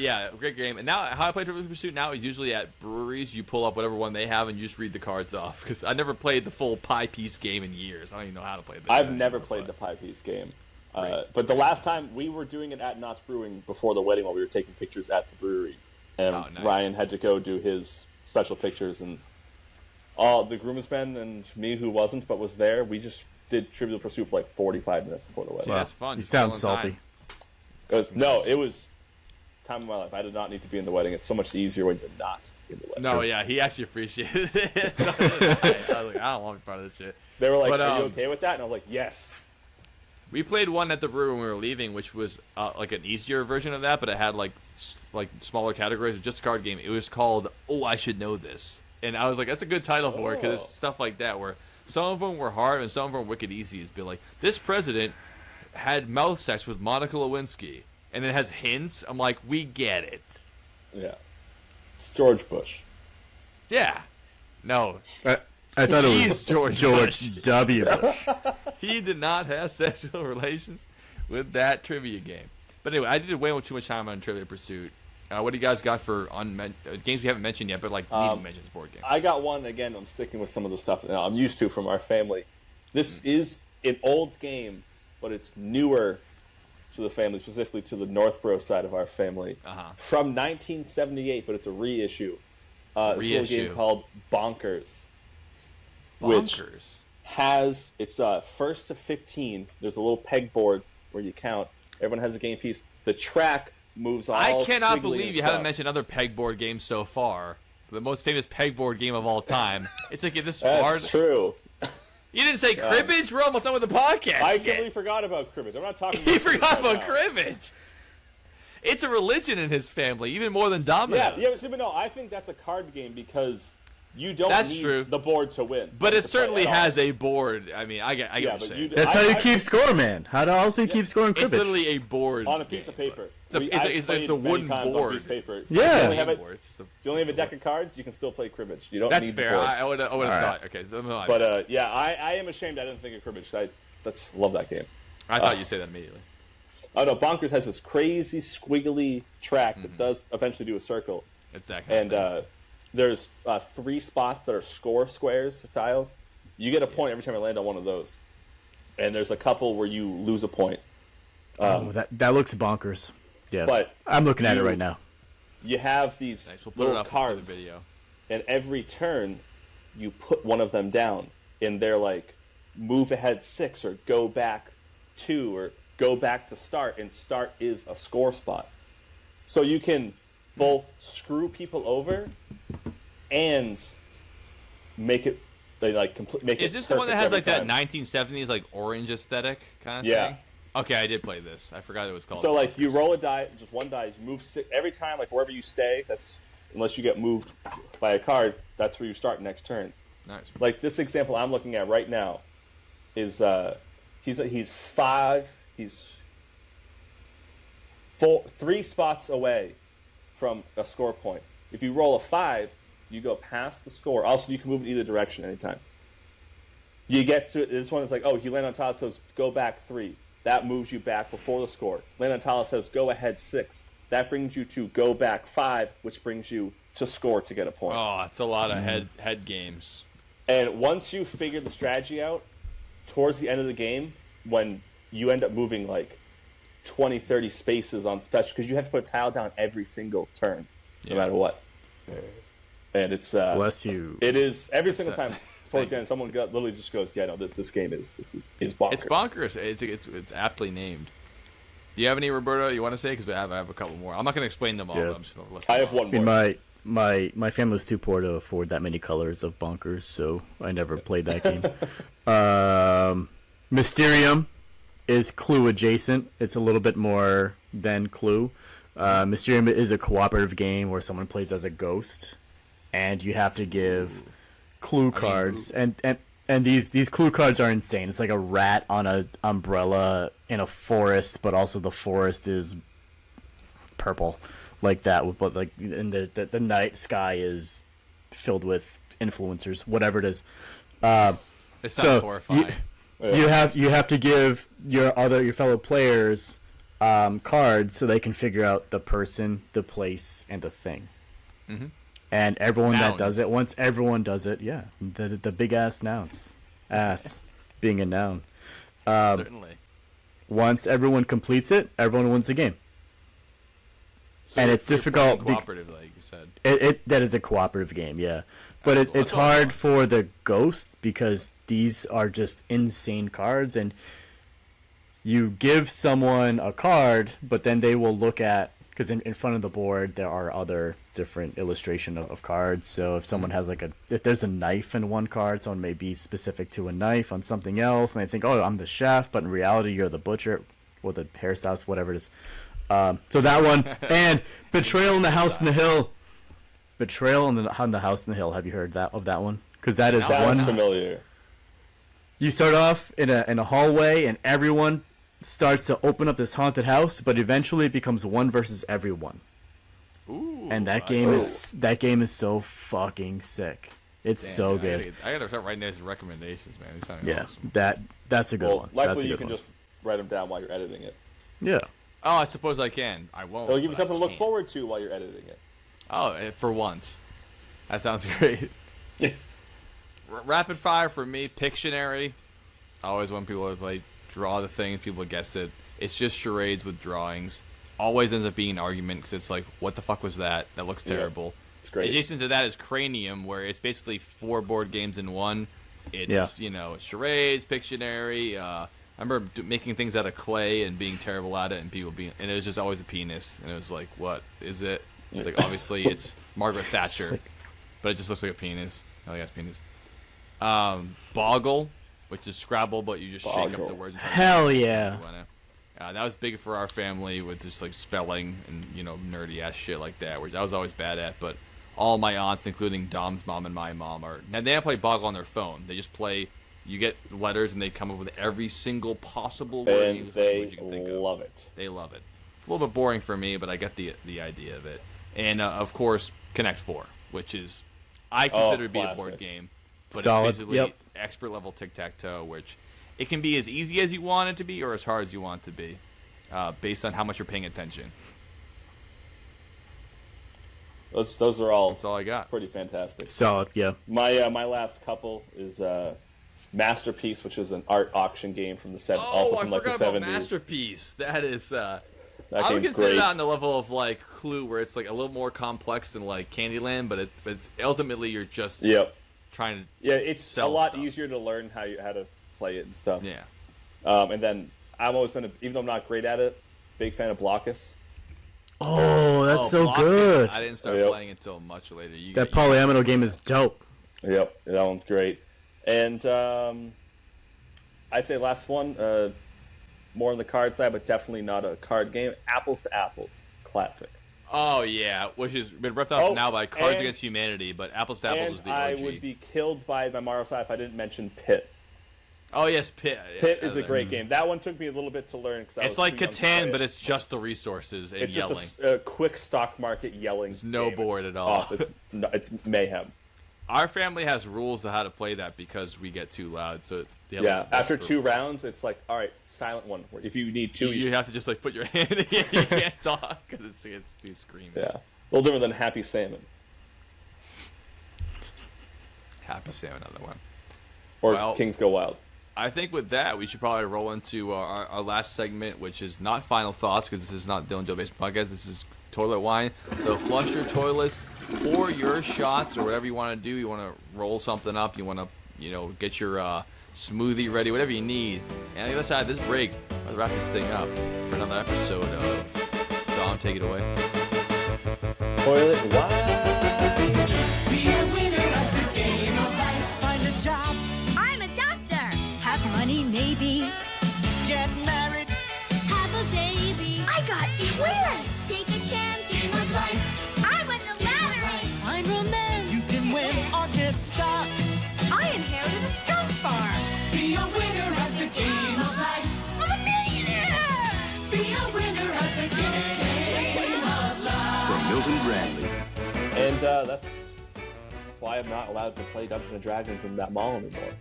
yeah, great game. And now, how I play Trivial Pursuit now is usually at breweries. You pull up whatever one they have, and you just read the cards off. Because I never played the full pie piece game in years. I don't even know how to play this. I've never played the pie piece game. But the last time we were doing it at Knott's Brewing before the wedding while we were taking pictures at the brewery. And nice. Ryan had to go do his special pictures. And all the groomsmen and me who wasn't but was there, we just did Trivial Pursuit for like 45 minutes before the wedding. Yeah, it's fun. You sound salty. It was time of my life. I did not need to be in the wedding. It's so much easier when you're not in the wedding. No, yeah, he actually appreciated it. I was like, I don't want to be part of this shit. They were like, are you okay with that? And I was like, yes. We played one at the brewery when we were leaving, which was like an easier version of that, but it had like smaller categories. It was just a card game. It was called "Oh, I Should Know This," and I was like, "That's a good title for it," because it's stuff like that where some of them were hard and some of them were wicked easy. It's be like, this president had mouth sex with Monica Lewinsky, and it has hints. I'm like, we get it. Yeah, it's George Bush. Yeah, no. I I thought it He's was George George W. Bush. He did not have sexual relations with that trivia game. But anyway, I did way too much time on Trivia Pursuit. What do you guys got for games we haven't mentioned yet, but like need to mention board games? I got one, again, I'm sticking with some of the stuff that I'm used to from our family. This is an old game, but it's newer to the family, specifically to the Northborough side of our family. From 1978, but it's a reissue. It's a little game called Bonkers. Which has, it's first to 15. There's a little pegboard where you count. Everyone has a game piece. The track moves all I cannot squiggly believe and you stuff. haven't mentioned other pegboard games so far. The most famous pegboard game of all time. It's like this That's far. true. You didn't say cribbage? We're almost done with the podcast. I completely forgot about cribbage. I'm not talking about He forgot cribbage right about now. cribbage. It's a religion in his family, even more than dominoes. Yeah, but no, I think that's a card game because you don't need true. the board to win. But it to play certainly at all. has a board. I mean, I get what you're saying. That's how you keep score, man. How else do you keep scoring It's cribbage? literally a board on a piece of paper. It's a wooden board. On a piece of paper. Yeah. If you only have a deck of cards, you can still play cribbage. You don't That's need fair. the board. I would have thought. Okay, But I am ashamed I didn't think of cribbage. I love that game. I thought you'd say that immediately. Oh no, Bonkers has this crazy squiggly track that does eventually do a circle. It's that kind of thing. There's 3 spots that are score squares or tiles. You get a point every time you land on one of those. And there's a couple where you lose a point. That looks bonkers. Yeah, but I'm looking at it right now. You have these Nice. We'll put little it up cards, for the video. and every turn you put one of them down, and they're like move ahead 6 or go back 2 or go back to start, and start is a score spot. So you can both screw people over and make it make Is it this the one that perfect has every like time. that 1970s like orange aesthetic kind of Yeah. thing? Okay, I did play this. I forgot it was called. So like you roll a die, just one die, you move 6 every time, like wherever you stay, that's unless you get moved by a card, that's where you start next turn. Nice. Like this example I'm looking at right now is he's 3 spots away from a score point. If you roll a 5, you go past the score. Also, you can move in either direction anytime. You get to this one. It's like, oh, you land on top. It says go back 3. That moves you back before the score. Land on top says go ahead 6. That brings you to go back 5, which brings you to score to get a point. Oh, it's a lot of head games. And once you figure the strategy out, towards the end of the game, when you end up moving like 20, 30 spaces on special, because you have to put a tile down every single turn, no matter what. And it's Bless you. It is every single time towards the end, someone literally just goes, "Yeah, no, this game is bonkers." It's bonkers. It's aptly named. Do you have any, Roberto, you want to say? Because I have a couple more. I'm not going to explain them all. Yeah. But I'm just gonna list I them have off. one more. My family was too poor to afford that many colors of bonkers, so I never played that game. Mysterium is Clue adjacent. It's a little bit more than Clue. Mysterium is a cooperative game where someone plays as a ghost, and you have to give clue cards. And these clue cards are insane. It's like a rat on an umbrella in a forest, but also the forest is purple, like that. But like, and the night sky is filled with influencers, whatever it is. It sounds horrifying. You have to give your fellow players cards so they can figure out the person, the place, and the thing. Mm-hmm. And everyone Nouns. that does it, once everyone does it, yeah, the big ass nouns, ass being a noun. Certainly. Once everyone completes it, everyone wins the game. So And it's you're difficult playing cooperative, like you said. That is a cooperative game, yeah. But Cool. it's That's all I hard want. for the ghost because these are just insane cards, and you give someone a card, but then they will look at, because in front of the board there are other different illustration of cards. So if someone has if there's a knife in one card, someone may be specific to a knife on something else, and they think, oh, I'm the chef, but in reality you're the butcher or the hairstylist, whatever it is. So that one, and Betrayal in the House in the Hill. Betrayal on the House in the Hill. Have you heard of that one? Because that is Sounds one. familiar. You start off in a hallway, and everyone starts to open up this haunted house, but eventually it becomes one versus everyone. Ooh, And that game is so fucking sick. It's Damn, so man, good. I gotta start writing those recommendations, man. These sound Yeah, awesome. that's a good Well, one. That's a luckily you good can one. just write them down while you're editing it. Yeah. Oh, I suppose I can. I won't. It'll give you but something I to look can. forward to while you're editing it. Oh, for once. That sounds great. Rapid fire for me, Pictionary. I always want people to like draw the things, people guess it. It's just charades with drawings. Always ends up being an argument because it's like, what the fuck was that? That looks terrible. It's great. Adjacent to that is Cranium, where it's basically 4 board games in one. It's, it's charades, Pictionary. I remember making things out of clay and being terrible at it, and and it was just always a penis. And it was like, what is it? It's like, obviously, it's Margaret Thatcher, but it just looks like a penis. Oh, yeah, it's penis. Boggle, which is Scrabble, but you just shake up the words. And Hell yeah. That was big for our family with just like spelling and nerdy ass shit like that, which I was always bad at. But all my aunts, including Dom's mom and my mom, now they don't play Boggle on their phone. They just play. You get letters and they come up with every single possible word And they you can think love of. it. They love it. It's a little bit boring for me, but I get the idea of it. And of course, Connect 4, which is I consider to be a board game, but Solid. it's basically Yep. expert level tic-tac-toe, which it can be as easy as you want it to be or as hard as you want it to be, based on how much you're paying attention. Those are all That's all I got. pretty fantastic. Solid. Yeah. My last couple is Masterpiece, which is an art auction game from the also from like the 70s. About Masterpiece. That is. That I would game's consider great. that on the level of like Clue, where it's like a little more complex than like Candyland, but it's ultimately you're just trying to it's a sell lot stuff. easier to learn how to play it and stuff. Yeah. And then I've always been, even though I'm not great at it, big fan of Blockus. Oh, that's so Block good. I didn't start playing until much later. That polyomino game is dope. Yep, that one's great. And I'd say last one, more on the card side, but definitely not a card game. Apples to Apples, classic. Oh yeah, which has been ripped off now by Cards and- Against Humanity, but Apples to Apples was the OG. I would be killed by my Mario side if I didn't mention Pit. Oh yes, Pit. Pit is a great game. That one took me a little bit to learn because It's like Catan, but it's just the resources and it's yelling. just a quick stock market yelling. There's no game. board It's at all. awesome. It's mayhem. Our family has rules to how to play that because we get too loud. So it's After 2 rounds, it's like, all right, silent one. If you need 2, you have to just like put your hand in. You can't talk because it's too screaming. Yeah, a little different than Happy Salmon Happy Salmon, another one. or Kings Go Wild. I think with that, we should probably roll into our last segment, which is not final thoughts, because this is not Dylan Joe Based Podcast. This is toilet wine. So flush your toilets, pour your shots, or whatever you want to do. You want to roll something up. You want to, get your smoothie ready, whatever you need. And on the other side of this break, let's wrap this thing up for another episode of Dom. Take it away. Toilet wine. Be a winner of the game of life. Find a job. I'm a doctor. Have money, maybe. Get married. Have a baby. I got twins. Take a chance. Game of life. I win the lottery. Find romance. You can win or get stuck. I inherited a skunk farm. Be a winner of the game of life. I'm a millionaire. Be a winner of the game of life. From Milton Bradley. And that's why I'm not allowed to play Dungeons and Dragons in that mall anymore.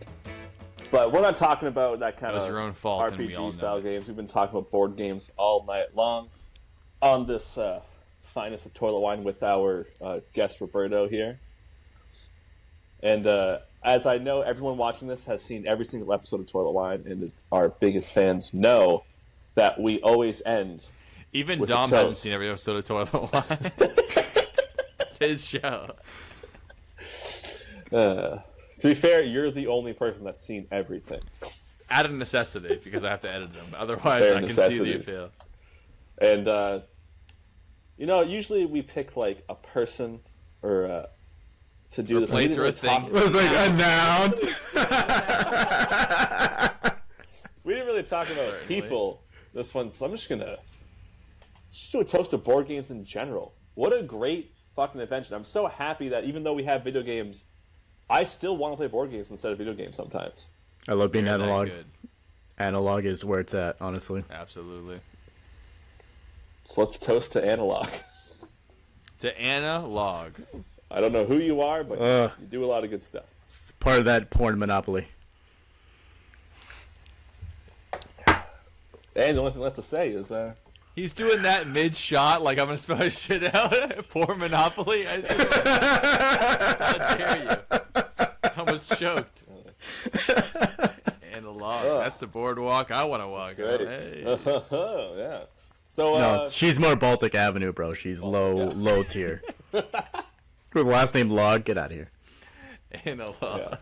But we're not talking about that kind That was of your own fault, and we all know RPG style it. games. We've been talking about board games all night long on this finest of toilet wine with our guest Roberto here. And as I know, everyone watching this has seen every single episode of Toilet Wine, and is our biggest fans know that we always end. Even with a Dom hasn't toast. seen every episode of Toilet Wine. It's his show. To be fair, you're the only person that's seen everything. Out of necessity, because I have to edit them. Otherwise, Bare I can see the necessities. appeal. And usually we pick like a person or to do Or a this. place We or a didn't really thing. It was like a noun. We didn't really talk about Certainly. people this one, so I'm just gonna do a toast to board games in general. What a great fucking invention! I'm so happy that even though we have video games, I still want to play board games instead of video games sometimes. I love being They're that analog. good. Analog is where it's at, honestly. Absolutely. So let's toast to analog. To analog. I don't know who you are, but you do a lot of good stuff. It's part of that porn monopoly. And the only thing left to say is, He's doing that mid-shot like I'm going to spell his shit out. Poor Monopoly. How dare you? I almost choked. And a log. That's the boardwalk I want to walk. great. Hey. Yeah. So, No, she's more Baltic Avenue, bro. She's low tier. With last name Log, get out of here. And a log.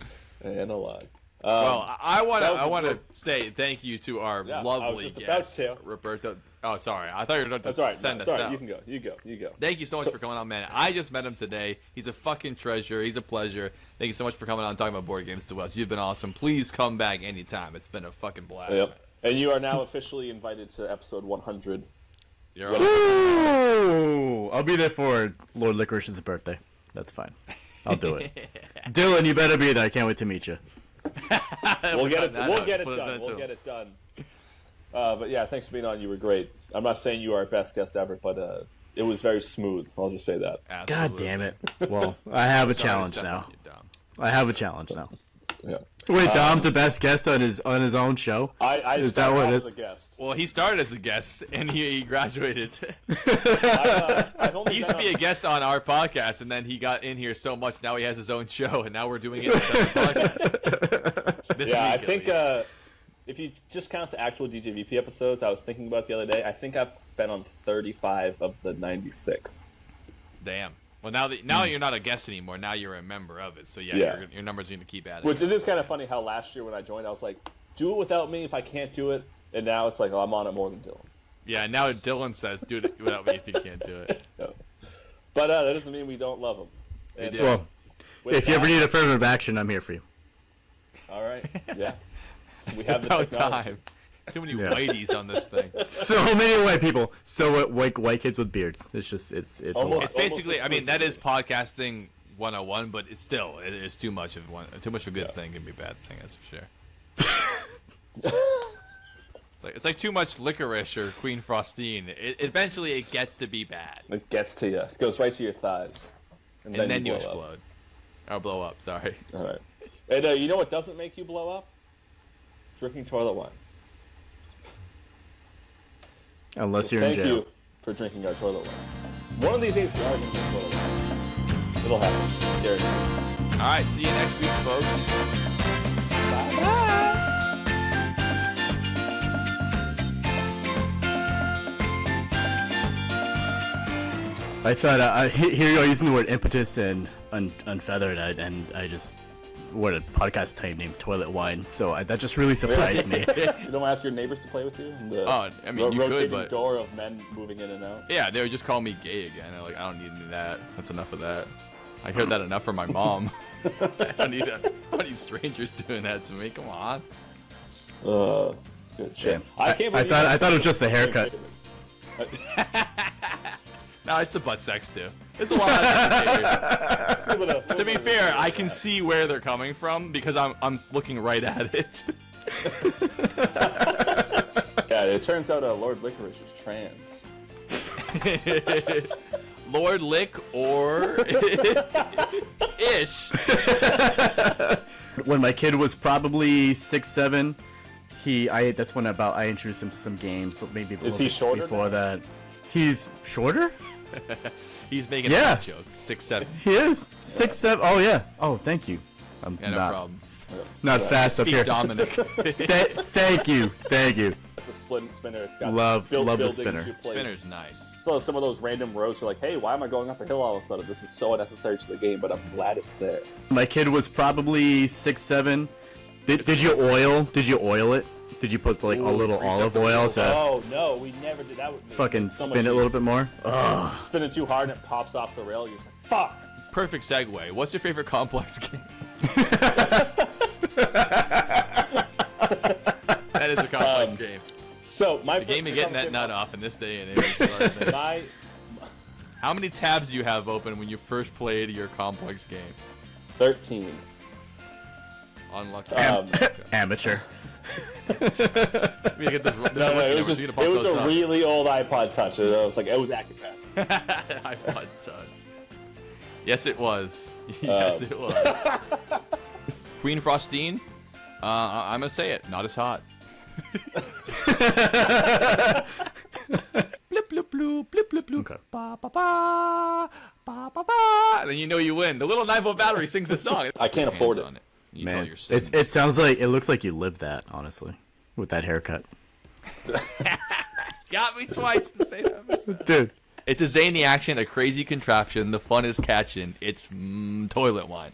yeah. And a lot. Well, I want to say thank you to our lovely guest, about to. Roberto. Oh, sorry. I thought you were going to That's all right. send That's us all right. out. You can go. You go. Thank you so much for coming on, man. I just met him today. He's a fucking treasure. He's a pleasure. Thank you so much for coming on and talking about board games to us. You've been awesome. Please come back anytime. It's been a fucking blast. Yep. And you are now officially invited to episode 100. You're on. Ooh, I'll be there for Lord Licorice's birthday. That's fine. I'll do it. Dylan, you better be there. I can't wait to meet you. We'll get it done. We'll get it done. But yeah, thanks for being on. You were great. I'm not saying you are our best guest ever, but it was very smooth. I'll just say that. Absolutely. God damn it. Well, I have a challenge now. Yeah. Wait, Dom's the best guest on his own show? I Is that started what off it as is? a guest. Well, he started as a guest, and he graduated. I've only He used to been be a guest on our podcast, and then he got in here so much, now he has his own show, and now we're doing it as a podcast. This yeah, I week, at think least. if you just count the actual DJVP episodes, I was thinking about the other day, I think I've been on 35 of the 96. Damn. Well, now you're not a guest anymore. Now you're a member of it. So, Yeah. your numbers are going to keep adding. Which it is kind of funny how last year when I joined, I was like, do it without me if I can't do it. And now it's like, oh, I'm on it more than Dylan. Yeah, now Dylan says, do it without me if you can't do it. No. But that doesn't mean we don't love him. And, do. Well, if you ever need affirmative action, I'm here for you. All right. Yeah. We It's have the about technology. time. Too many whiteys on this thing. So many white people. So white kids with beards. It's just it's a Almost. lot. It's basically, I mean, that is podcasting 101, but it's still, it's too much of a good thing can be a bad thing, that's for sure. It's like too much licorice or Queen Frostine. Eventually it gets to be bad. It gets to you. It goes right to your thighs. And then you blow up. explode. Or blow up, sorry. All right. And you know what doesn't make you blow up? Drinking toilet wine. Unless you're in Thank jail. you for drinking our toilet wine. One of these days we are drinking toilet wine. It'll happen. Guaranteed. All right, see you next week, folks. I thought here you are using the word impetus and unfeathered, and I just what a podcast type named Toilet Wine. So that just really surprised me. You don't ask your neighbors to play with you? The Oh, I mean, you could, rotating but- door of men moving in and out. Yeah, they would just call me gay again. I'm like, I don't need any of that. That's enough of that. I heard that enough from my mom. I don't need strangers doing that to me. Come on. Good shit. Damn. I can't believe I thought it was just the haircut. No, it's the butt sex too. It's a lot of different To be fair, I can see where they're coming from because I'm looking right at it. Yeah, it turns out Lord Licorice is trans. Lord Lick or ish. When my kid was probably 6, 7, that's when I introduced him to some games. So maybe Is he shorter before now? that. He's shorter? He's making Yeah. a joke. 6, 7. He is 6, 7. Oh yeah. Oh, thank you. I'm Yeah, no problem. not fast up Speak here. Dominic. Thank you. The spinner, it's got Love the buildings spinner. you place. Spinner's nice. So some of those random roads are like, hey, why am I going up a hill all of a sudden? This is so unnecessary to the game, but I'm glad it's there. My kid was probably 6, 7. Did you oil it? Did you put like a little olive oil to Oh no, we never did that with me. fucking So spin much it a little easier. bit more? Ugh. Spin it too hard and it pops off the rail. You're just like, fuck. Perfect segue. What's your favorite complex game? That is a complex game. So my The game of getting that nut off in this day and age. My How many tabs do you have open when you first played your complex game? 13. Unlucky. Amateur. We gotta get this. No, it was a really old iPod Touch. It was like it was Active Pass. iPod Touch. Yes, it was. Yes, it was. Queen Frostine. I'm gonna say it. Not as hot. Blip blip bloop, blip blip bloop. Okay. Ba ba ba ba ba ba. And then you know you win. The little 9-volt battery sings the song. I can't afford it. On it. You tell Man, your sins. it sounds like it looks like you lived that, honestly, with that haircut, Got me twice in the same episode. dude. It's a zany action, a crazy contraption. The fun is catching. It's toilet wine.